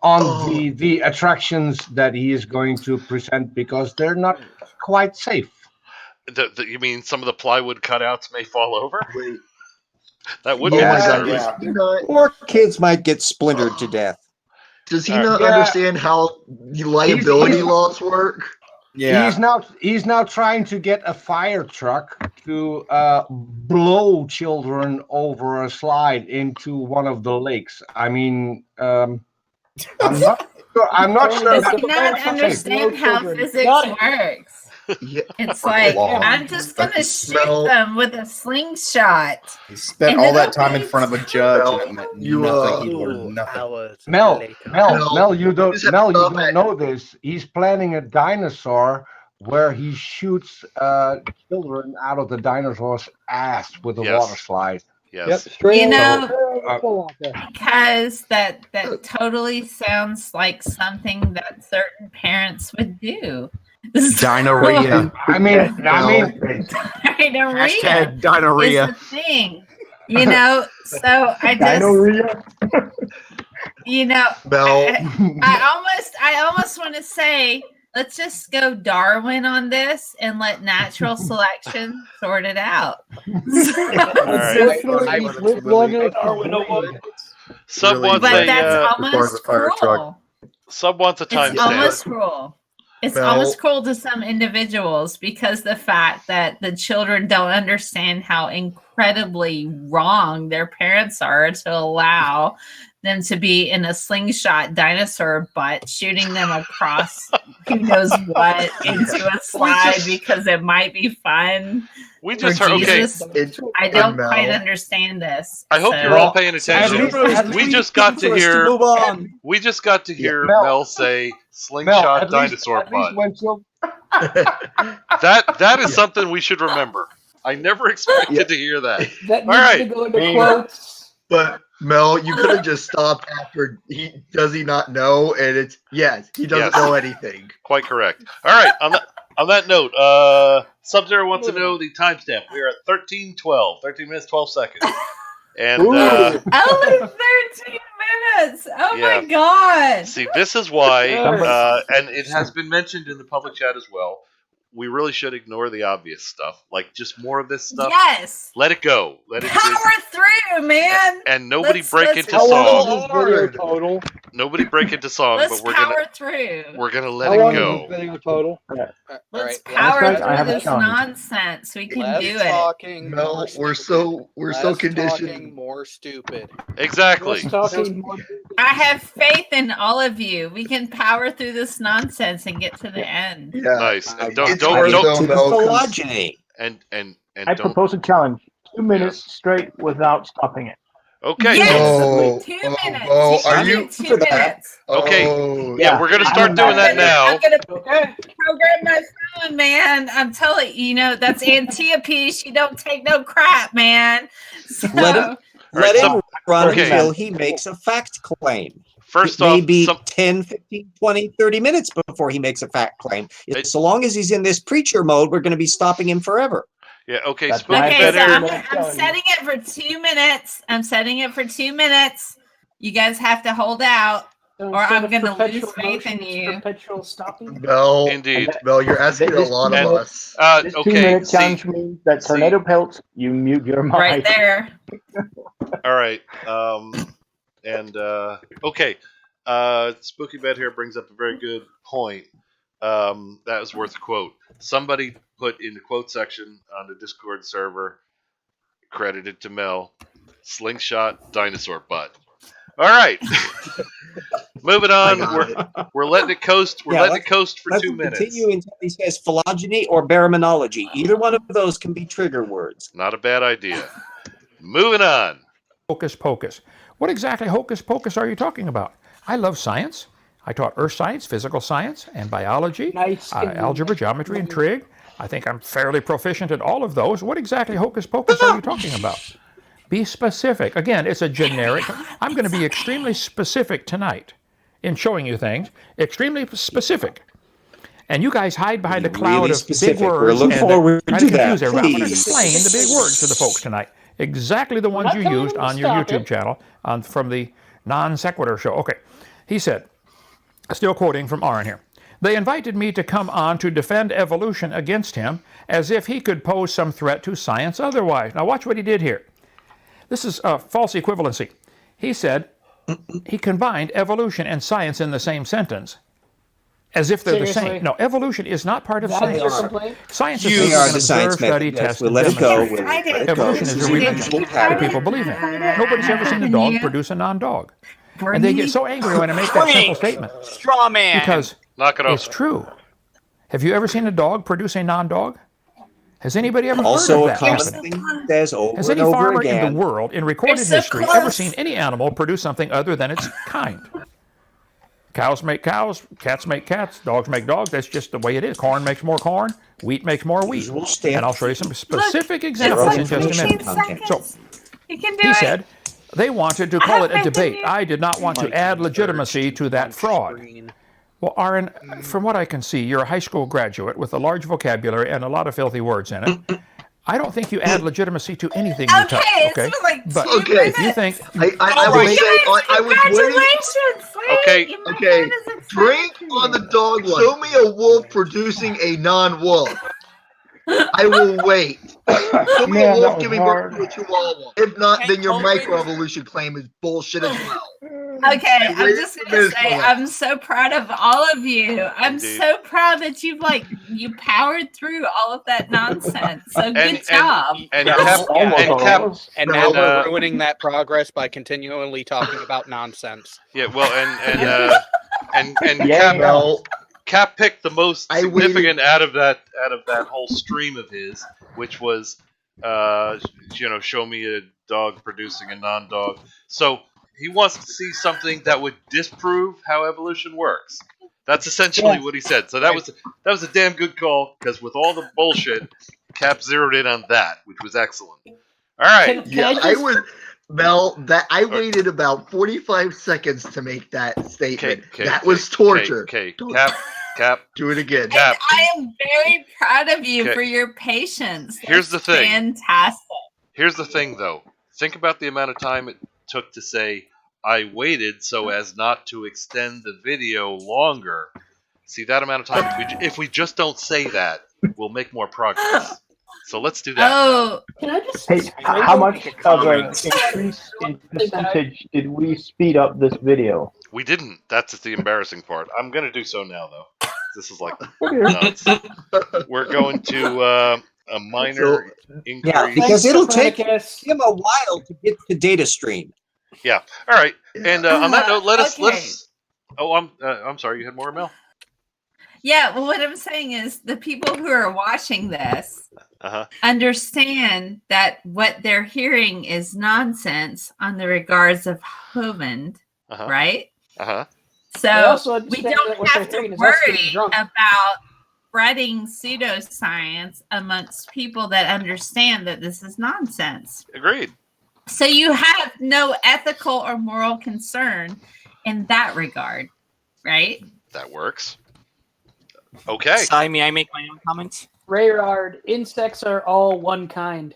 the attractions that he is going to present, because they're not quite safe. You mean some of the plywood cutouts may fall over? That would be disturbing. Or kids might get splintered to death. Does he not understand how liability laws work? Yeah. He's now trying to get a fire truck to blow children over a slide into one of the lakes. I mean, I'm not sure. Does he not understand how physics works? It's like, I'm just going to shoot them with a slingshot. He spent all that time in front of a judge and it meant nothing. He learned nothing. Mel, you don't know this. He's planning a dinosaur where he shoots children out of the dinosaur's ass with a water slide. Yes. You know, because that totally sounds like something that certain parents would do. Dinorrhea. I mean, dinorrhea. Hashtag dinorrhea. Is the thing, you know. So I just. Dinorrhea. You know, Mel. I almost want to say, let's just go Darwin on this and let natural selection sort it out. Sub wants but a, that's almost cruel. Sub wants a It's timestamp. almost cruel. It's almost cruel to some individuals because the fact that the children don't understand how incredibly wrong their parents are to allow them to be in a slingshot dinosaur butt, shooting them across who knows what into a slide because it might be fun. We just heard. Okay, I don't quite understand this. I hope you're all paying attention. We just got to hear. We just got to hear Mel say slingshot dinosaur butt. That is something we should remember. I never expected to hear that. That all needs right. to go into quotes. But Mel, you could have just stopped after does he not know? And it's yes, he doesn't know anything. Quite correct. All right. On that note, Sub-Zero wants to know the timestamp. We are at 13:12, 13 minutes 12 seconds. And only 13 minutes. Oh my god! See, this is why, and it has been mentioned in the public chat as well. We really should ignore the obvious stuff, like just more of this stuff. Yes. Let it go. Let it power through, man. And nobody break into How long is song. this video total? Nobody break into song, Let's but we're power gonna through. We're gonna let How it long go. is this video total? Let's power through this nonsense. We can do it. Mel, we're so conditioned. More stupid. Exactly. I have faith in all of you. We can power through this nonsense and get to the end. Yeah. Nice. And don't phylogeny. And I don't. propose a challenge: 2 minutes straight without stopping it. Okay. Yes. 2 minutes. Are you 2 minutes? Okay. Yeah, we're gonna start doing that now. I'm gonna program my phone, man. I'm telling you, that's Antiope. She don't take no crap, man. So, let him run until he makes a fact claim. First off, off, maybe 10, 15, 20, 30 minutes before he makes a fact claim. So long as he's in this preacher mode, we're going to be stopping him forever. Yeah, okay. So I'm setting it for 2 minutes. I'm setting it for 2 minutes. You guys have to hold out, or I'm going to lose faith in you. Perpetual stopping. Mel, indeed. Mel, you're asking a lot of us. This 2 minute challenge means that tornado pelts. You mute your mic. Right there. All right. Okay. Spooky Bed here brings up a very good point. That was worth a quote. Somebody put in the quote section on the Discord server, credited to Mel, slingshot dinosaur butt. All right. Moving on. We're letting it coast. We're letting it coast for 2 minutes. Continue until he says phylogeny or baraminology. Either one of those can be trigger words. Not a bad idea. Moving on. Hocus pocus. What exactly hocus pocus are you talking about? I love science. I taught earth science, physical science, and biology, algebra, geometry, and trig. I think I'm fairly proficient at all of those. What exactly hocus pocus are you talking about? Be specific. Again, it's a generic. I'm going to be extremely specific tonight in showing you things. Extremely specific. And you guys hide behind a cloud of big words and try to confuse everyone. I'm going to explain the big words to the folks tonight. Exactly the ones you used on your YouTube channel from the non sequitur show. Okay. He said, still quoting from Aaron here, they invited me to come on to defend evolution against him as if he could pose some threat to science otherwise. Now watch what he did here. This is false equivalency. He said he combined evolution and science in the same sentence as if they're the same. No, evolution is not part of science. Science is an observe, study, test, and demonstrate. Evolution is a religion that people believe in. Nobody's ever seen a dog produce a non-dog. And they get so angry when I make that simple statement. Straw man. Because it's true. Have you ever seen a dog produce a non-dog? Has anybody ever heard of that happening? Has any farmer in the world, in recorded history, ever seen any animal produce something other than its kind? Cows make cows, cats make cats, dogs make dogs. That's just the way it is. Corn makes more corn, wheat makes more wheat. And I'll show you some specific examples in just a minute. So he said they wanted to call it a debate. I did not want to add legitimacy to that fraud. Well, Aaron, from what I can see, you're a high school graduate with a large vocabulary and a lot of filthy words in it. I don't think you add legitimacy to anything you touch. Okay, it's like but 2 if you think I would say I was waiting. Congratulations, Okay. Okay, drink on the dog one. Show me a wolf producing a non-wolf. I will wait. Show me a Man, that wolf was giving birth hard. to a chihuahua. If not, then your Hovind- microevolution claim is bullshit as well. Okay, I'm just gonna say I'm so proud of all of you. I'm Indeed. so proud that you powered through all of that nonsense. So good job. And Yes. Cap, And now we're ruining that progress by continually talking about nonsense. Yeah, well, and Cap picked the most significant out of that whole stream of his, which was, show me a dog producing a non-dog. So he wants to see something that would disprove how evolution works. That's essentially what he said. So that was a damn good call, because with all the bullshit, Cap zeroed in on that, which was excellent. All right. I waited about 45 seconds to make that statement. That was torture. Okay, Cap. Do it again. Cap. I am very proud of you for your patience. Here's the thing. Fantastic. Here's the thing, though. Think about the amount of time it took to say, I waited so as not to extend the video longer. See, that amount of time, if we just don't say that, we'll make more progress. So let's do that. Oh, can I just? Hey, how much of an increase in percentage did we speed up this video? We didn't. That's the embarrassing part. I'm going to do so now, though. This is like nuts. We're going to a minor increase. Yeah, because it'll take him a while to get to data stream. Yeah. All right. And on that note, let's. Oh, I'm sorry. You had more, Mel? Yeah. Well, what I'm saying is the people who are watching this understand that what they're hearing is nonsense on the regards of Hovind, right? So we don't have to worry about spreading pseudoscience amongst people that understand that this is nonsense. Agreed. So you have no ethical or moral concern in that regard, right? That works. Okay. Sorry, may I make my own comments? Rayrard, insects are all one kind.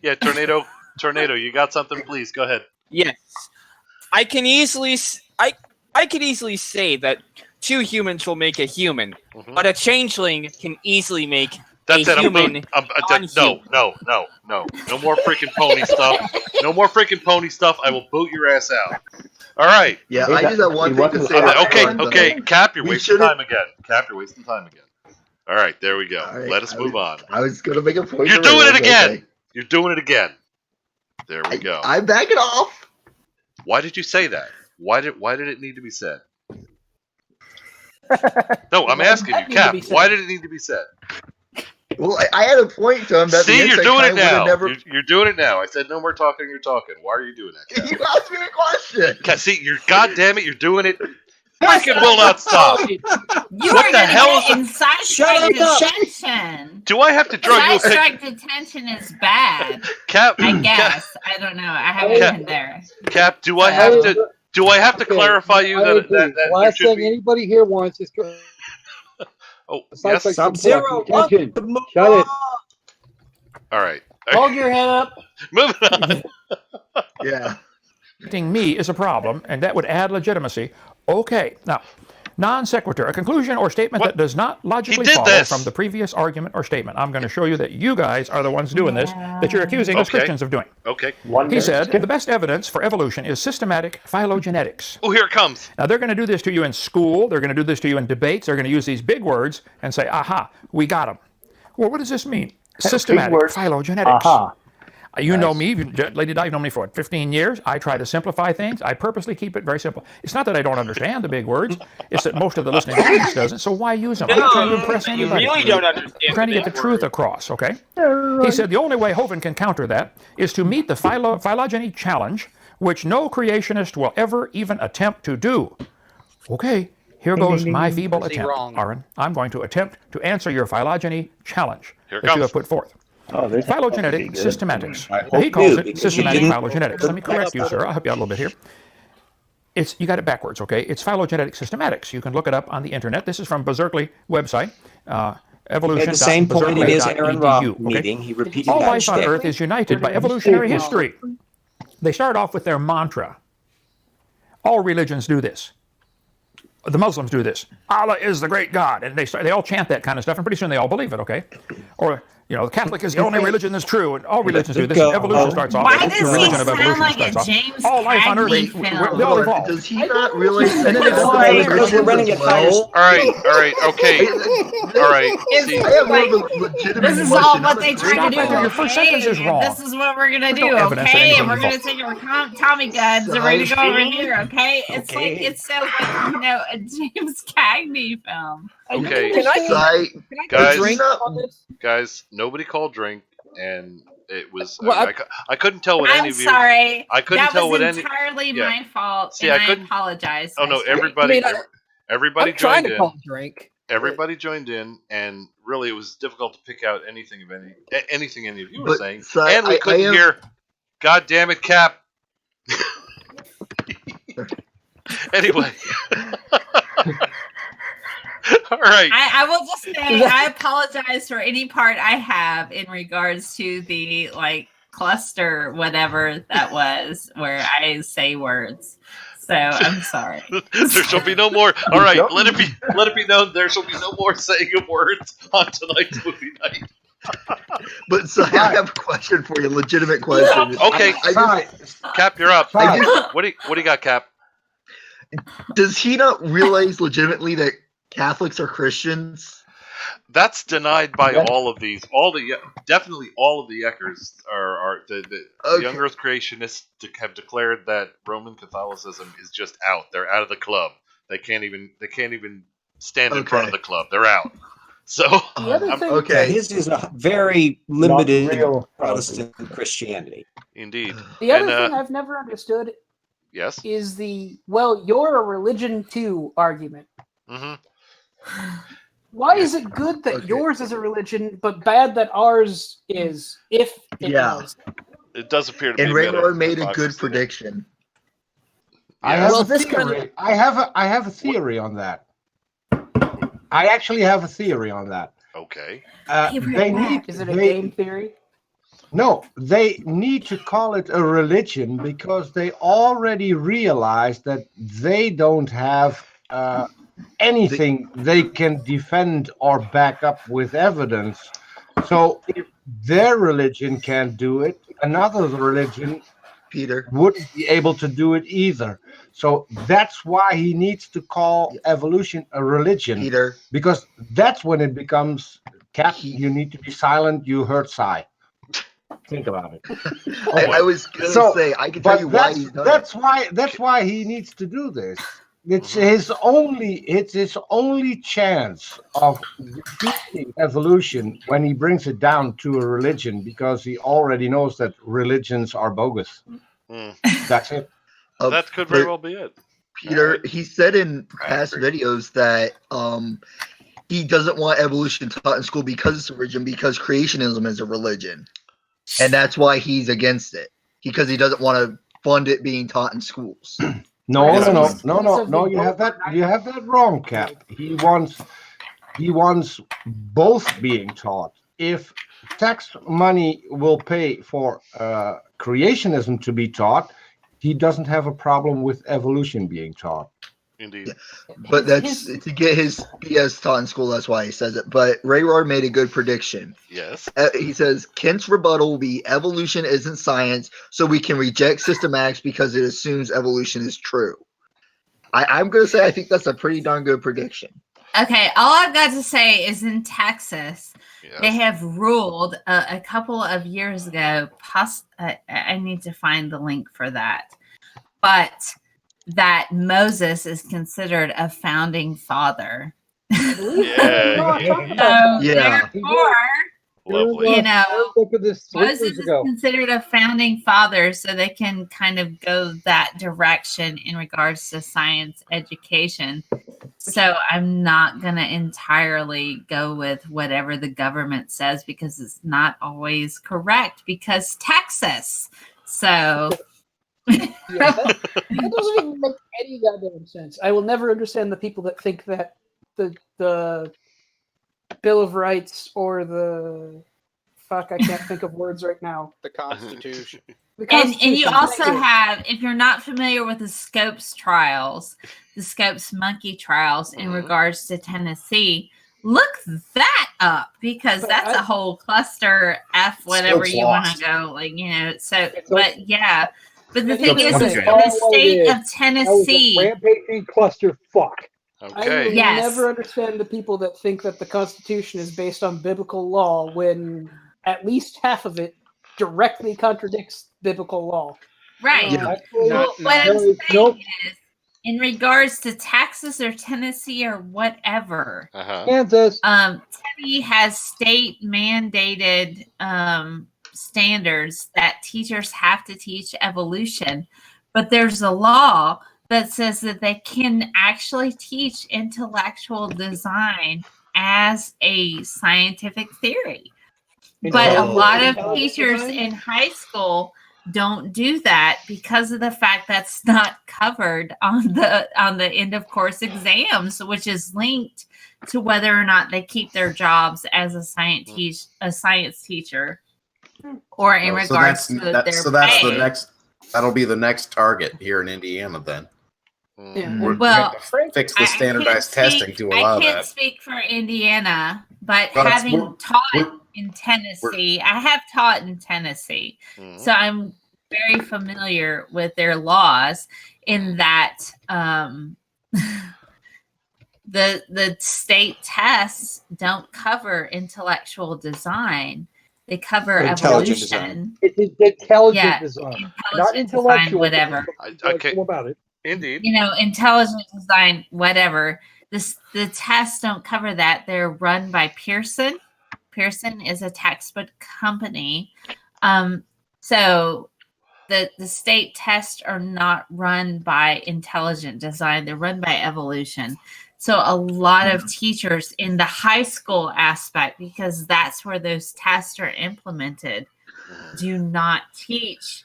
Yeah, Tornado, you got something? Please, go ahead. Yes. I can easily say that 2 humans will make a human, but a changeling can easily make a human. No more freaking pony stuff. No more freaking pony stuff. I will boot your ass out. All right. Yeah, I just have one thing to say. Okay. Cap, you're wasting time again. All right, there we go. Let us move on. I was going to make a point. You're doing it again. Okay. You're doing it again. There we go. I'm backing off. Why did you say that? Why did it need to be said? No, I'm asking you, Cap. Why did it need to be said? Well, I had a point to him. That See, you're doing it now. You're doing it now. I said no more talking. You're talking. Why are you doing that, Cap? You asked me a question. See, you're goddamn it. You're doing it. Freaking will not stop. What the hell is side-strike detention? Do I have to draw you a picture? Side-strike detention is bad. Cap, I guess. I don't know. I haven't been there. Cap, do I have to clarify you that last thing anybody here wants is yes. Sub-Zero. Shut it. All right. Hold your head up. Moving on. Yeah. Me is a problem, and that would add legitimacy. Okay, now, non sequitur, a conclusion or statement that does not logically follow from the previous argument or statement. I'm going to show you that you guys are the ones doing this, that you're accusing us Christians of doing. Okay. He said, the best evidence for evolution is systematic phylogenetics. Oh, here it comes. Now, they're going to do this to you in school. They're going to do this to you in debates. They're going to use these big words and say, aha, we got them. Well, what does this mean? Systematic phylogenetics. Aha. You know me, Lady Di, you've known me for 15 years. I try to simplify things. I purposely keep it very simple. It's not that I don't understand the big words. It's that most of the listening audience doesn't, so why use them? I'm not trying to impress anybody. You really don't understand. I'm trying to get the truth across, okay? He said the only way Hovind can counter that is to meet the phylogeny challenge, which no creationist will ever even attempt to do. Okay, here goes my feeble attempt, Aaron. I'm going to attempt to answer your phylogeny challenge that you have put forth. Phylogenetic systematics. He calls it systematic phylogenetics. Let me correct you, sir. I'll help you out a little bit here. You got it backwards, okay? It's phylogenetic systematics. You can look it up on the internet. This is from Berserkly website. Evolution. the same point in his Aaron Roth meeting. He repeated all that life on statement. Earth is united by evolutionary history. They start off with their mantra. All religions do this. The Muslims do this. Allah is the great God, and they all chant that kind of stuff, and pretty soon they all believe it. Okay, or the Catholic is the only religion that's true, and all religions do this. And evolution starts off. Why The does he religion of sound evolution like starts a off. James All life on Earth Cagney is film? they all evolve. Does he not realize that? And then they go because we're running at higher. All right, okay, all right. See, I have more of a legitimate This is question. all what not a they try to great do. question. Your first sentence is wrong. This is what we're gonna There's do, no evidence that okay? anything And we're gonna involved. take our Tommy guns and we're gonna go over here, okay? It's Okay. like it sounds like a James Cagney film. Okay, Can I guys, nobody called drink, and it was. Well, I couldn't tell what I'm any of you. sorry. I couldn't that tell was what any. entirely yeah. my fault, See, and I I couldn't- apologize. Oh no, Mr. everybody, I mean, everybody I'm trying joined to in. call drink. Everybody joined in, and really, it was difficult to pick out anything any of you were But, saying, Si, and we I couldn't am- hear. God damn it, Cap. Anyway. All right. I will just say I apologize for any part I have in regards to the cluster whatever that was where I say words. So I'm sorry. There shall be no more. All right, let it be known. There shall be no more saying of words on tonight's movie night. But Si, I have a question for you. Legitimate question. Okay, Cap, you're up. I What do you got, Cap? Does he not realize legitimately that Catholics are Christians? That's denied by all of these. Definitely all of the Eckers are the young Earth creationists have declared that Roman Catholicism is just out. They're out of the club. They can't even stand in front of the club. They're out. So Okay, his is a very limited Protestant Christianity. Indeed. The other thing I've never understood is you're a religion too argument. Mm-hmm. Why is it good that yours is a religion, but bad that ours is, if it was? It does appear to be. And Raymore made a good prediction. I have a theory. I have a theory on that. I actually have a theory on that. Okay. Is it a game theory? No, they need to call it a religion because they already realize that they don't have anything they can defend or back up with evidence. So if their religion can't do it, another religion, Peter, wouldn't be able to do it either. So that's why he needs to call evolution a religion, Peter, because that's when it becomes, Cap, you need to be silent. You heard Si. Think about it. I was going to say, I can tell you why he's done that's why he needs to do this. It's his only chance of defeating evolution when he brings it down to a religion, because he already knows that religions are bogus. That's it. That could very well be it. Peter, he said in past videos that he doesn't want evolution taught in school because it's a religion, because creationism is a religion. And that's why he's against it. Because he doesn't want to fund it being taught in schools. No. You have that wrong, Cap. He wants both being taught. If tax money will pay for creationism to be taught, he doesn't have a problem with evolution being taught. Indeed. But that's to get his BS taught in school. That's why he says it. But Ray Rohr made a good prediction. Yes. He says Kent's rebuttal will be evolution isn't science, so we can reject systematics because it assumes evolution is true. I'm going to say I think that's a pretty darn good prediction. Okay, all I've got to say is in Texas, they have ruled a couple of years ago. I need to find the link for that, but that Moses is considered a founding father. Lovely. Moses is considered a founding father, so they can kind of go that direction in regards to science education. So I'm not going to entirely go with whatever the government says, because it's not always correct, because Texas. So that doesn't even make any goddamn sense. I will never understand the people that think that the Bill of Rights or the fuck, I can't think of words right now. The Constitution. The And you Constitution, also thank you. have, if you're not familiar with the Scopes trials, the Scopes monkey trials in regards to Tennessee, look that up because that's a whole cluster F whatever you want to go, like, you know. So, but yeah, but the thing is the state of Tennessee. Rampaging cluster fuck. I will never understand the people that think that the Constitution is based on biblical law when at least half of it directly contradicts biblical law. Right. Well, what I'm saying is, in regards to Texas or Tennessee or whatever, Kansas, Tennessee has state mandated standards that teachers have to teach evolution, but there's a law that says that they can actually teach intellectual design as a scientific theory. But a lot of teachers in high school don't do that because of the fact that's not covered on the end of course exams, which is linked to whether or not they keep their jobs as a science teacher, or in regards to their that's pay. the next. That'll be the next target here in Indiana. Then, we have to fix the standardized testing to allow I can't that. speak for Indiana, but But having taught in Tennessee, I have taught in Tennessee, so I'm very familiar with their laws. In that, the state tests don't cover intellectual design; they cover Intelligent evolution. design. It is intelligent design, not Intelligent intellectual. design, whatever. Intellectual about it. Indeed. You know, intelligent design, whatever. The tests don't cover that. They're run by Pearson. Pearson is a textbook company. So the state tests are not run by intelligent design. They're run by evolution. So a lot of teachers in the high school aspect, because that's where those tests are implemented, do not teach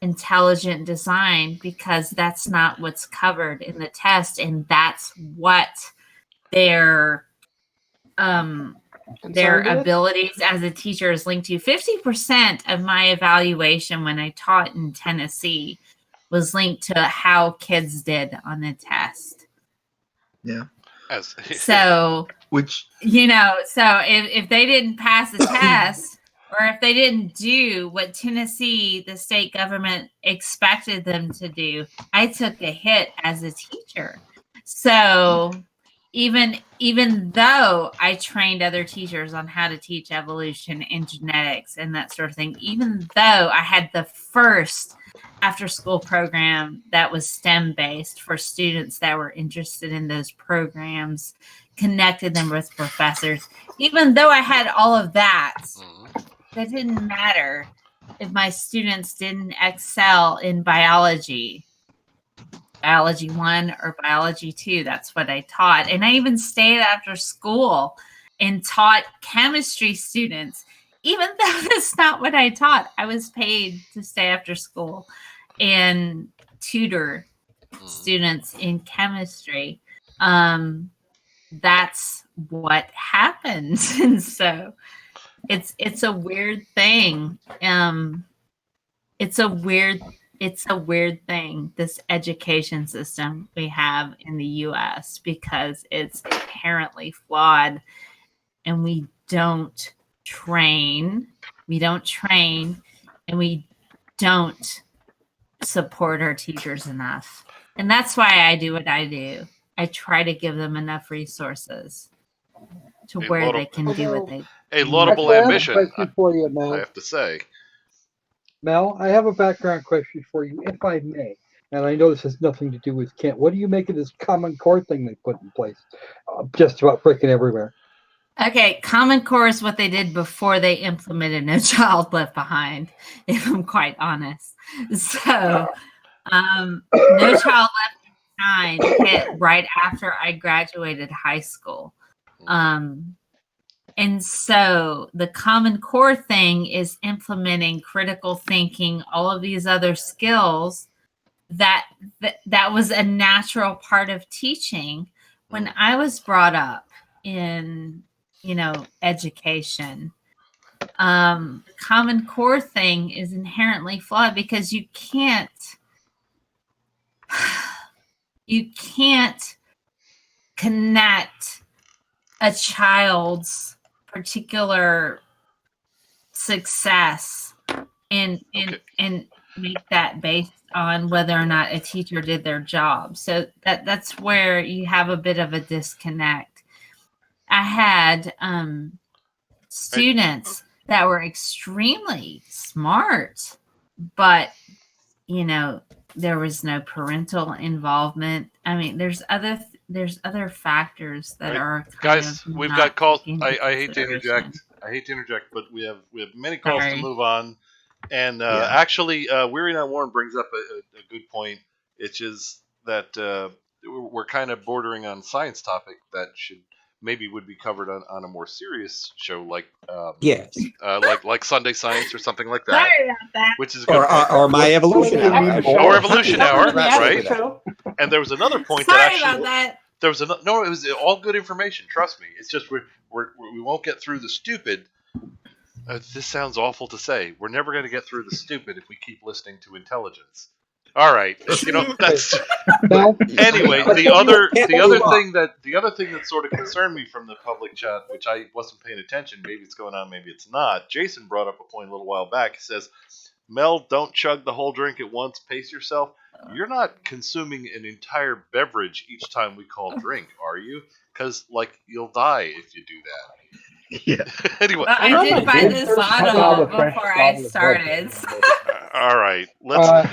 intelligent design because that's not what's covered in the test, and that's what their abilities as a teacher is linked to. 50% of my evaluation when I taught in Tennessee was linked to how kids did on the test. Yeah. So, which, you know, so if they didn't pass the test, or if they didn't do what Tennessee, the state government, expected them to do, I took a hit as a teacher. So even though I trained other teachers on how to teach evolution and genetics and that sort of thing, even though I had the first after-school program that was STEM-based for students that were interested in those programs, connected them with professors, even though I had all of that, that didn't matter if my students didn't excel in biology 1 or biology 2. That's what I taught. And I even stayed after school and taught chemistry students, even though that's not what I taught. I was paid to stay after school and tutor students in chemistry. That's what happened. And so it's a weird thing. It's a weird thing, this education system we have in the US, because it's inherently flawed, and we don't train, and we don't support our teachers enough. And that's why I do what I do. I try to give them enough resources to where they can do what they do. A laudable ambition, I have a question for you, Mel. I have to say. Mel, I have a background question for you, if I may. And I know this has nothing to do with Kent. What do you make of this Common Core thing they put in place? Just about freaking everywhere. Okay, Common Core is what they did before they implemented No Child Left Behind, if I'm quite honest. So, No Child Left Behind hit right after I graduated high school. And so the Common Core thing is implementing critical thinking, all of these other skills that was a natural part of teaching when I was brought up in education. Common Core thing is inherently flawed because you can't connect a child's particular success and make that based on whether or not a teacher did their job. So that's where you have a bit of a disconnect. I had students that were extremely smart, but there was no parental involvement. I mean, there's other factors that are guys. We've got calls. I hate to interject. But we have many calls to move on. And actually, Weary Not Warren brings up a good point. It's just that we're kind of bordering on science topic that would be covered on a more serious show like like Sunday Science or something like that. Sorry about that. Which is a good or my Evolution Hour. Or Evolution Hour, right? And there was another point that actually. About that. There was no. It was all good information. Trust me. It's just we won't get through the stupid. This sounds awful to say. We're never going to get through the stupid if we keep listening to intelligence. All right, that's anyway. The other thing that sort of concerned me from the public chat, which I wasn't paying attention. Maybe it's going on, maybe it's not. Jason brought up a point a little while back. He says, "Mel, don't chug the whole drink at once. Pace yourself. You're not consuming an entire beverage each time we call drink, are you? Because you'll die if you do that." Yeah. Anyway, I did buy this bottle before I started. All right. Mel.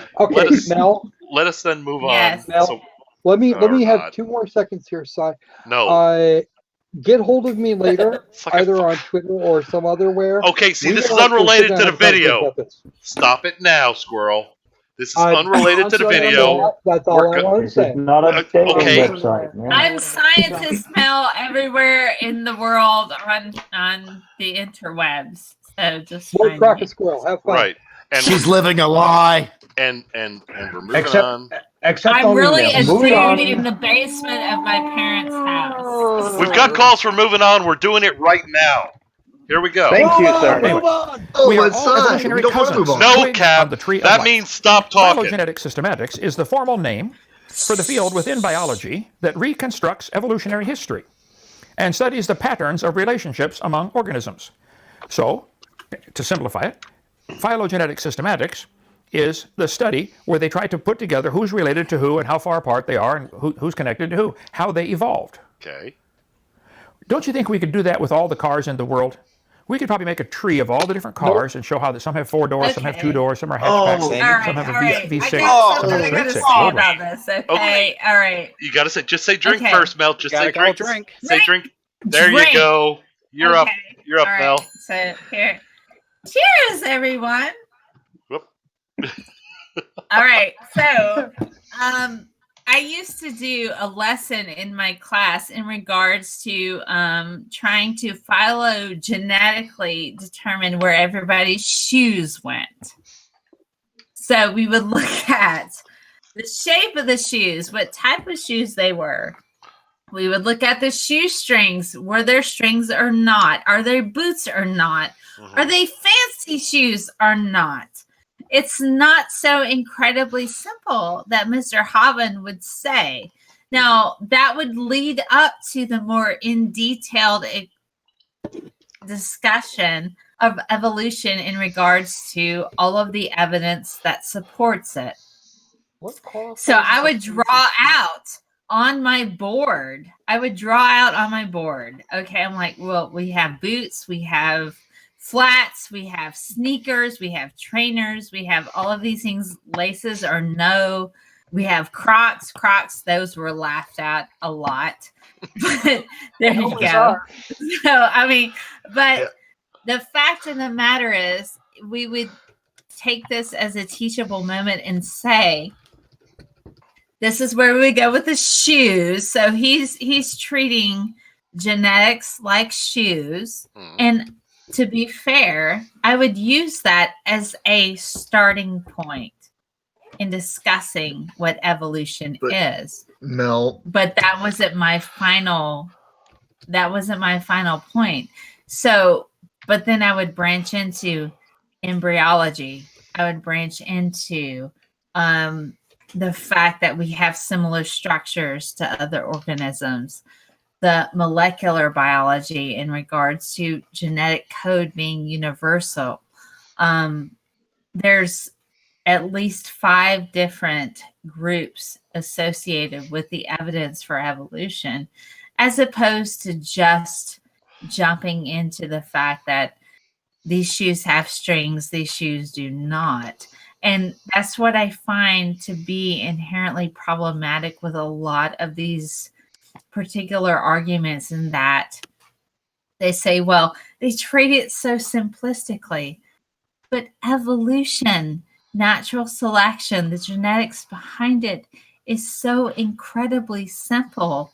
Let us then move on. Mel, let me have 2 more seconds here, Si. No. Get hold of me later, either on Twitter or some other where. Okay, see, this is unrelated to the video. Stop it now, Squirrel. This is unrelated to the video. That's all I want to say. Not a dating website, man. I'm Scientist Mel everywhere in the world on the interwebs. So just we'll crack a squirrel. Have fun. Right. And she's living a lie. And we're moving on. I'm really ashamed in the basement of my parents' house. We've got calls for moving on. We're doing it right now. Here we go. Thank you, sir. Anyway, we are all evolutionary cousins. No, Cap. That means stop talking. Phylogenetic systematics is the formal name for the field within biology that reconstructs evolutionary history and studies the patterns of relationships among organisms. So, to simplify it, phylogenetic systematics is the study where they try to put together who's related to who and how far apart they are and who's connected to who, how they evolved. Okay. Don't you think we could do that with all the cars in the world? We could probably make a tree of all the different cars and show how that some have 4 doors, some have 2 doors, some are hatchbacks, some have a V6. I got something about this. Okay. All right. You got to just say drink first, Mel. Just say drink. Say drink. There you go. You're up. You're up, Mel. So here. Cheers, everyone. Whoop. All right. So, I used to do a lesson in my class in regards to trying to phylogenetically determine where everybody's shoes went. So we would look at the shape of the shoes, what type of shoes they were. We would look at the shoe strings. Were there strings or not? Are there boots or not? Mm-hmm. Are they fancy shoes or not? It's not so incredibly simple that Mr. Hovind would say. Now, that would lead up to the more in-detailed discussion of evolution in regards to all of the evidence that supports it. So I would draw out on my board. Okay, I'm like, well, we have boots, we have flats, we have sneakers, we have trainers, we have all of these things, laces or no, we have Crocs, those were laughed at a lot, but there you go. So, I mean, but the fact of the matter is we would take this as a teachable moment and say, this is where we go with the shoes. So he's treating genetics like shoes, and to be fair, I would use that as a starting point in discussing what evolution is. Mel. But that wasn't my final that wasn't my final point. So, but then I would branch into embryology. I would branch into the fact that we have similar structures to other organisms, the molecular biology in regards to genetic code being universal. There's at least 5 different groups associated with the evidence for evolution, as opposed to just jumping into the fact that these shoes have strings, these shoes do not. And that's what I find to be inherently problematic with a lot of these particular arguments, in that they say, well, they treat it so simplistically. But evolution, natural selection, the genetics behind it is so incredibly simple.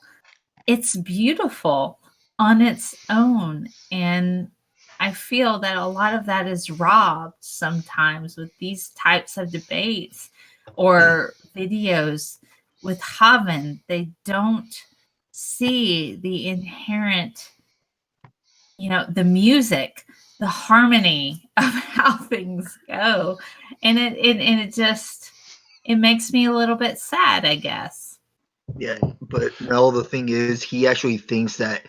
It's beautiful on its own. And I feel that a lot of that is robbed sometimes with these types of debates or videos with Hovind. They don't see the inherent, the music, the harmony of how things go. And it just, it makes me a little bit sad, I guess. Yeah, but Mel, the thing is, he actually thinks that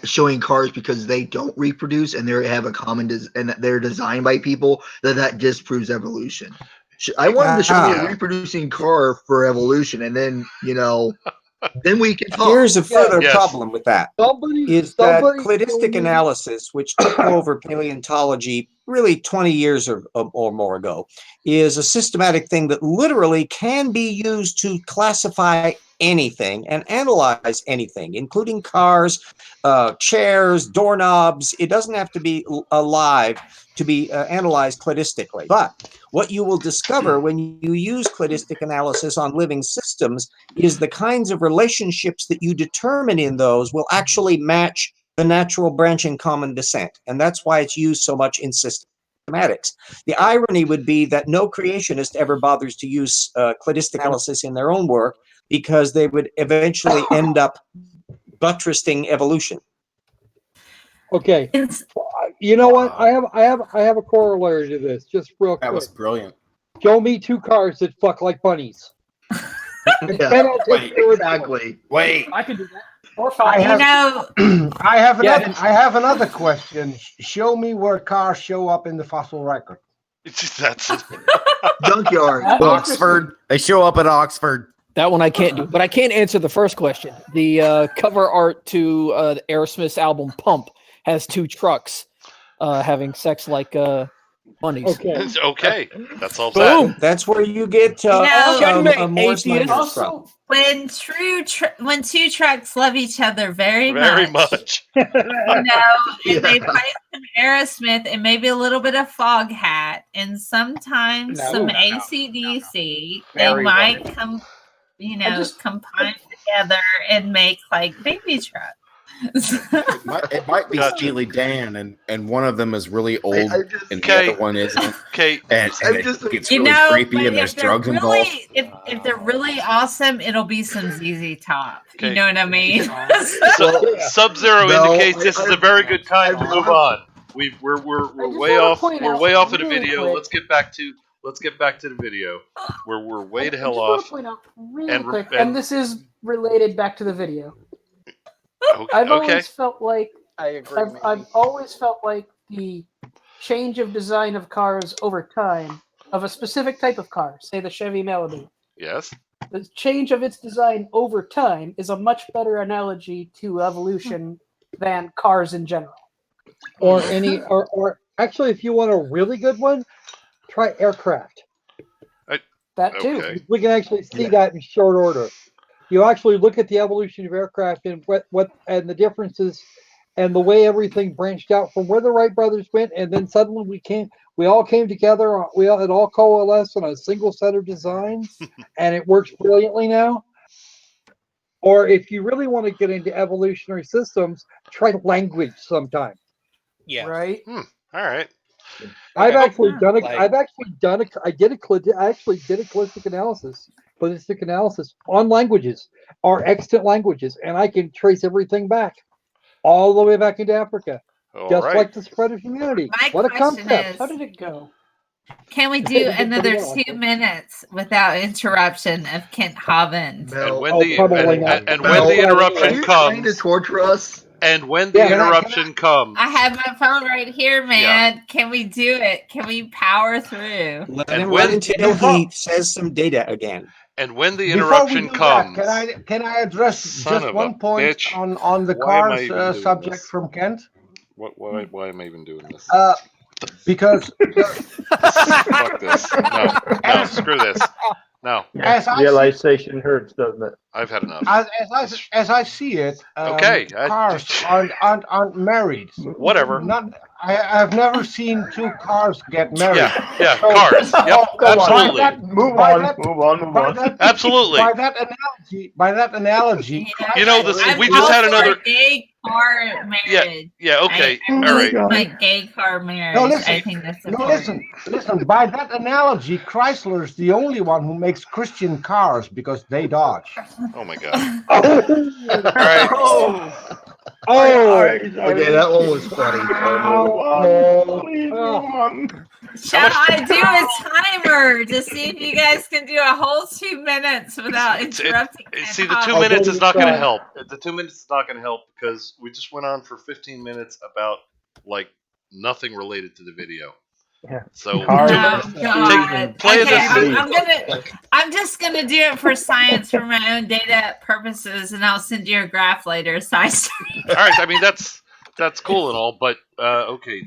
showing cars because they don't reproduce and they have a common and that they're designed by people, that disproves evolution. I want him to show me a reproducing car for evolution, and then then we can talk. Here's a further problem with that. Is that cladistic analysis, which took over paleontology really 20 years or more ago, is a systematic thing that literally can be used to classify anything and analyze anything, including cars, chairs, doorknobs. It doesn't have to be alive to be analyzed cladistically. But what you will discover when you use cladistic analysis on living systems is the kinds of relationships that you determine in those will actually match the natural branching common descent. And that's why it's used so much in systematics. The irony would be that no creationist ever bothers to use cladistic analysis in their own work, because they would eventually end up buttressing evolution. Okay, you know what? I have a corollary to this. Just real quick. That was brilliant. Show me 2 cars that fuck like bunnies. Exactly. Wait. I can do that. Or 5. I have another question. Show me where cars show up in the fossil record. That's junkyard. Oxford. They show up at Oxford. That one I can't do, but I can't answer the first question. The cover art to Aerosmith's album Pump has 2 trucks having sex like bunnies. Okay, that's all. Boom. That's where you get Moore's numbers from. When when 2 trucks love each other very much. And they play some Aerosmith and maybe a little bit of Foghat and sometimes some AC/DC. They might come. Combine together and make like baby trucks. It might be Steely Dan, and one of them is really old, and the other one isn't. Okay, and it gets really creepy, and there's drugs involved. If they're really awesome, it'll be some ZZ Top. You know what I mean? Sub-Zero indicates this is a very good time to move on. We're way off. We're way off of the video. Let's get back to the video. We're way the hell off. I just want to point out really quick, and this is related back to the video. I've always felt like I've always felt like the change of design of cars over time, of a specific type of car, say the Chevy Malibu. Yes. The change of its design over time is a much better analogy to evolution than cars in general. Or actually, if you want a really good one, try aircraft. That too. We can actually see that in short order. You actually look at the evolution of aircraft and what and the differences and the way everything branched out from where the Wright brothers went, and then suddenly we all came together. It all coalesced on a single set of designs, and it works brilliantly now. Or if you really want to get into evolutionary systems, try language sometime. Yeah. Right. All right. I actually did a cladistic analysis ballistic analysis on languages are extant languages, and I can trace everything back, all the way back into Africa, just like the spread of humanity. My What a question concept! is, How did it go? can we It do did pretty another well, 2 actually. minutes without interruption of Kent Hovind? And when Oh, the probably not. and when the Are interruption you trying to comes, torture us? and when the Yeah, interruption comes, I have my phone right here, man. Can we do it? Can we power through? Let And him when- run until he says some data again. and when the Before we interruption do comes, that, can I address Son just of a one point bitch. on the Why am I cars even doing subject this? from Kent? Why am I even doing this? Because Fuck this. No, screw this. No. as I see, Realization hurts, doesn't it? I've had enough. as I see it, Okay, cars aren't married. Whatever. I have never seen two cars get married. Yeah, So- cars. Yep, Oh, come on. absolutely. Move on. Absolutely. By that analogy, You know, this, I'm we just all had for another. gay car marriage. Yeah, okay, I all believe right. like gay car marriage. No, listen. I think that's No, important. listen. By that analogy, Chrysler's the only one who makes Christian cars because they dodge. Oh my god. All right. Okay, that one was funny. Please move on. Shall I do a timer to see if you guys can do a whole 2 minutes without interrupting? See, the 2 minutes is not going to help. The 2 minutes is not going to help because we just went on for 15 minutes about like nothing related to the video. Yeah. So God. play Okay, I'm just gonna do it for science for my own data purposes, and I'll send you a graph later. Science. All right, I mean that's cool and all, but okay.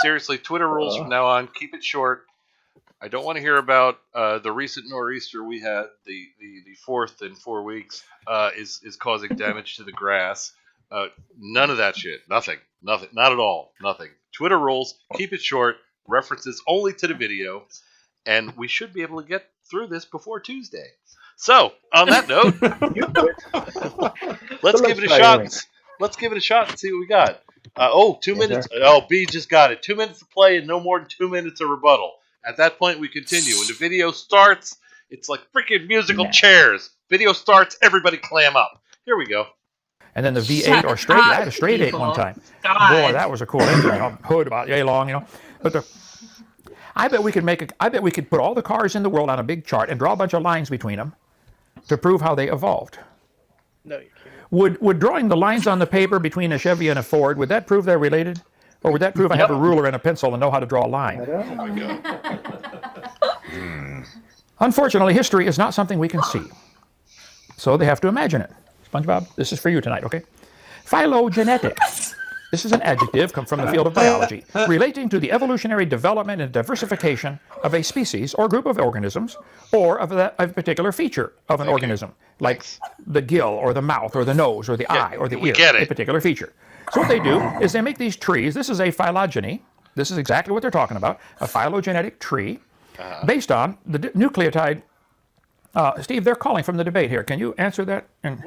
Seriously, Twitter rules from now on. Keep it short. I don't want to hear about the recent nor'easter we had. The fourth in 4 weeks is causing damage to the grass. None of that shit. Nothing. Not at all. Nothing. Twitter rules. Keep it short. References only to the video, and we should be able to get through this before Tuesday. So, on that note, let's give it a shot. Let's give it a shot and see what we got. 2 minutes. Oh, B just got it. 2 minutes to play and no more than 2 minutes of rebuttal. At that point, we continue. When the video starts, it's like freaking musical chairs. Video starts, everybody clam up. Here we go. And then the V8 or straight. I had a straight 8 one time. God. Boy, that was a cool engine. Hood about yay long, But I bet we could put all the cars in the world on a big chart and draw a bunch of lines between them to prove how they evolved. No, you can't. Would drawing the lines on the paper between a Chevy and a Ford, would that prove they're related? Or would that prove I have a ruler and a pencil and know how to draw a line? Oh my god. Unfortunately, history is not something we can see. So they have to imagine it. SpongeBob, this is for you tonight, okay? Phylogenetics. This is an adjective come from the field of biology, relating to the evolutionary development and diversification of a species or group of organisms, or of a particular feature of an organism, like the gill or the mouth or the nose or the eye or the ear, a particular feature. So what they do is they make these trees. This is a phylogeny. This is exactly what they're talking about, a phylogenetic tree based on the nucleotide. Steve, they're calling from the debate here. Can you answer that? And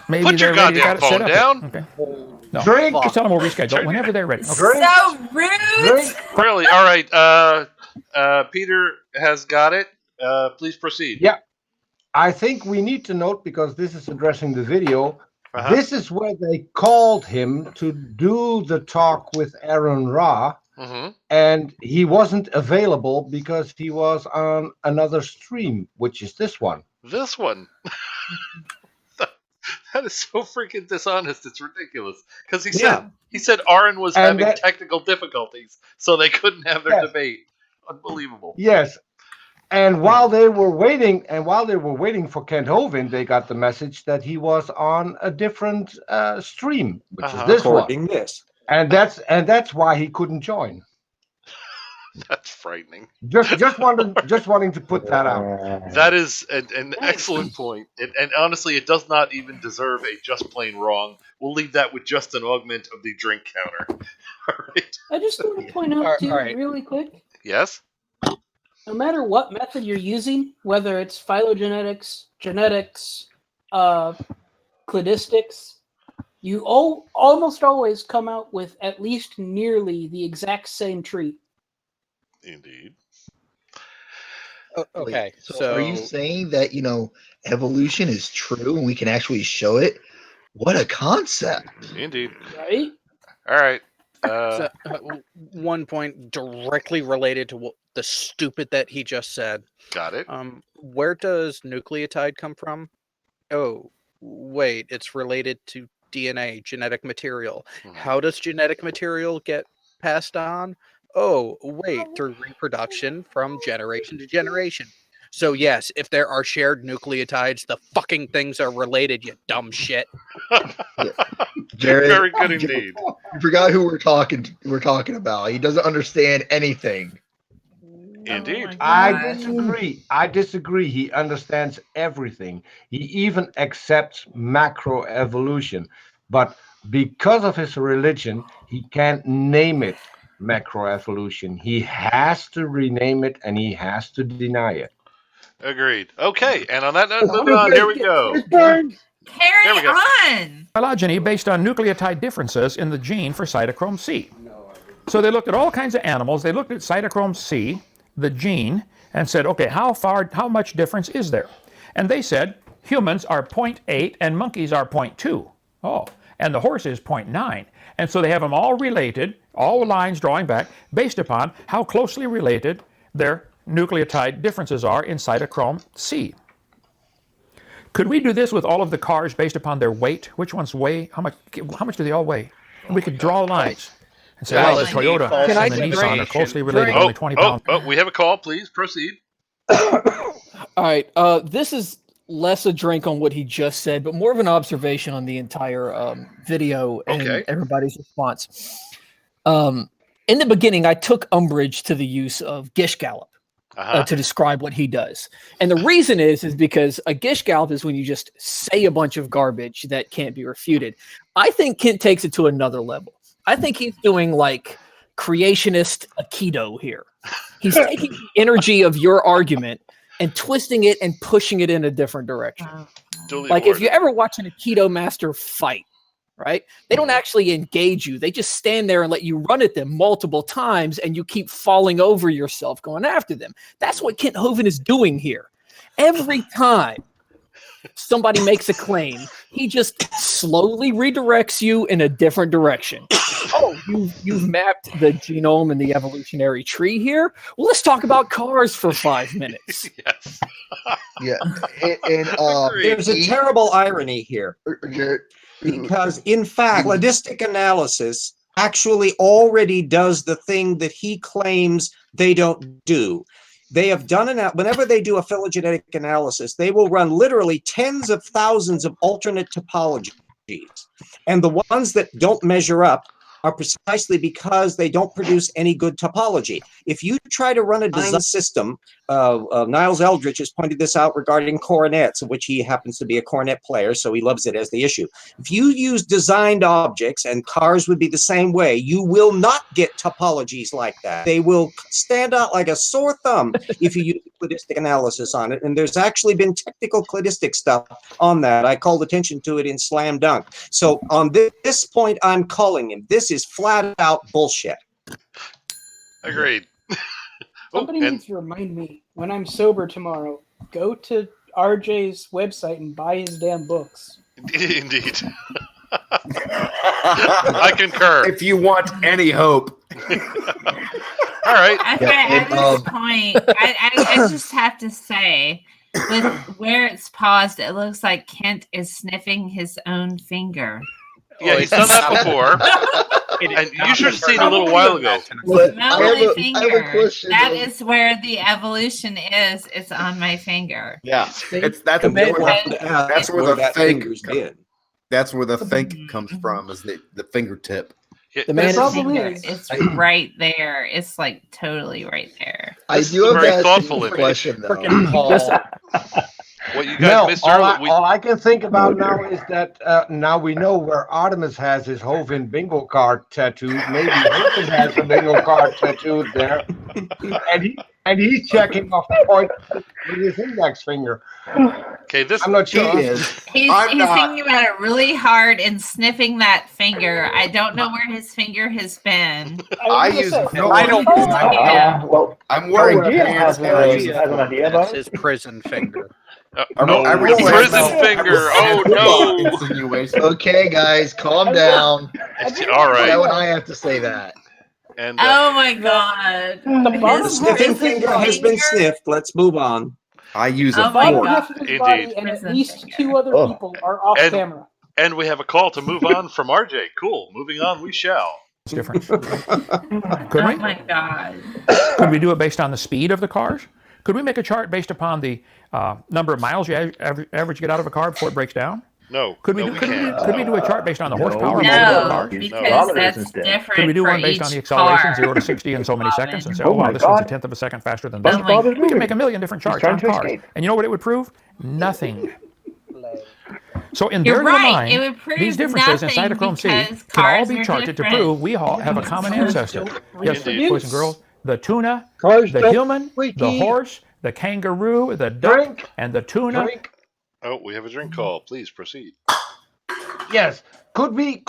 maybe Put your goddamn phone down. Okay. No, just tell them we'll reschedule whenever they're ready. Okay. So rude. Really? All right. Peter has got it. Please proceed. Yeah. I think we need to note, because this is addressing the video, this is where they called him to do the talk with Aaron Ra, and he wasn't available because he was on another stream, which is this one. This one. That is so freaking dishonest. It's ridiculous. Because he said Aaron was having technical difficulties, so they couldn't have their debate. Unbelievable. Yes. And while they were waiting, for Kent Hovind, they got the message that he was on a different stream, which is this one. And that's why he couldn't join. That's frightening. Just wanting to put that out. That is an excellent point. And honestly, it does not even deserve a just plain wrong. We'll leave that with just an augment of the drink counter. All right. I just want to point out too, really quick. Yes? No matter what method you're using, whether it's phylogenetics, genetics, cladistics, you almost always come out with at least nearly the exact same tree. Indeed. Okay, so are you saying that evolution is true and we can actually show it? What a concept! Indeed. Right? All right. So, one point directly related to the stupid that he just said. Got it. Where does nucleotide come from? Oh, wait, it's related to DNA, genetic material. How does genetic material get passed on? Oh, wait, through reproduction from generation to generation. So yes, if there are shared nucleotides, the fucking things are related, you dumb shit. Jared, Very good indeed. You forgot who we're talking about. He doesn't understand anything. Indeed. I disagree. He understands everything. He even accepts macroevolution. But because of his religion, he can't name it macroevolution. He has to rename it and he has to deny it. Agreed. Okay, and on that note, moving on. Here we go. Carry on. Phylogeny based on nucleotide differences in the gene for cytochrome C. So they looked at all kinds of animals. They looked at cytochrome C, the gene, and said, okay, how much difference is there? And they said humans are 0.8 and monkeys are 0.2. Oh, and the horse is 0.9. And so they have them all related, all lines drawing back, based upon how closely related their nucleotide differences are in cytochrome C. Could we do this with all of the cars based upon their weight? Which ones weigh? How much do they all weigh? And we could draw lines and say, well, the Toyota and the Nissan are closely related, only 20 pounds. Oh, we have a call. Please proceed. All right. This is less a drink on what he just said, but more of an observation on the entire video and everybody's response. In the beginning, I took umbrage to the use of Gish Gallop. To describe what he does. And the reason is because a Gish Gallop is when you just say a bunch of garbage that can't be refuted. I think Kent takes it to another level. I think he's doing like creationist Aikido here. He's taking the energy of your argument and twisting it and pushing it in a different direction. Like if you ever watch an Aikido master fight, right? They don't actually engage you. They just stand there and let you run at them multiple times and you keep falling over yourself going after them. That's what Kent Hovind is doing here. Every time somebody makes a claim, he just slowly redirects you in a different direction. Oh, you've mapped the genome and the evolutionary tree here? Well, let's talk about cars for 5 minutes. Yes. Yeah. And there's a terrible irony here. Because, in fact, cladistic analysis actually already does the thing that he claims they don't do. They have done whenever they do a phylogenetic analysis, they will run literally tens of thousands of alternate topologies. And the ones that don't measure up are precisely because they don't produce any good topology. If you try to run a design system, Niles Eldridge has pointed this out regarding coronets, of which he happens to be a coronet player, so he loves it as the issue. If you use designed objects, and cars would be the same way, you will not get topologies like that. They will stand out like a sore thumb if you use cladistic analysis on it, and there's actually been technical cladistic stuff on that. I called attention to it in Slam Dunk. So on this point, I'm calling him. This is flat out bullshit. Agreed. Somebody needs to remind me when I'm sober tomorrow, go to RJ's website and buy his damn books. Indeed. I concur. If you want any hope. All right. At this point, I just have to say, with where it's paused, it looks like Kent is sniffing his own finger. Yeah, he's done that before. And you should have seen a little while ago. My finger. That is where the evolution is. It's on my finger. Yeah, that's where the think. That's where the think comes from. Is the fingertip. The man it's right there. It's like totally right there. I do have a thoughtful question though. What you guys missed earlier. All I can think about now is that now we know where Artemis has his Hovind bingo card tattoo. Maybe Hovind has a bingo card tattooed there, And he's checking off the point with his index finger. Okay, I'm not sure. He is. He's thinking about it really hard and sniffing that finger. I don't know where his finger has been. I use no. I don't. Well, I'm wearing Gia pants. has an idea about That's it. his prison finger. The prison finger. Oh no! Insinuation. Okay, guys, calm down. All right. Why would I have to say that? And Oh my god. The sniffing finger has been sniffed. Let's move on. I use Oh a my fork. god. Half of his body and at least 2 other people are off camera. And we have a call to move on from RJ. Cool. Moving on, we shall. It's different. Oh Could we? my god. Could we do it based on the speed of the cars? Could we make a chart based upon the number of miles you average get out of a car before it breaks down? No. Could we do a chart based on the horsepower of No, cars? because that's different. Could we do for one based on each the acceleration, car. 0 to 60 in so many seconds, and say, Oh oh wow, my this one's a God. tenth of a second faster than Oh this? my We could make a million different charts trying on to cars. escape. And you know what it would prove? Nothing. So in You're their right. mind, It would prove these differences nothing inside of Chrome C because can all cars be are charted to different. prove we all have a common ancestor. Yes, Indeed. boys and girls, the tuna, Cars the don't human, the squeaky. horse, the kangaroo, the duck, Drink. and the tuna. Drink. Oh, we have a drink call. Please proceed. Yes. Could we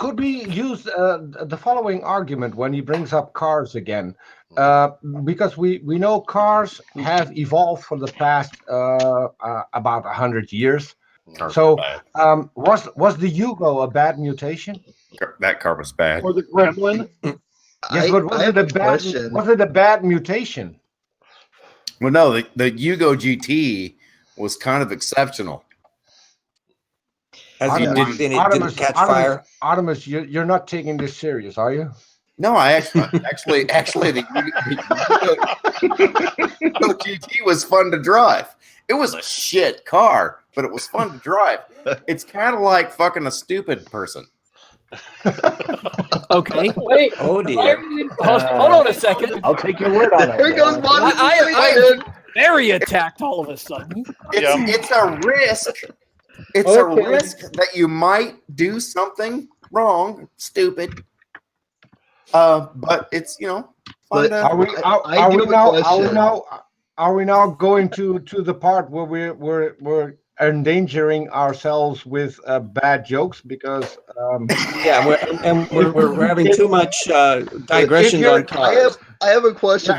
use the following argument when he brings up cars again? Because we know cars have evolved for the past about 100 years. So was the Yugo a bad mutation? That car was bad. Or the gremlin. Yes, but was it a bad mutation? Well, no, the Yugo GT was kind of exceptional. It didn't catch fire. Artemis, you're not taking this serious, are you? No, I actually the Yugo GT was fun to drive. It was a shit car, but it was fun to drive. It's kind of like fucking a stupid person. Okay. Wait. Oh dear. Hold on a second. I'll take your word on it. Here goes Bobby. I am very attacked all of a sudden. It's a risk. It's a risk that you might do something wrong, stupid. But it's fun But to- Are we now going to the part where we're endangering ourselves with bad jokes because yeah, we're having too much digressions on cars. I have a question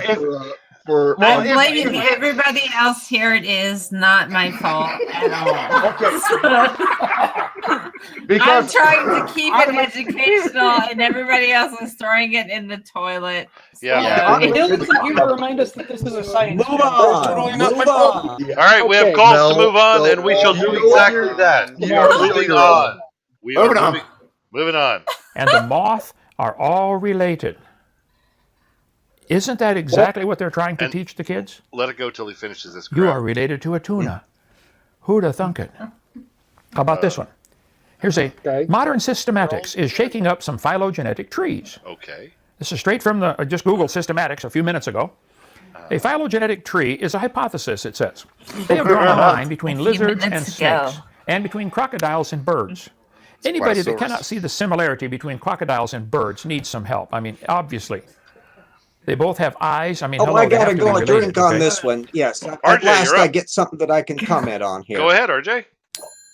for I'm blaming everybody else here. It is not my fault at all. Because I'm trying to keep it educational, and everybody else is throwing it in the toilet. Yeah. It doesn't here to remind us that this is a science. Move on. Move on. All right, we have calls to move on, and we shall do exactly that. We are moving on. We are moving on. And the moth are all related. Isn't that exactly what they're trying to teach the kids? Let it go till he finishes this. You are related to a tuna. Who'd have thunk it? How about this one? Here's modern systematics is shaking up some phylogenetic trees. Okay. This is straight from I just Googled systematics a few minutes ago. A phylogenetic tree is a hypothesis, it says. They have drawn a line between lizards and snakes, and between crocodiles and birds. Anybody that cannot see the similarity between crocodiles and birds needs some help. I mean, obviously. They both have eyes. I mean, I gotta go a drink on this one. Yes. At last I get something that I can comment on here. Go ahead, RJ.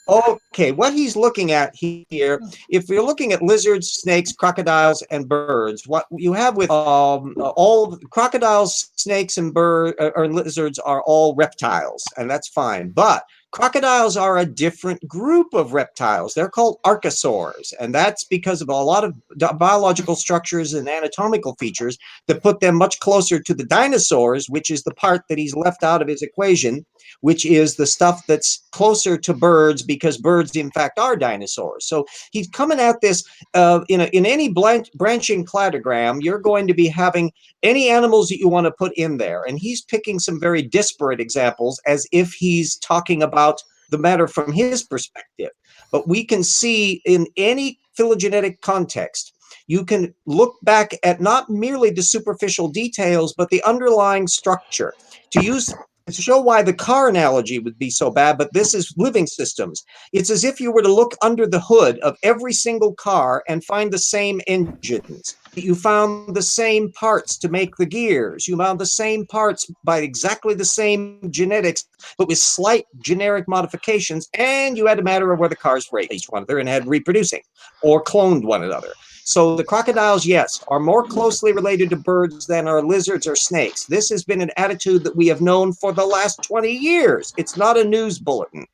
Okay, what he's looking at here, if you're looking at lizards, snakes, crocodiles, and birds, what you have with all crocodiles, snakes, and lizards are all reptiles, and that's fine. But crocodiles are a different group of reptiles. They're called archosaurs, and that's because of a lot of biological structures and anatomical features that put them much closer to the dinosaurs, which is the part that he's left out of his equation, which is the stuff that's closer to birds, because birds, in fact, are dinosaurs. So he's coming at this in any branching cladogram. You're going to be having any animals that you want to put in there, and he's picking some very disparate examples as if he's talking about the matter from his perspective. But we can see in any phylogenetic context, you can look back at not merely the superficial details, but the underlying structure. To use to show why the car analogy would be so bad, but this is living systems. It's as if you were to look under the hood of every single car and find the same engines. You found the same parts to make the gears. You found the same parts by exactly the same genetics, but with slight generic modifications. And you had a matter of where the cars raced one another and had reproducing or cloned one another. So the crocodiles, yes, are more closely related to birds than are lizards or snakes. This has been an attitude that we have known for the last 20 years. It's not a news bulletin.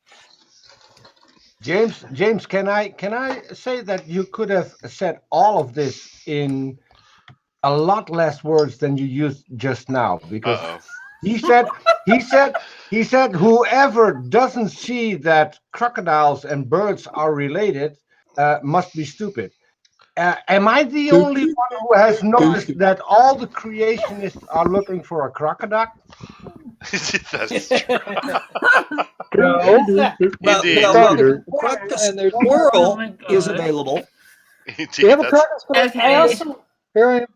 James, can I say that you could have said all of this in a lot less words than you used just now? Because he said whoever doesn't see that crocodiles and birds are related must be stupid. Am I the only one who has noticed that all the creationists are looking for a crocodile? That's true. No. The squirrel is available. We have a carcass, but Okay. I also feel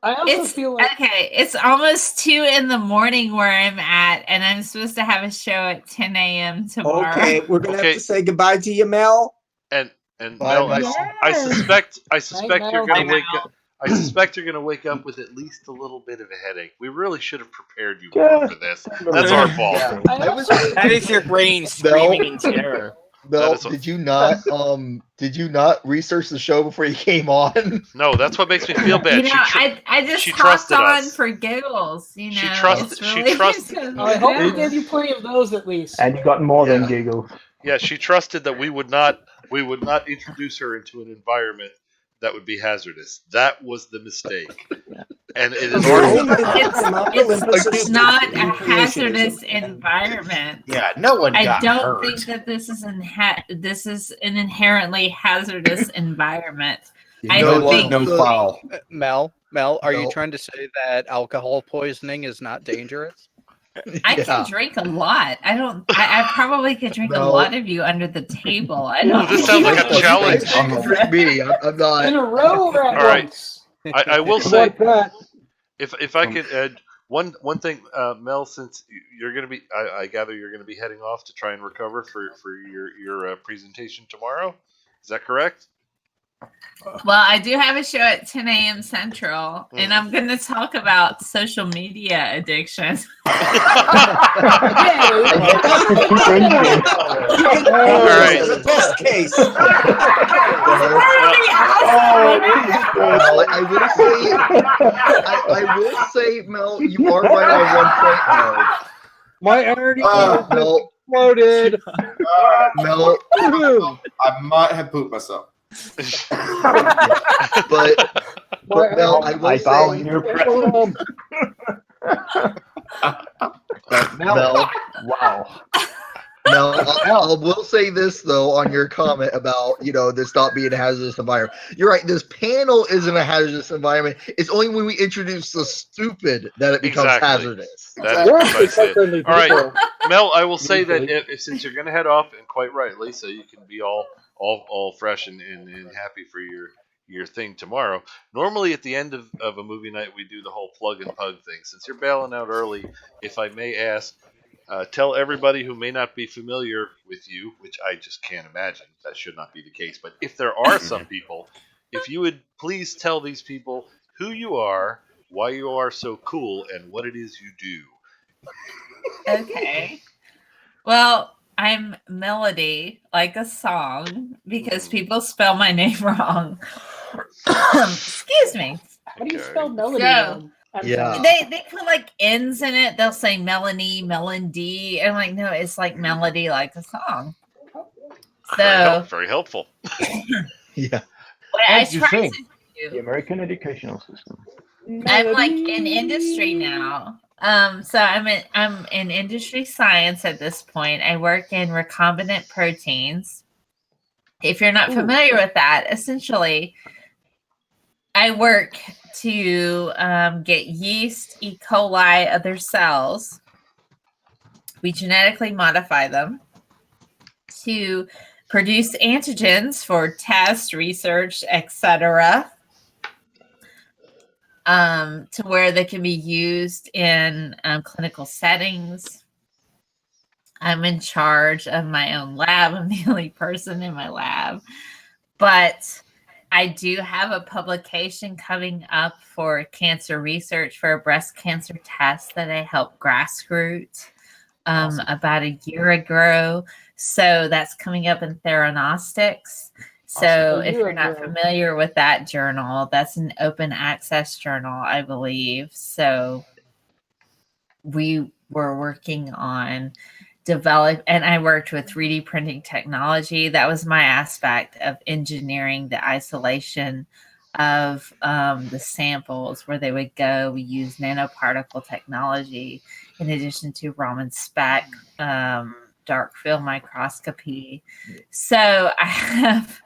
like it's almost 2 a.m. where I'm at, and I'm supposed to have a show at 10 a.m. tomorrow. Okay, we're gonna have to say goodbye to you, Mel. And Mel, I suspect you're gonna wake up. I suspect you're going to wake up with at least a little bit of a headache. We really should have prepared you more for this. That's our fault. That is your brain screaming in terror. Mel, did you not research the show before you came on? No, that's what makes me feel bad. I just hopped on for giggles. You know, she trusted. I hope we gave you plenty of those at least. And you got more than giggles. Yeah, she trusted that we would not introduce her into an environment that would be hazardous. That was the mistake. And it is it's not a hazardous environment. Yeah, no one got I don't hurt. think that this is an inherently hazardous environment. I think foul. Mel, are you trying to say that alcohol poisoning is not dangerous? I can drink a lot. I probably could drink a lot of you under the table. I don't. This sounds like a challenge. Me, I'm not. In a row or at All right. once. I will say, if I could add one thing, Mel, since you're going to be, I gather you're going to be heading off to try and recover for your presentation tomorrow. Is that correct? Well, I do have a show at 10 a.m. Central, and I'm going to talk about social media addiction. All right. It's a test case. I will say, Mel, you are right on one point, Mel. My energy Mel exploded. Mel, I might have pooped myself. but Mel, I will say, Mel, wow. Mel, I will say this though on your comment about this not being a hazardous environment. You're right. This panel isn't a hazardous environment. It's only when we introduce the stupid that it becomes hazardous. That's precisely it. All right, Mel. I will say that if since you're going to head off, and quite rightly, so you can be all fresh and happy for your thing tomorrow. Normally at the end of a movie night, we do the whole plug and pug thing. Since you're bailing out early, if I may ask, tell everybody who may not be familiar with you, which I just can't imagine, that should not be the case. But if there are some people, if you would please tell these people who you are, why you are so cool, and what it is you do. Okay. Well, I'm Melody, like a song, because people spell my name wrong. Excuse me. How do you spell Melody? So, yeah. They put like N's in it. They'll say Melanie, Melody. And I'm like, no, it's like melody, like a song. So very helpful. Yeah. What I try to do, the American educational system. I'm like in industry now. So I'm in industry science at this point. I work in recombinant proteins. If you're not familiar with that, essentially, I work to get yeast, E. coli, other cells. We genetically modify them to produce antigens for test, research, etc. To where they can be used in clinical settings. I'm in charge of my own lab. I'm the only person in my lab. But I do have a publication coming up for cancer research for a breast cancer test that I helped grassroots about a year ago. So that's coming up in Theranostics. So if you're not familiar with that journal, that's an open access journal, I believe. So we were working on and I worked with 3D printing technology. That was my aspect of engineering the isolation of the samples where they would go. We use nanoparticle technology in addition to Raman spec, dark field microscopy. So I have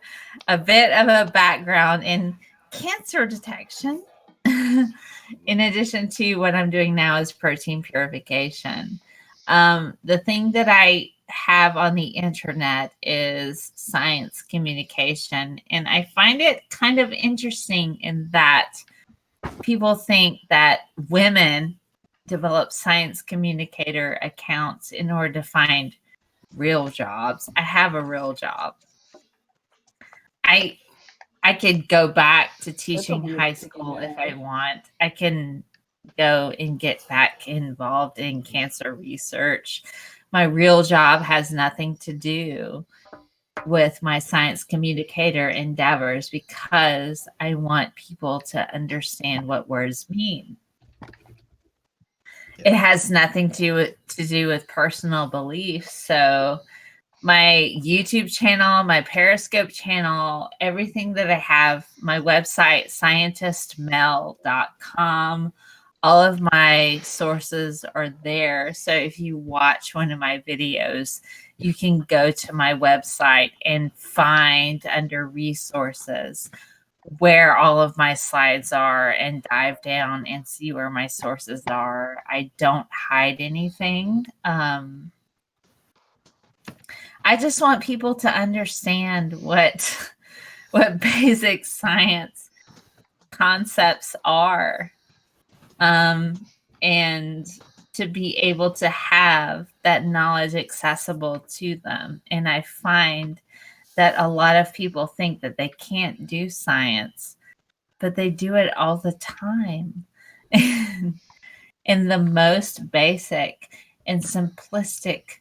a bit of a background in cancer detection. In addition to what I'm doing now is protein purification. The thing that I have on the internet is science communication. And I find it kind of interesting in that people think that women develop science communicator accounts in order to find real jobs. I have a real job. I could go back to teaching high school if I want. I can go and get back involved in cancer research. My real job has nothing to do with my science communicator endeavors because I want people to understand what words mean. It has nothing to do with personal beliefs. So my YouTube channel, my Periscope channel, everything that I have, my website, scientistmel.com, all of my sources are there. So if you watch one of my videos, you can go to my website and find under resources where all of my slides are and dive down and see where my sources are. I don't hide anything. I just want people to understand what basic science concepts are, and to be able to have that knowledge accessible to them. And I find that a lot of people think that they can't do science, but they do it all the time in the most basic and simplistic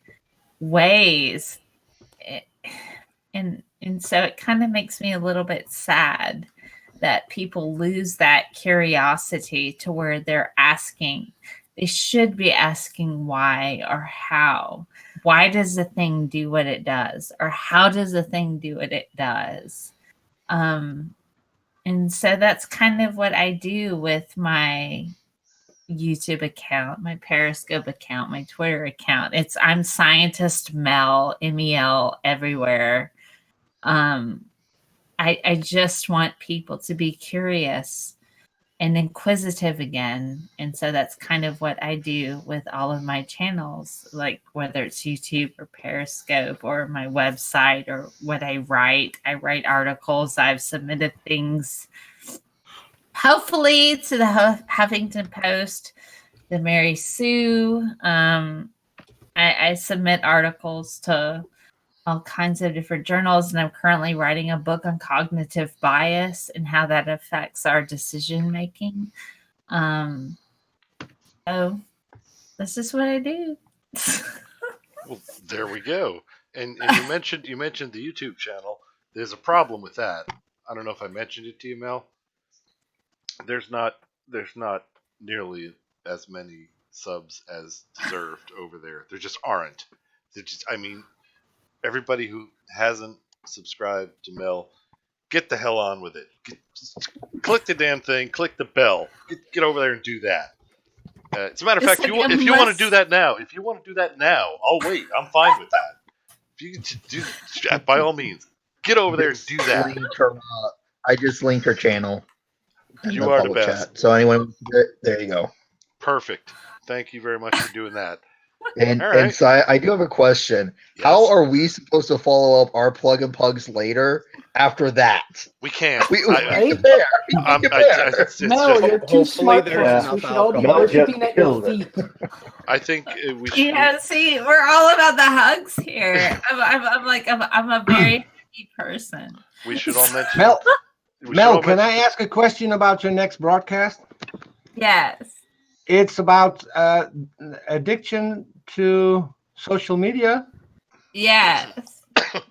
ways. And so it kind of makes me a little bit sad that people lose that curiosity to where they're asking. They should be asking why or how. Why does the thing do what it does? Or how does the thing do what it does? And so that's kind of what I do with my YouTube account, my Periscope account, my Twitter account. I'm Scientist Mel, MEL everywhere. I just want people to be curious and inquisitive again. And so that's kind of what I do with all of my channels, like whether it's YouTube or Periscope or my website or what I write. I write articles. I've submitted things, hopefully, to the Huffington Post, the Mary Sue. I submit articles to all kinds of different journals, and I'm currently writing a book on cognitive bias and how that affects our decision making. So this is what I do. Well, there we go. And you mentioned the YouTube channel. There's a problem with that. I don't know if I mentioned it to you, Mel. There's not nearly as many subs as deserved over there. There just aren't. Everybody who hasn't subscribed to Mel, get the hell on with it. Click the damn thing. Click the bell. Get over there and do that. As a matter of fact, if you want to do that now, I'll wait. I'm fine with that. If you do, by all means, get over there and do that. I just linked her channel. You are the best. Chat. So anyone, there you go. Perfect. Thank you very much for doing that. And so I do have a question. Yes. How are we supposed to follow up our plug and pugs later after that? We can't. We compare. We compare. Mel, you're too smart for us. We should all be worshiping at your feet. I think we should. Yeah, see, we're all about the hugs here. I'm a very happy person. We should all mention. Mel, can I ask a question about your next broadcast? Yes. It's about addiction to social media. Yes.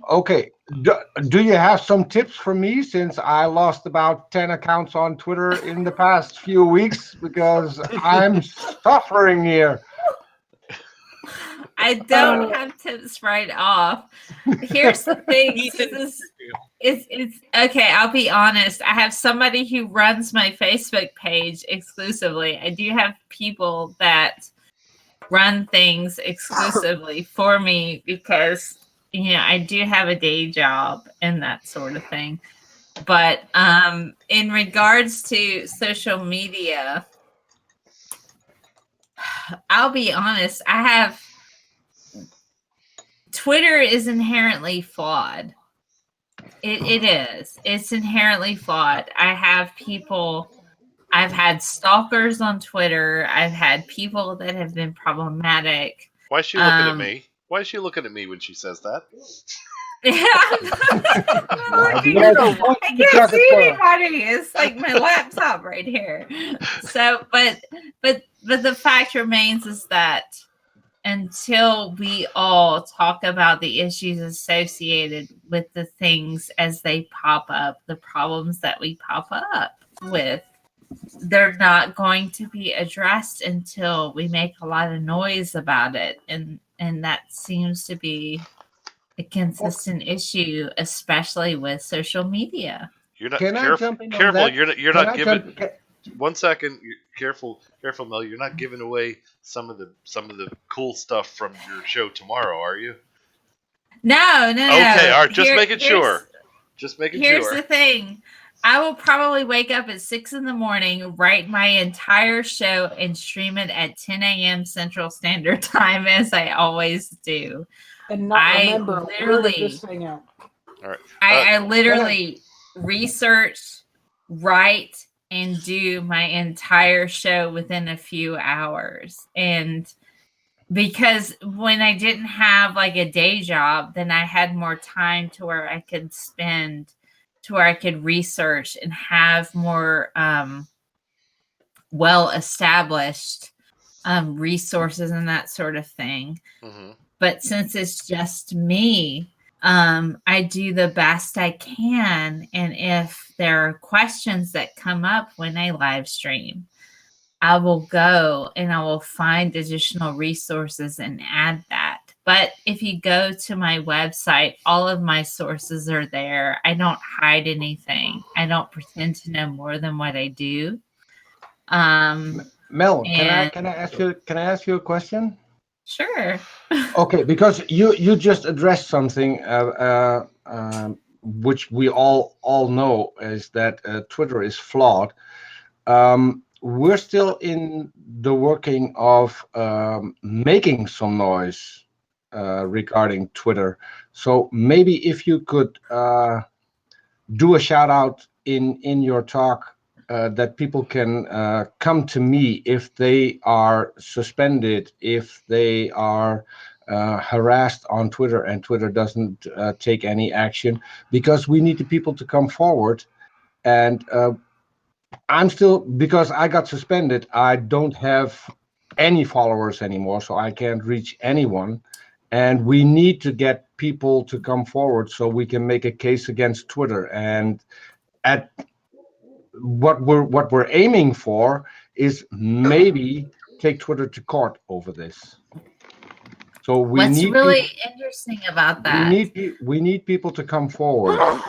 Okay. Do you have some tips for me, since I lost about 10 accounts on Twitter in the past few weeks because I'm suffering here? I don't have tips right off. Here's the thing. It's okay. I'll be honest. I have somebody who runs my Facebook page exclusively. I do have people that run things exclusively for me because, I do have a day job and that sort of thing. But in regards to social media, I'll be honest. Twitter is inherently flawed. It is. It's inherently flawed. I've had stalkers on Twitter. I've had people that have been problematic. Why is she looking at me? Why is she looking at me when she says that? I can't see anybody. It's like my laptop right here. So, but the fact remains is that until we all talk about the issues associated with the things as they pop up, the problems that we pop up with, they're not going to be addressed until we make a lot of noise about it. And that seems to be a consistent issue, especially with social media. You're not Can I jump in on careful. that? You're Can not I giving. jump- One second. Careful, Mel. You're not giving away some of the cool stuff from your show tomorrow, are you? No. Okay, all right. Just making sure. Here's the thing. I will probably wake up at 6 a.m, write my entire show, and stream it at 10 a.m. Central Standard Time, as I always do. And not remember this thing out. All right. I literally research, write, and do my entire show within a few hours. And because when I didn't have like a day job, then I had more time to where I could spend, to where I could research and have more well-established resources and that sort of thing. Mm-hmm. But since it's just me, I do the best I can. And if there are questions that come up when I live stream, I will go and I will find additional resources and add that. But if you go to my website, all of my sources are there. I don't hide anything. I don't pretend to know more than what I do. Mel, can I ask you a question? Sure. Okay, because you just addressed something which we all know is that Twitter is flawed. We're still in the working of making some noise regarding Twitter. So maybe if you could do a shout out in your talk that people can come to me if they are suspended, if they are harassed on Twitter and Twitter doesn't take any action, because we need the people to come forward. And I'm still, because I got suspended, I don't have any followers anymore, so I can't reach anyone. And we need to get people to come forward so we can make a case against Twitter. And at what we're aiming for is maybe take Twitter to court over this. So What's really interesting about that? We need people to come forward.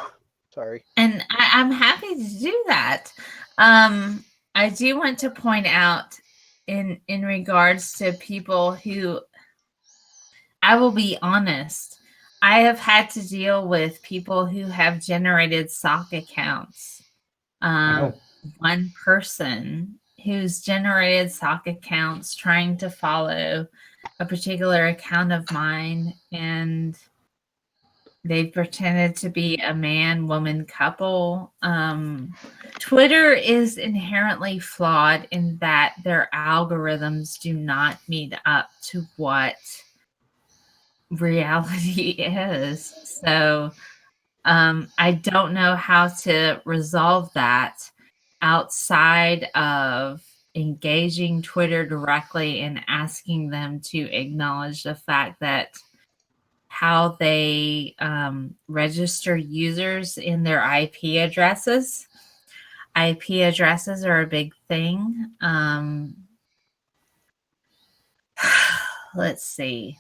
Sorry. And I'm happy to do that. I do want to point out in regards to people who, I will be honest, I have had to deal with people who have generated sock accounts. One person who's generated sock accounts trying to follow a particular account of mine, and they pretended to be a man-woman couple. Twitter is inherently flawed in that their algorithms do not meet up to what reality is. So I don't know how to resolve that outside of engaging Twitter directly and asking them to acknowledge the fact that how they register users in their IP addresses. IP addresses are a big thing. Let's see.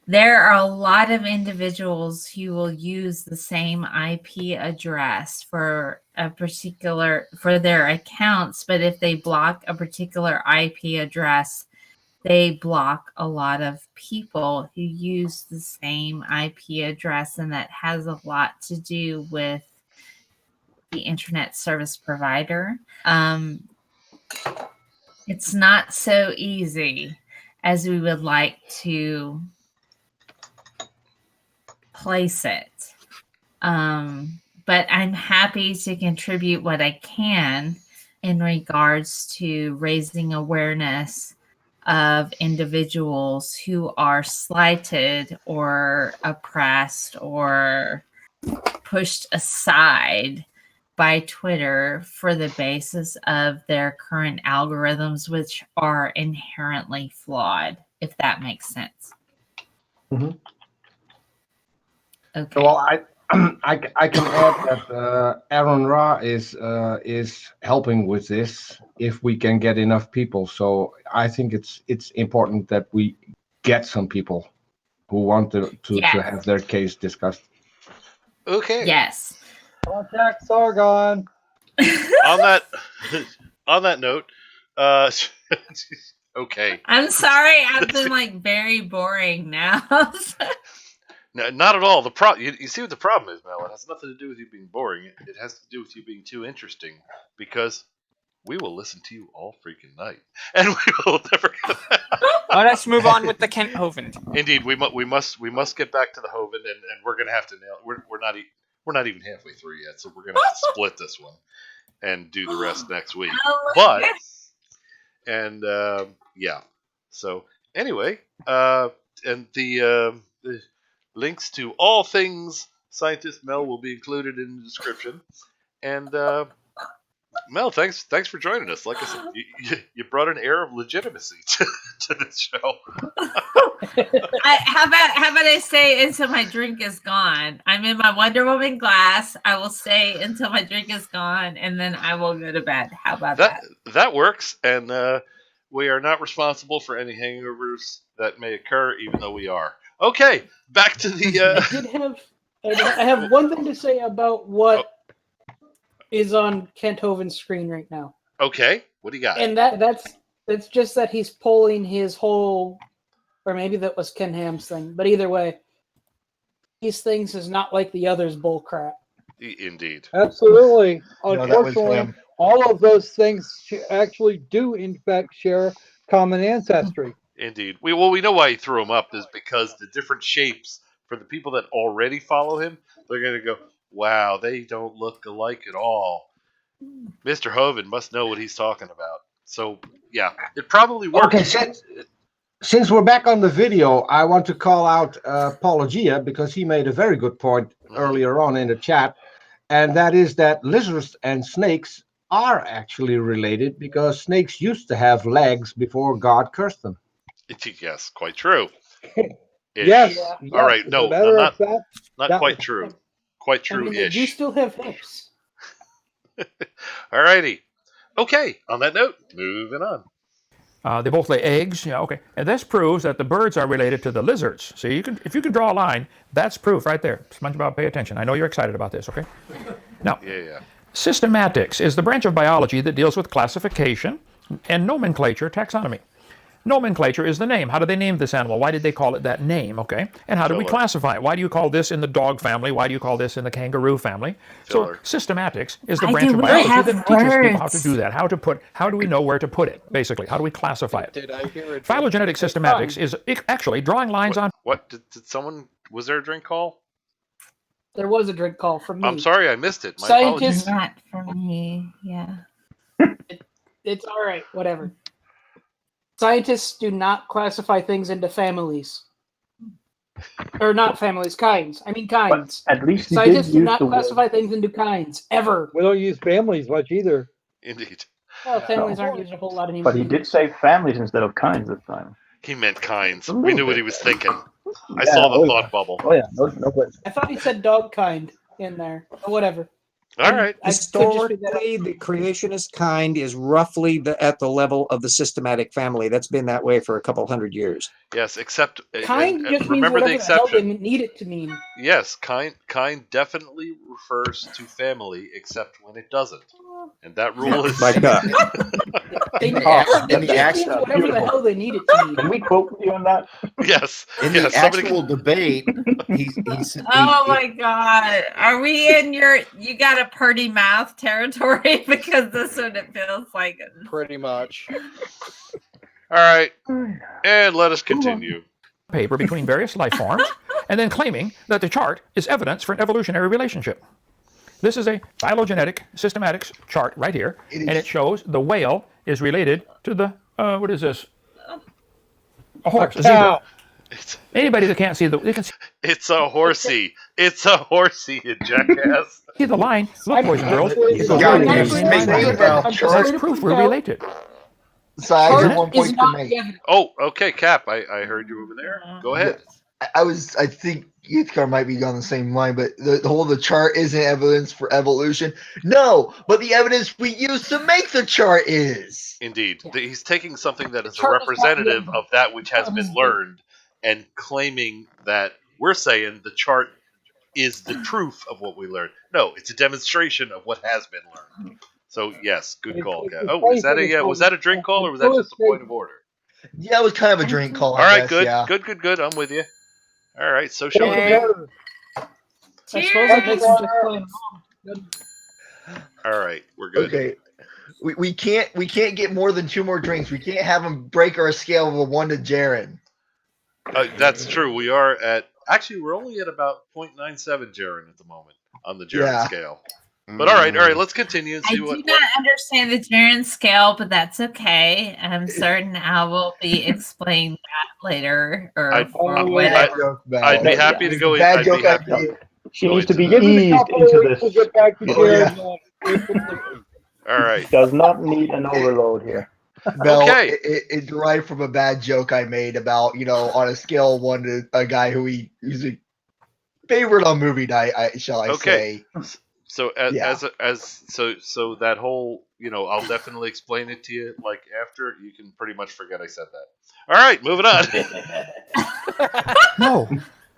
There are a lot of individuals who will use the same IP address for their accounts, but if they block a particular IP address, they block a lot of people who use the same IP address, and that has a lot to do with the internet service provider. It's not so easy as we would like to place it. But I'm happy to contribute what I can in regards to raising awareness of individuals who are slighted or oppressed or pushed aside by Twitter for the basis of their current algorithms, which are inherently flawed, if that makes sense. Mm-hmm. Okay. Well, I can add that Aaron Ra is helping with this if we can get enough people. So I think it's important that we get some people who want to have their case discussed. Okay. Yes. Contact Sargon. on that note, okay. I'm sorry, I've been like very boring now. No, not at all. You see what the problem is, Mel. It has nothing to do with you being boring. It has to do with you being too interesting, because we will listen to you all freaking night, and we will never. Let's move on with the Kent Hovind. Indeed, we must get back to the Hovind, and we're gonna have to nail. We're not even halfway through yet, so we're gonna have to split this one and do the rest next week. But yeah. So anyway, and the links to all things Scientist Mel will be included in the description. And Mel, thanks for joining us. Like I said, you brought an air of legitimacy to this show. How about I stay until my drink is gone? I'm in my Wonder Woman glass. I will stay until my drink is gone, and then I will go to bed. How about that? That works, and we are not responsible for any hangovers that may occur, even though we are. Okay, back to the. I have one thing to say about what is on Kent Hovind's screen right now. Okay, what do you got? And that's just that he's pulling his whole, or maybe that was Ken Ham's thing. But either way, these things is not like the others bull crap. Indeed. Absolutely. Unfortunately, all of those things actually do, in fact, share common ancestry. Indeed. We know why he threw them up is because the different shapes, for the people that already follow him, they're going to go, wow, they don't look alike at all. Mr. Hovind must know what he's talking about. So, yeah, it probably works. Okay, since we're back on the video, I want to call out Paulogia, because he made a very good point earlier on in the chat, and that is that lizards and snakes are actually related, because snakes used to have legs before God cursed them. Yes, quite true. Yes. All right, no, not quite true. Quite true-ish. You still have hips. All righty. Okay, on that note, moving on. They both lay eggs. Yeah, okay. And this proves that the birds are related to the lizards. So if you can draw a line, that's proof right there. SpongeBob, pay attention. I know you're excited about this, okay? Now, systematics is the branch of biology that deals with classification and nomenclature taxonomy. Nomenclature is the name. How do they name this animal? Why did they call it that name? Okay. And how do we classify it? Why do you call this in the dog family? Why do you call this in the kangaroo family? So systematics is the branch of biology that teaches people how to do that. How do we know where to put it? Basically, how do we classify it? Did I hear it? Phylogenetic systematics is actually drawing lines on. What did someone? Was there a drink call? There was a drink call from me. I'm sorry, I missed it. My Scientists, not for me. Yeah. It's all right. Whatever. Scientists do not classify things into families. Or not families, kinds. I mean kinds. At least scientists do not classify things into kinds ever. We don't use families much either. Indeed. Well, families aren't used a whole lot anymore. But he did say families instead of kinds this time. He meant kinds. We knew what he was thinking. I Yeah, saw the oh, thought yeah. bubble. Oh yeah, no question. I thought he said dog kind in there. But whatever. All right. Historically, the creationist kind is roughly at the level of the systematic family. That's been that way for a couple hundred years. Yes, except Kind just means remember whatever the the hell they exception. need it to mean. Yes, kind definitely refers to family, except when it doesn't, and that rule is. My God. They In just the means actual whatever the hell they need it to mean. Can we quote you on that? Yes. In the yes, actual debate, he's Oh my God. Are we in you got a pretty mouth territory? Because this is what it feels like. Pretty much. All right, and let us continue. Paper between various life forms, and then claiming that the chart is evidence for an evolutionary relationship. This is a phylogenetic systematics chart right here, and it shows the whale is related to the, what is this? A horse, a zebra. Anybody that can't see they can see. It's a horsey. It's a horsey, you jackass. See the line? Look, boys and girls. That's proof we're related. So I have 1 point to make. Oh, okay, Cap. I heard you over there. Go ahead. I think Youthcar might be on the same line, but the chart isn't evidence for evolution. No, but the evidence we use to make the chart is. Indeed. He's taking something that is a representative of that which has been learned and claiming that we're saying the chart is the proof of what we learned. No, it's a demonstration of what has been learned. So yes, good call, Cap. Oh, was that a drink call or was that just a point of order? Yeah, it was kind of a drink call. All right, guess, good, yeah. good. I'm with you. All right, so shall it be. I suppose it makes them just plain wrong. All right, we're good. Okay, we can't get more than 2 more drinks. We can't have them break our scale of a 1 to Jaren. That's true. We are we're only at about 0.97 Jaren at the moment on the Jaren scale. But all right, let's continue and see I do not understand the Jaren scale, but that's okay. I'm certain I will be explained that later or whatever. I'd be happy to go in. Bad joke idea. She needs to be eased into this. Get back to Jaren. All right. Does not need an overload here. Bell, Okay. it derived from a bad joke I made about, on a scale of 1 to a guy who's a favorite on movie night, shall I say. So so that whole, I'll definitely explain it to you like after. You can pretty much forget I said that. All right, moving on. No,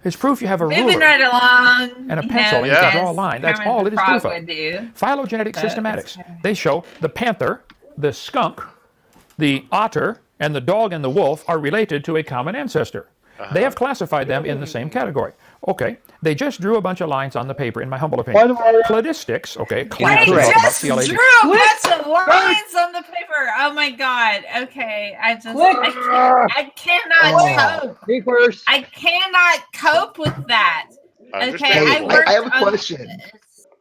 it's proof you have a ruler Moving right along. and a pencil and you can draw a line. That's all it is proof of. Phylogenetic systematics. They show the panther, the skunk, the otter, and the dog and the wolf are related to a common ancestor. They have classified them in the same category. Okay, they just drew a bunch of lines on the paper, in my humble opinion. Cladistics, okay, class They about just CLAD. drew a bunch of lines on the paper. Oh my God. Okay, I cannot cope. Me first. I cannot cope with that. Okay, I have a question.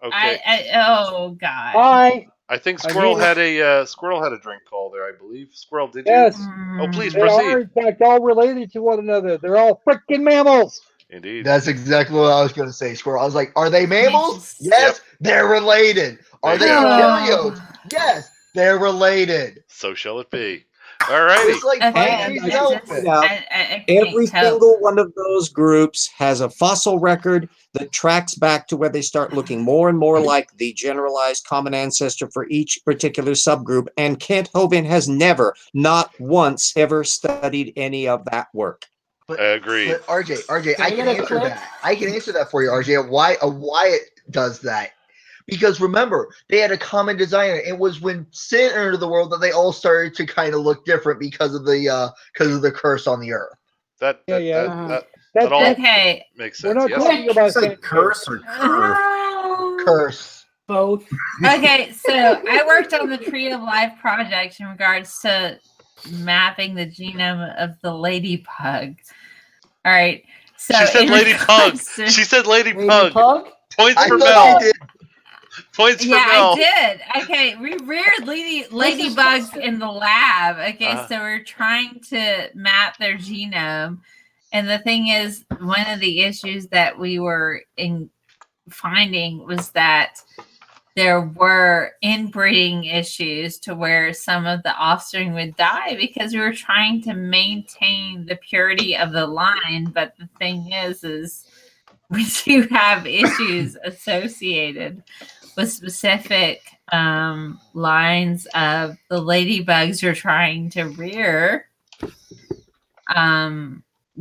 Okay. Oh God. Bye. I think Squirrel had a drink call there. I believe Squirrel did you? Yes. Oh, please They are proceed. in fact all related to one another. They're all freaking mammals. Indeed. That's exactly what I was going to say, Squirrel. I was like, are they mammals? Yes, they're related. Are they eukaryotes? Yes, they're related. So shall it be. All righty. It's like every single one of those groups has a fossil record that tracks back to where they start looking more and more like the generalized common ancestor for each particular subgroup. And Kent Hovind has never, not once, ever studied any of that work. I agree. But RJ, I can answer that. I can answer that for you, RJ. Why it does that? Because remember, they had a common designer. It was when sin entered the world that they all started to kind of look different because of the curse on the earth. That okay. makes sense. We're not yes. talking about curse or curse. Both. Okay, so I worked on the Tree of Life project in regards to mapping the genome of the ladybug. All right. So she said ladybug. She said ladybug. Points for Mel. Points for Mel. Mel. I did. Okay, we reared ladybugs in the lab. Okay, so we're trying to map their genome. And the thing is, one of the issues that we were finding was that there were inbreeding issues to where some of the offspring would die because we were trying to maintain the purity of the line. But the thing is we do have issues associated with specific lines of the ladybugs you're trying to rear.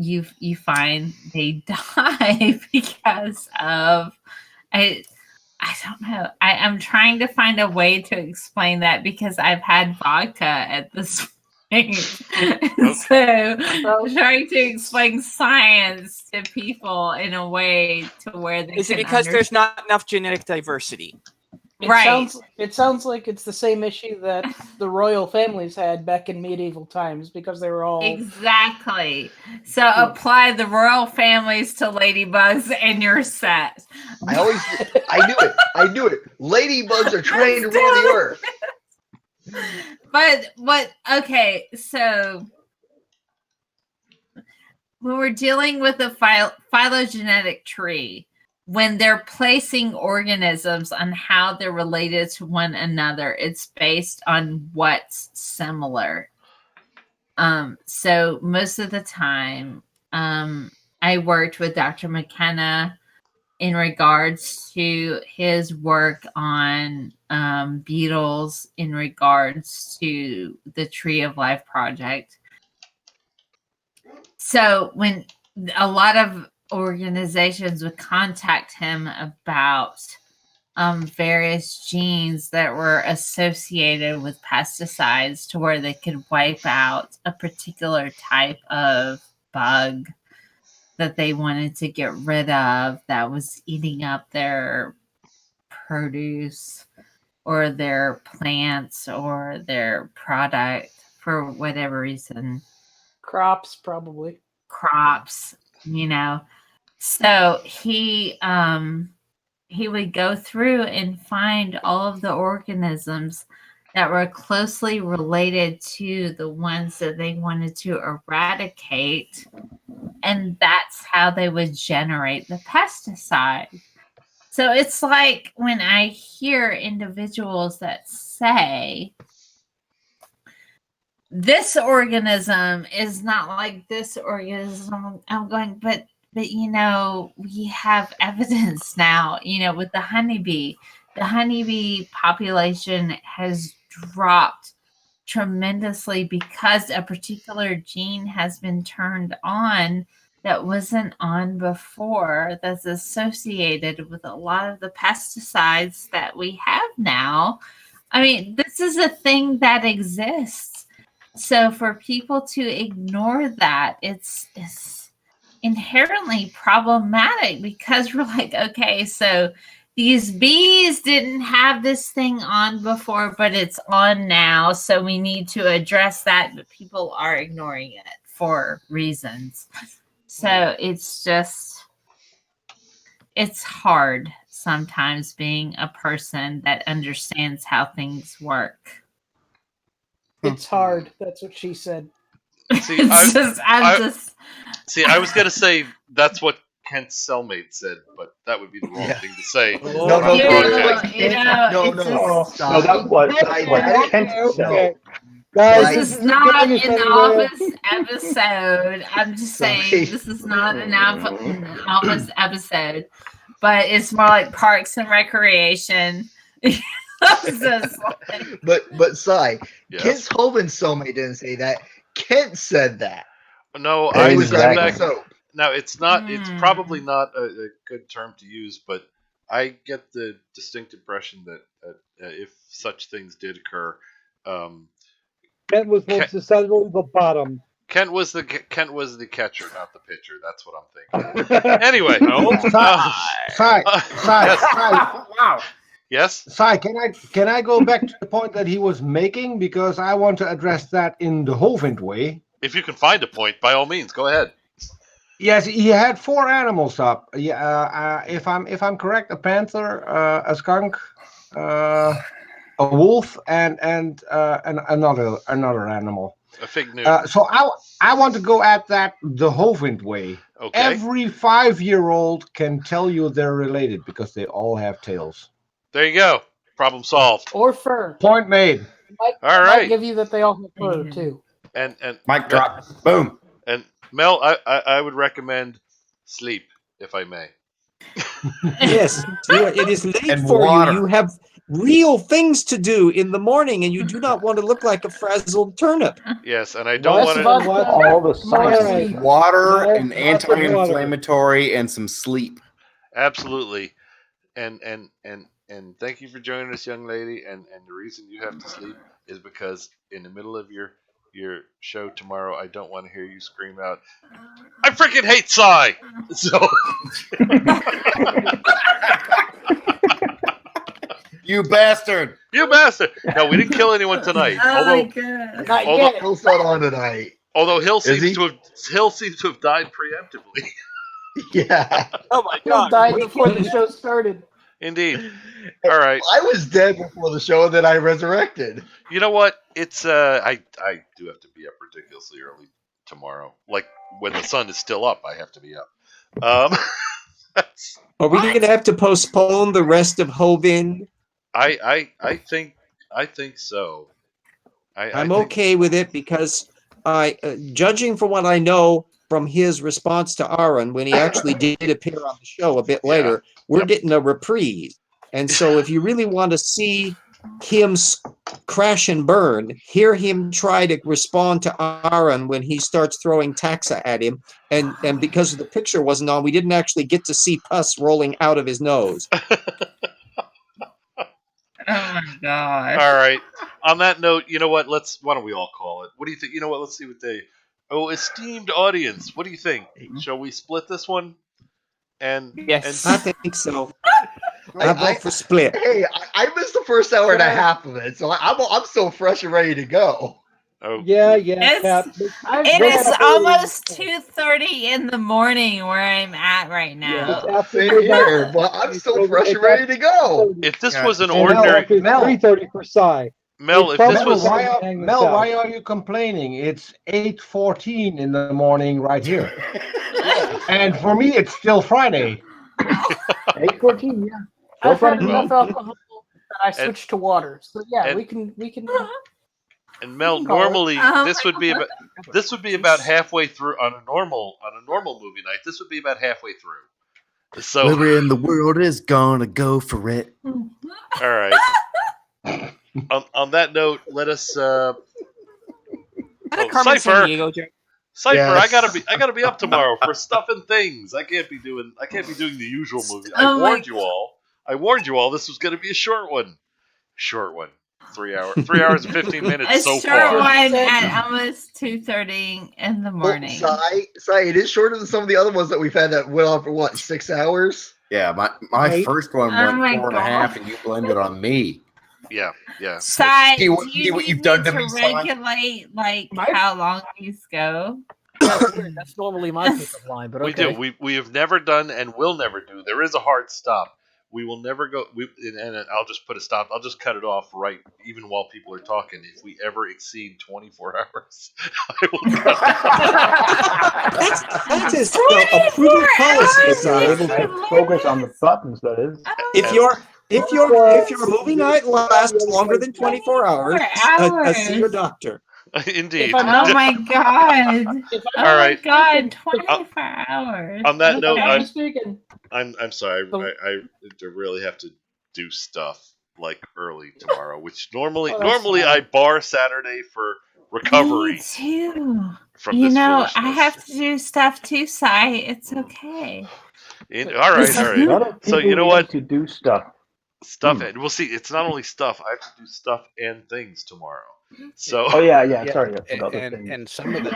You find they die because of I don't know. I'm trying to find a way to explain that because I've had vodka at this point. So I'm trying to explain science to people in a way to where they Is it can because there's not enough genetic diversity? It sounds like it's the same issue that the royal families had back in medieval times because they were all exactly. So apply the royal families to ladybugs and you're set. I knew it. Ladybugs are trying to rule the earth. But okay, so when we're dealing with a phylogenetic tree, when they're placing organisms on how they're related to one another, it's based on what's similar. So most of the time, I worked with Dr. McKenna in regards to his work on beetles in regards to the Tree of Life project. So when a lot of organizations would contact him about various genes that were associated with pesticides to where they could wipe out a particular type of bug that they wanted to get rid of that was eating up their produce or their plants or their product for whatever reason. Crops, probably. Crops, So he would go through and find all of the organisms that were closely related to the ones that they wanted to eradicate. And that's how they would generate the pesticide. So it's like when I hear individuals that say, this organism is not like this organism, I'm going, but we have evidence now, with the honeybee. The honeybee population has dropped tremendously because a particular gene has been turned on that wasn't on before, that's associated with a lot of the pesticides that we have now. I mean, this is a thing that exists. So for people to ignore that, it's inherently problematic because we're like, okay, so these bees didn't have this thing on before, but it's on now. So we need to address that, but people are ignoring it for reasons. So it's hard sometimes being a person that understands how things work. It's hard. That's what she said. See, I was gonna say that's what Kent's cellmate said, but that would be the wrong thing to say. No, that's what Kent said. Guys, this is not an office episode. I'm just saying this is not an office episode, but it's more like Parks and Recreation. but Sai, yes. Kent's Hovind's soulmate didn't say that. Kent said that. No, I was back. Now it's not. It's probably not a good term to use, but I get the distinct impression that if such things did occur, Kent was most decidedly the bottom. Kent was the catcher, not the pitcher. That's what I'm thinking. Anyway, Wow. Yes. Si, can I go back to the point that he was making, because I want to address that in the Hovind way. If you can find a point, by all means, go ahead. Yes, he had 4 animals up. Yeah, if I'm correct, a panther, a skunk, a wolf, and another animal. A fig Newton. So I want to go at that the Hovind way. Okay. Every 5-year-old can tell you they're related because they all have tails. There you go. Problem solved. Or fur. Point made. All right. Might give you that they all have fur too. And mic drop. Boom. And Mel, I would recommend sleep, if I may. Yes, it is late And for water. you. You have real things to do in the morning, and you do not want to look like a frazzled turnip. Yes, and I don't want to. All the science. Water, an anti-inflammatory, and some sleep. Absolutely. And thank you for joining us, young lady. And the reason you have to sleep is because in the middle of your show tomorrow, I don't want to hear you scream out, "I freaking hate Psy!" So You bastard! You bastard! No, we didn't kill anyone tonight. Oh my god! Hill's not on tonight. Although Hill seems he? to have died preemptively. Yeah. Oh my He god! died before the show started. Indeed. All right. I was dead before the show, and then I resurrected. You know what? It's I do have to be up ridiculously early tomorrow. Like when the sun is still up, I have to be up. Are we going to have to postpone the rest of Hovind? I think so. I'm okay with it because judging from what I know from his response to Aaron when he actually did appear on the show a bit later, we're getting a reprise. And so if you really want to see him crash and burn, hear him try to respond to Aaron when he starts throwing taxa at him. And because the picture wasn't on, we didn't actually get to see pus rolling out of his nose. Oh my gosh. All right. On that note, you know what? Why don't we all call it? What do you think? You know what? Let's see what they. Oh, esteemed audience, what do you think? Shall we split this one? And yes, I think so. I vote for split. Hey, I missed the first hour and a half of it, so I'm still fresh and ready to go. Oh. Yeah. It is almost 2:30 in the morning where I'm at right now. Yeah, same here, but I'm still fresh and ready to go. If this was an ordinary 3:30 for Psy. Mel, if this was why are you complaining? It's 8:14 in the morning right here, and for me, it's still Friday. 8:14, yeah. I've had enough alcohol that I switched to water. So yeah, we can. And Mel, normally this would be about halfway through on a normal movie night. This would be about halfway through. So whoever in the world is gonna go for it. All right. On that note, let us. Cypher, Yes. I gotta be up tomorrow for stuff and things. I can't be doing the usual movie. I warned you all. This was gonna be a short one. 3 hours and 15 minutes A so short far. one at almost 2:30 in the morning. It is shorter than some of the other ones that we've had that went on for what, 6 hours? Yeah, my first one Oh went my 4.5, and you blamed it on me. Yeah. Sai, See do what you you've need done to to me, Sai? regulate how long these go? That's normally my pickup line, but okay. We do. We have never done and will never do. There is a hard stop. We will never go. And I'll just put a stop. I'll just cut it off right, even while people are talking. If we ever exceed 24 hours, I will cut. That is a proven policy. If you're able to focus on the buttons, that is. If your movie night lasts longer than 24 hours, see your doctor. Indeed. Oh my god! All right. My god! 24 hours. On that note, speaking. I'm sorry. I really have to do stuff like early tomorrow, which normally I bar Saturday for recovery. Me too. From this I foolishness. have to do stuff too, Sai. It's okay. All right. So you know what? To do stuff. And we'll see. It's not only stuff. I have to do stuff and things tomorrow. So. Oh yeah. Sorry, I forgot the thing. And some of the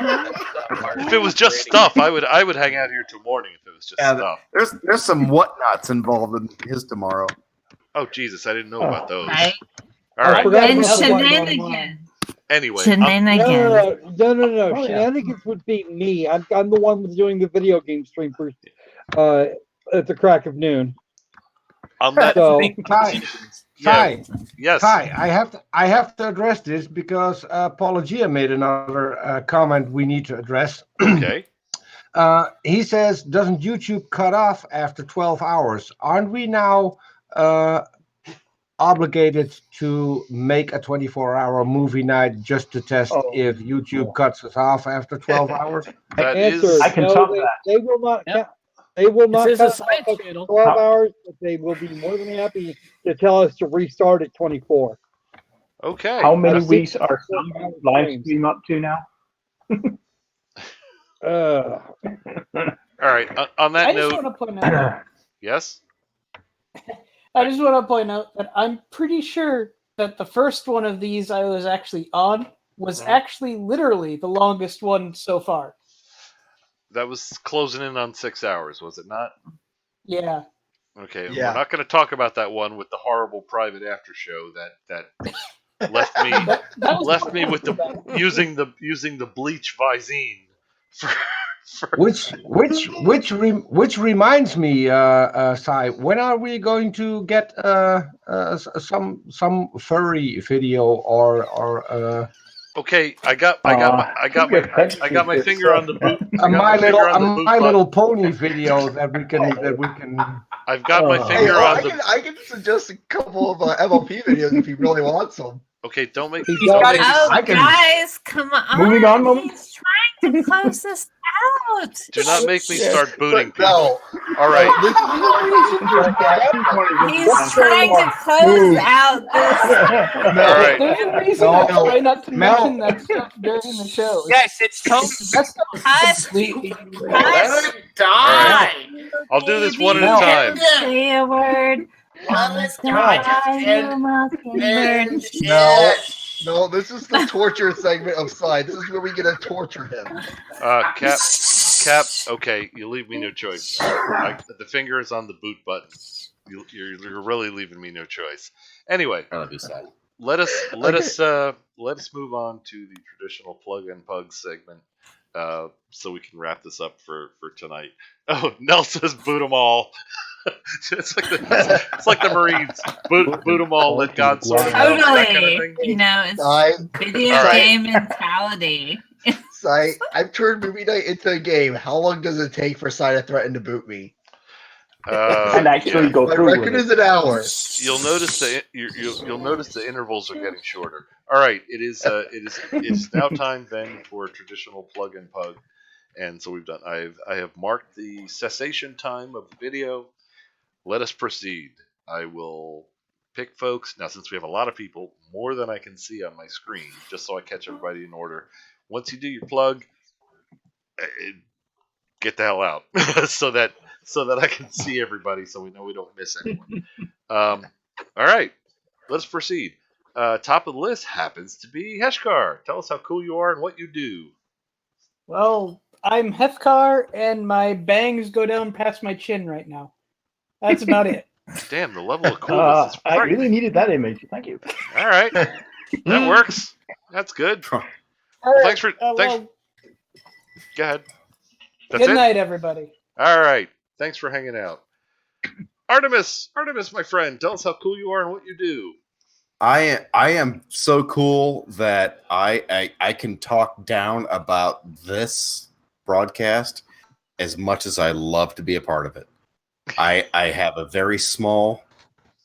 if it was just stuff, I would hang out here till morning. If it was just stuff. There's some whatnots involved in his tomorrow. Oh Jesus, I didn't know about those. Right. All right. And shenanigans. Anyway, shenanigans. No. Shenanigans would be me. I'm the one who's doing the video game stream first. At the crack of noon. Ty, yes. Ty, I have to address this because Apologia made another comment we need to address. Okay. He says, doesn't YouTube cut off after 12 hours? Aren't we now obligated to make a 24-hour movie night just to test if YouTube cuts us off after 12 hours? I can top that. They will not. They will not This is cut a off science at channel. 12 hours, but they will be more than happy to tell us to restart at 24. Okay. How many weeks are some live stream up to now? All right. On that I just note, want to point out. yes. I just want to point out that I'm pretty sure that the first one of these I was actually on was actually literally the longest one so far. That was closing in on 6 hours, was it not? Yeah. Okay. Yeah. We're not going to talk about that one with the horrible private after show that left me left me with the using the bleach Visine for which reminds me, Sai, when are we going to get some furry video or Okay, I got my finger on the boot. a My Little Pony video that we can. I've got my finger on the. I can suggest a couple of MLP videos if he really wants them. Okay, don't make. Guys, come on! Moving on, moment. He's trying to close this out. Do not make me start booting people. No. All right. He's trying to close out this. All right. There's a reason I try not to mention that stuff during the show. Yes, it's totally. Hush. Die. I'll do this one at a time. Say a word. No, this is the torture segment of Side. This is where we get to torture him. Cap. Okay, you leave me no choice. The finger is on the boot button. You're really leaving me no choice. Anyway, let us move on to the traditional plug and pug segment, so we can wrap this up for tonight. Oh, Nell says boot them all. It's like the Marines. Boot them all. Let God sort them out. Totally. That kind of thing. You know, it's video game mentality. Sai, I've turned movie night into a game. How long does it take for Sai to threaten to boot me? And actually go My through with record it. is an hour. You'll notice you'll notice the intervals are getting shorter. All right, it is now time then for traditional plug and pug, and so we've done. I have marked the cessation time of the video. Let us proceed. I will pick folks now, since we have a lot of people, more than I can see on my screen, just so I catch everybody in order. Once you do your plug, get the hell out so that I can see everybody, so we know we don't miss anyone. All right, let's proceed. Top of the list happens to be Heshkar. Tell us how cool you are and what you do. Well, I'm Hefkar, and my bangs go down past my chin right now. That's about it. Damn, the level of coolness is I frightening. really needed that image. Thank you. All right, that works. That's good. Well, thanks for. Go ahead. That's Good night, everybody. All right. Thanks for hanging out. Artemis, my friend, tell us how cool you are and what you do. I am so cool that I can talk down about this broadcast as much as I love to be a part of it. I have a very small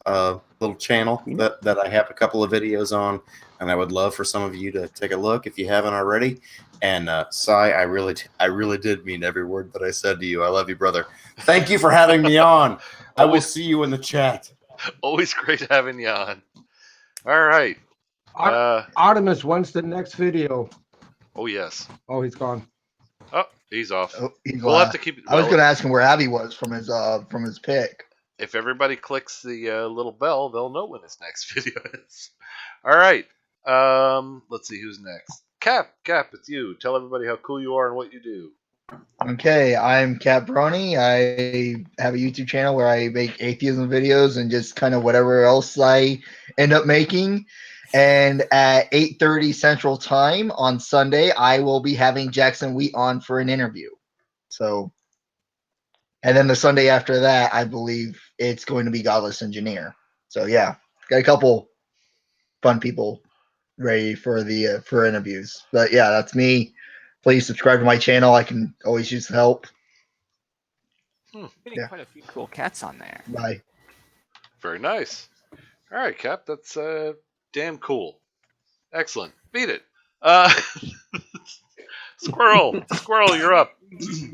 little channel that I have a couple of videos on, and I would love for some of you to take a look if you haven't already. And Sai, I really did mean every word that I said to you. I love you, brother. Thank you for having me on. I will see you in the chat. Always great having you on. All right. Artemis, when's the next video? Oh, yes. Oh, he's gone. Oh, He's off. Oh, We'll have to keep. I was going to ask him where Abby was from his pick. If everybody clicks the little bell, they'll know when his next video is. All right. Let's see who's next. Cap, it's you. Tell everybody how cool you are and what you do. Okay, I'm Cap Brony. I have a YouTube channel where I make atheism videos and just kind of whatever else I end up making. And at 8:30 Central Time on Sunday, I will be having Jackson Wheat on for an interview. So, and then the Sunday after that, I believe it's going to be Godless Engineer. So yeah, got a couple fun people ready for the for interviews. But yeah, that's me. Please subscribe to my channel. I can always use help. Getting quite a few cool cats on there. Bye. Very nice. All right, Cap. That's damn cool. Excellent. Beat it. Squirrel, you're up.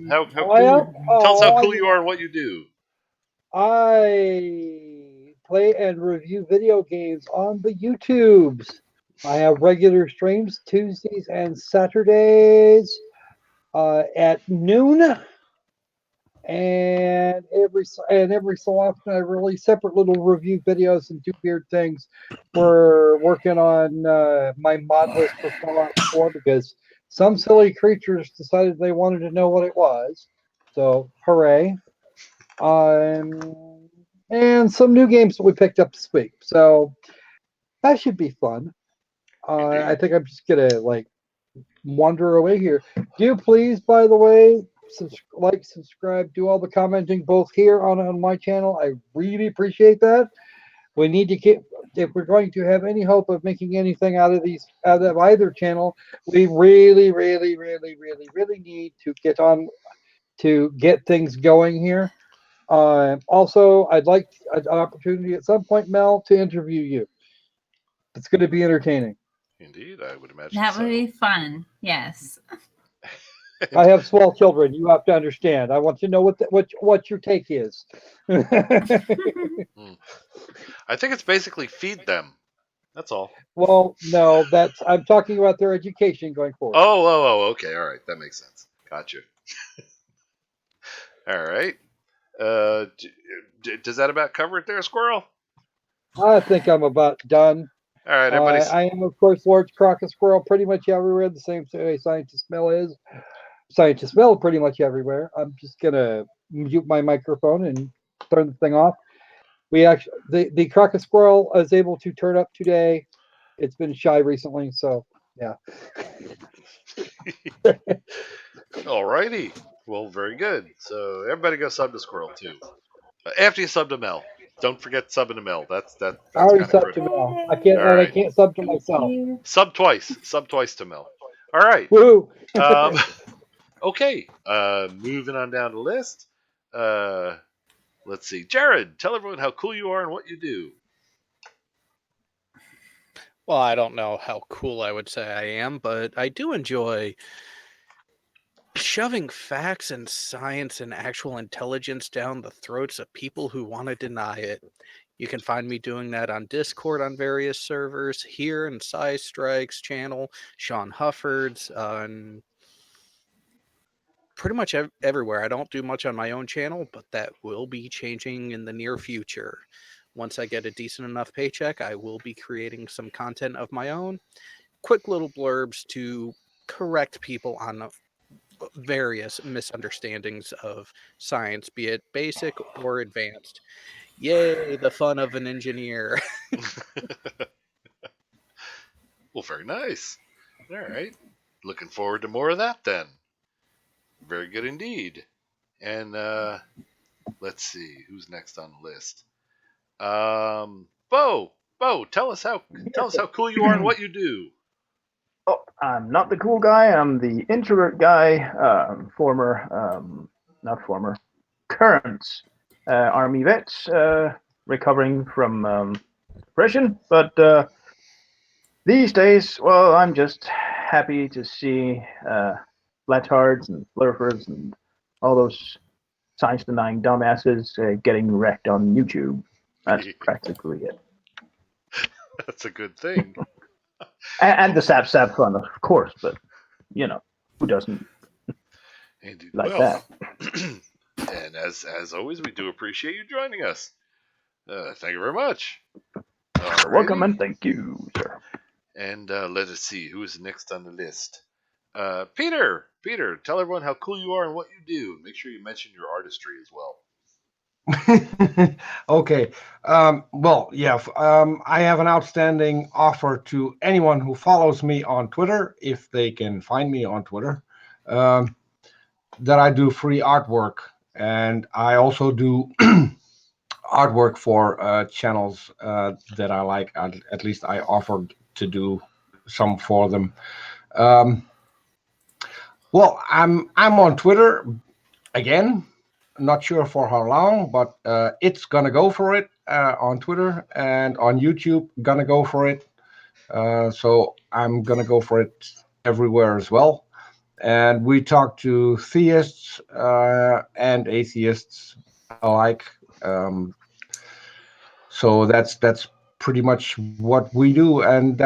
How cool? Tell us how cool you are and what you do. I play and review video games on the YouTubes. I have regular streams Tuesdays and Saturdays at noon, and every so often I release separate little review videos and do weird things. We're working on my mod list for Fallout 4 because some silly creatures decided they wanted to know what it was. So hooray! And some new games that we picked up this week. So that should be fun. I think I'm just gonna wander away here. Do please, by the way, subscribe, do all the commenting both here on my channel. I really appreciate that. We need to get, if we're going to have any hope of making anything out of either channel, we really need to get on to get things going here. Also, I'd like an opportunity at some point, Mel, to interview you. It's going to be entertaining. Indeed, I would imagine that would be fun. Yes. I have small children. You have to understand. I want to know what your take is. I think it's basically feed them. That's all. Well, no, I'm talking about their education going forward. Oh, okay, all right, that makes sense. Gotcha. All right. Does that about cover it there, Squirrel? I think I'm about done. All right, everybody. I am, of course, Lord Crocus Squirrel pretty much everywhere, the same way Scientist Mel is. Scientist Mel pretty much everywhere. I'm just going to mute my microphone and turn the thing off. We actually, the Crocus Squirrel is able to turn up today. It's been shy recently, so yeah. All righty. Well, very good. So everybody go sub to Squirrel too. After you sub to Mel, don't forget subbing to Mel. That's I already subbed to Mel. I can't sub to myself. Sub twice to Mel. All right. Woo. Okay. Moving on down the list. Let's see. Jared, tell everyone how cool you are and what you do. Well, I don't know how cool I would say I am, but I do enjoy shoving facts and science and actual intelligence down the throats of people who want to deny it. You can find me doing that on Discord on various servers, here in Size Strike's channel, Sean Hufford's, on pretty much everywhere. I don't do much on my own channel, but that will be changing in the near future. Once I get a decent enough paycheck, I will be creating some content of my own. Quick little blurbs to correct people on various misunderstandings of science, be it basic or advanced. Yay, the fun of an engineer. Well, very nice. All right. Looking forward to more of that then. Very good indeed. And let's see who's next on the list. Bo, tell us how cool you are and what you do. Oh, I'm not the cool guy. I'm the introvert guy. Current army vets, recovering from depression. But these days, well, I'm just happy to see flatards and flurfers and all those science-denying dumbasses getting wrecked on YouTube. That's practically it. That's a good thing. And the sap fun, of course, but who doesn't? Indeed. Like Well, that. and as always, we do appreciate you joining us. Thank you very much. You're welcome, and thank you, sir. And let us see who is next on the list. Peter, tell everyone how cool you are and what you do. Make sure you mention your artistry as well. Okay. Well, yeah. I have an outstanding offer to anyone who follows me on Twitter, if they can find me on Twitter, that I do free artwork. And I also do artwork for channels that I like. At least I offered to do some for them. Well, I'm on Twitter again. Not sure for how long, but it's gonna go for it on Twitter and on YouTube. Gonna go for it. So I'm gonna go for it everywhere as well. And we talk to theists and atheists alike. So that's pretty much what we do, and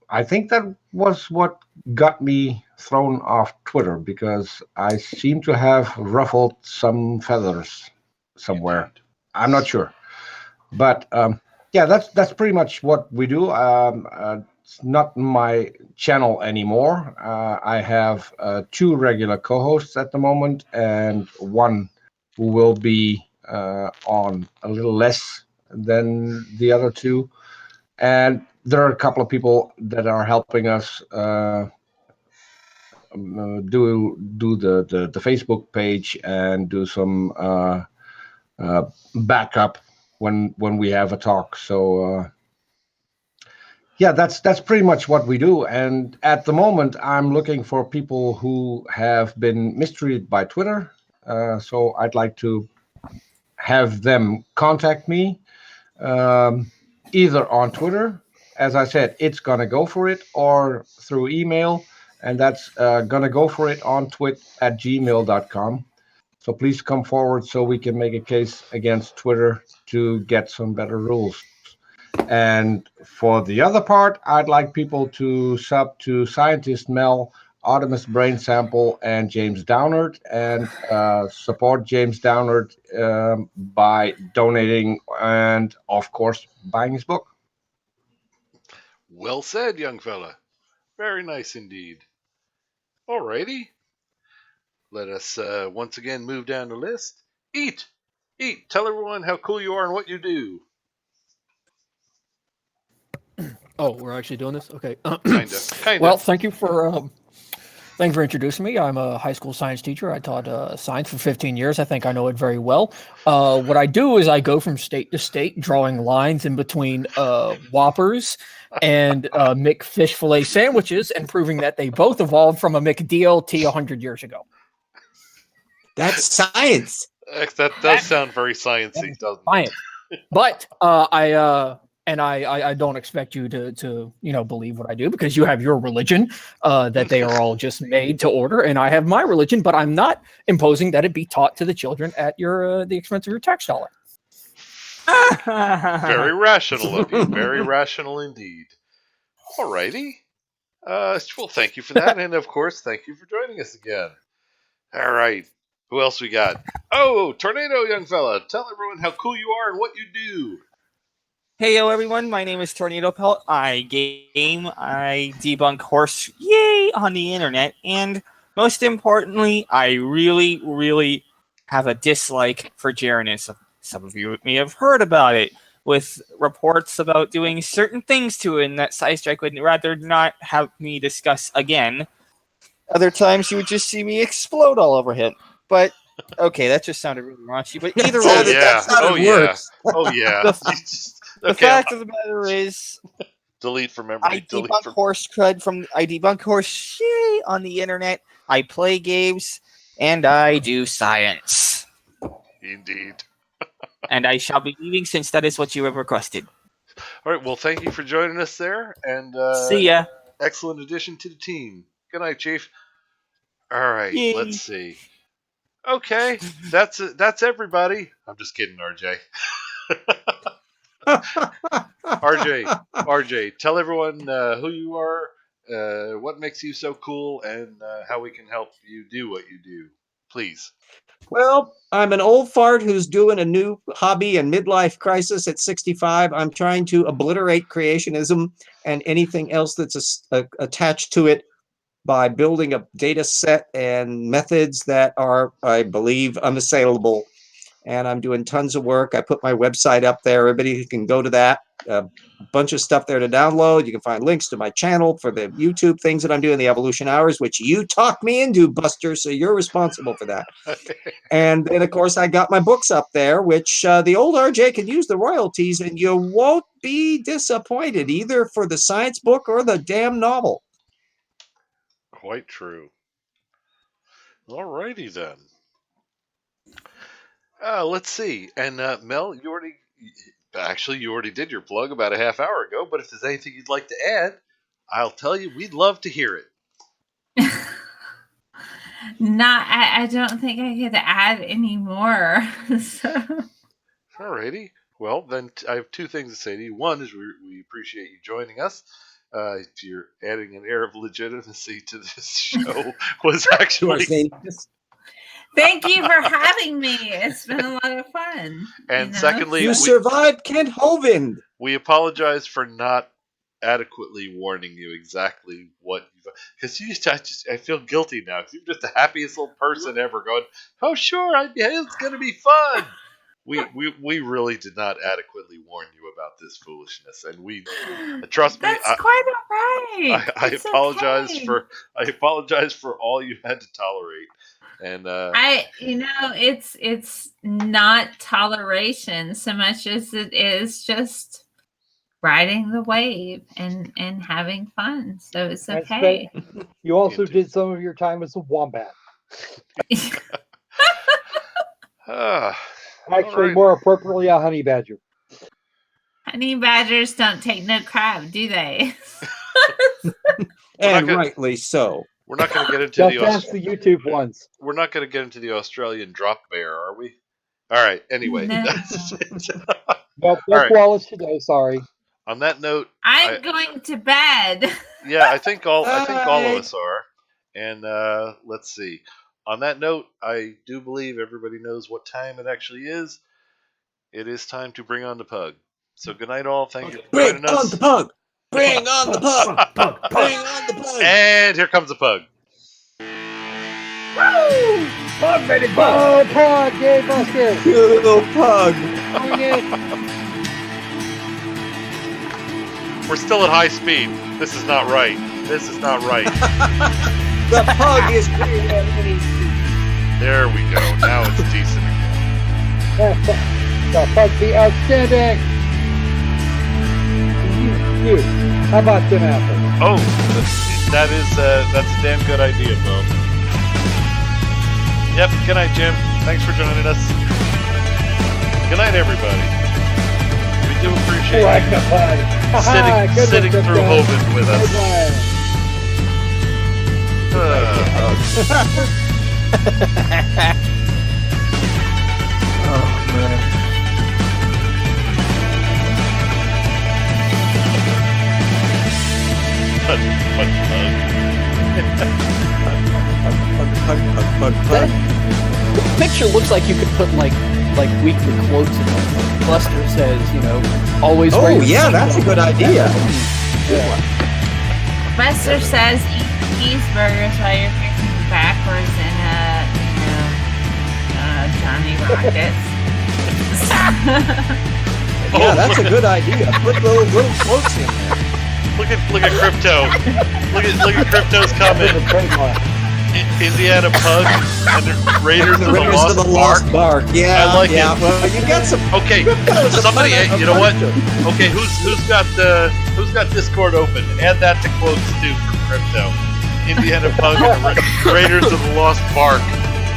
I think that was what got me thrown off Twitter, because I seem to have ruffled some feathers somewhere. I'm not sure, but yeah, that's pretty much what we do. It's not my channel anymore. I have 2 regular co-hosts at the moment, and one who will be on a little less than the other 2. And there are a couple of people that are helping us do the Facebook page and do some backup when we have a talk. So yeah, that's pretty much what we do. And at the moment, I'm looking for people who have been mistreated by Twitter. So I'd like to have them contact me, either on Twitter, as I said, it's gonna go for it, or through email, and that's gonna go for it on twit@gmail.com. So please come forward so we can make a case against Twitter to get some better rules. And for the other part, I'd like people to sub to Scientist Mel, Artemis Brain Sample, and James Downard, and support James Downard by donating and, of course, buying his book. Well said, young fella. Very nice indeed. Alrighty. Let us once again move down the list. Eat! Tell everyone how cool you are and what you do. Oh, we're actually doing this? Okay. Kinda. Well, thank you for introducing me. I'm a high school science teacher. I taught science for 15 years. I think I know it very well. What I do is I go from state to state, drawing lines in between Whoppers and McFish fillet sandwiches, and proving that they both evolved from a McDLT 100 years ago. That's science. That does sound very sciencey, doesn't it? But I don't expect you to believe what I do, because you have your religion that they are all just made to order, and I have my religion, but I'm not imposing that it be taught to the children at the expense of your tax dollar. Very rational of you. Very rational indeed. Alrighty. Well, thank you for that, and of course, thank you for joining us again. All right. Who else we got? Oh, Tornado, young fella. Tell everyone how cool you are and what you do. Hey, everyone. My name is Tornado Pelt. I game, I debunk horse, yay, on the internet. And most importantly, I really, really have a dislike for Jarenis. Some of you may have heard about it, with reports about doing certain things to it, and that Psystrike would rather not have me discuss again. Other times, you would just see me explode all over him. But okay, that just sounded really raunchy. But either way, the fact of the matter is, delete from memory. I debunk horse crud I debunk horse shit on the internet. I play games and I do science. Indeed. And I shall be leaving, since that is what you have requested. All right. Well, thank you for joining us there, and see ya. Excellent addition to the team. Good night, Chief. All right. Yay. Let's see. Okay, that's everybody. I'm just kidding, RJ. RJ, tell everyone who you are, what makes you so cool, and how we can help you do what you do. please. Well, I'm an old fart who's doing a new hobby and midlife crisis at 65. I'm trying to obliterate creationism and anything else that's attached to it by building a data set and methods that are, I believe, unassailable. And I'm doing tons of work. I put my website up there. Everybody can go to that. A bunch of stuff there to download. You can find links to my channel for the YouTube things that I'm doing, the Evolution Hours, which you talked me into, Buster, so you're responsible for that. And then, of course, I got my books up there, which the old RJ can use the royalties, and you won't be disappointed either for the science book or the damn novel. Quite true. All righty then. Let's see. And Mel, you already did your plug about a half hour ago, but if there's anything you'd like to add, I'll tell you, we'd love to hear it. I don't think I could add any more. So. Alrighty. Well, then I have two things to say to you. One is we appreciate you joining us. If you're adding an air of legitimacy to this show, was actually. Thank you for having me. It's been a lot of fun. And secondly, you survived Kent Hovind. We apologize for not adequately warning you exactly what you've, because I feel guilty now. Because you're just the happiest little person ever going, oh sure, it's going to be fun. We really did not adequately warn you about this foolishness, and we trust me. That's quite all right. I apologize for all you had to tolerate, and it's not toleration so much as it is just riding the wave and having fun. So it's okay. You also did some of your time as a wombat. Actually, right. more appropriately, a honey badger. Honey badgers don't take no crap, do they? And rightly so. We're not going to get into the YouTube ones. We're not going to get into the Australian drop bear, are we? All right. Anyway, no, that's Wallace today. Sorry. On that note, I'm going to bed. Yeah, I think all of us are. And let's see. On that note, I do believe everybody knows what time it actually is. It is time to bring on the pug. So good night, all. Thank you for joining us. Bring on the pug. Bring on the pug. Bring on the pug. And here comes the pug. Woo! Pug, baby, pug. Oh, pug, yay, Buster. Little pug. Bring it. We're still at high speed. This is not right. This is not right. The pug is great. There we go. Now it's decent again. The pug be outstanding. You. How about them apples? Oh, that's a damn good idea, Bo. Yep. Good night, Jim. Thanks for joining us. Good night, everybody. We do appreciate you sitting through Hovind with us. Oh man. The picture looks like you could put like weekly quotes in it. Buster says, always. Oh yeah, that's a good idea. Buster says eat cheeseburgers while you're fixing backwards in Johnny Rockets. Yeah, that's a good idea. Put little quotes in there. Look at Crypto. Look at Crypto's comment. Indiana Pug and the Raiders of the Lost Bark. Yeah, I like it. Well, you got some. Okay, somebody. You know what? Okay, who's got Discord open? Add that to quotes too for Crypto. Indiana Pug and the Raiders of the Lost Bark.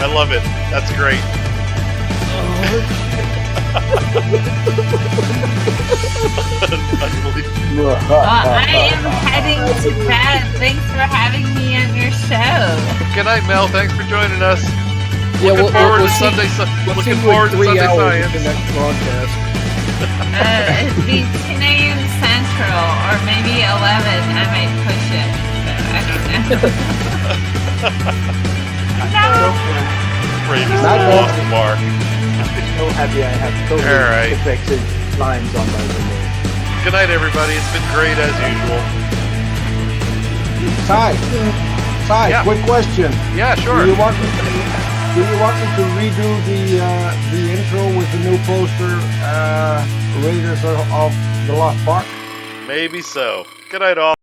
I love it. That's great. I am heading to bed. Thanks for having me on your show. Good night, Mel. Thanks for joining us. Yeah, looking forward to Sunday. Looking forward to Sunday Science. The next broadcast. It'd be 10 a.m. Central, or maybe 11. I might push it. So I don't know. No. afraid you still lost the bar. So happy I have totally All right. effective lines on my window. Good night, everybody. It's been great as usual. Ty, Yeah. quick question. Yeah, sure. Do you want me to redo the intro with the new poster, Raiders of the Lost Ark? Maybe so. Good night, all.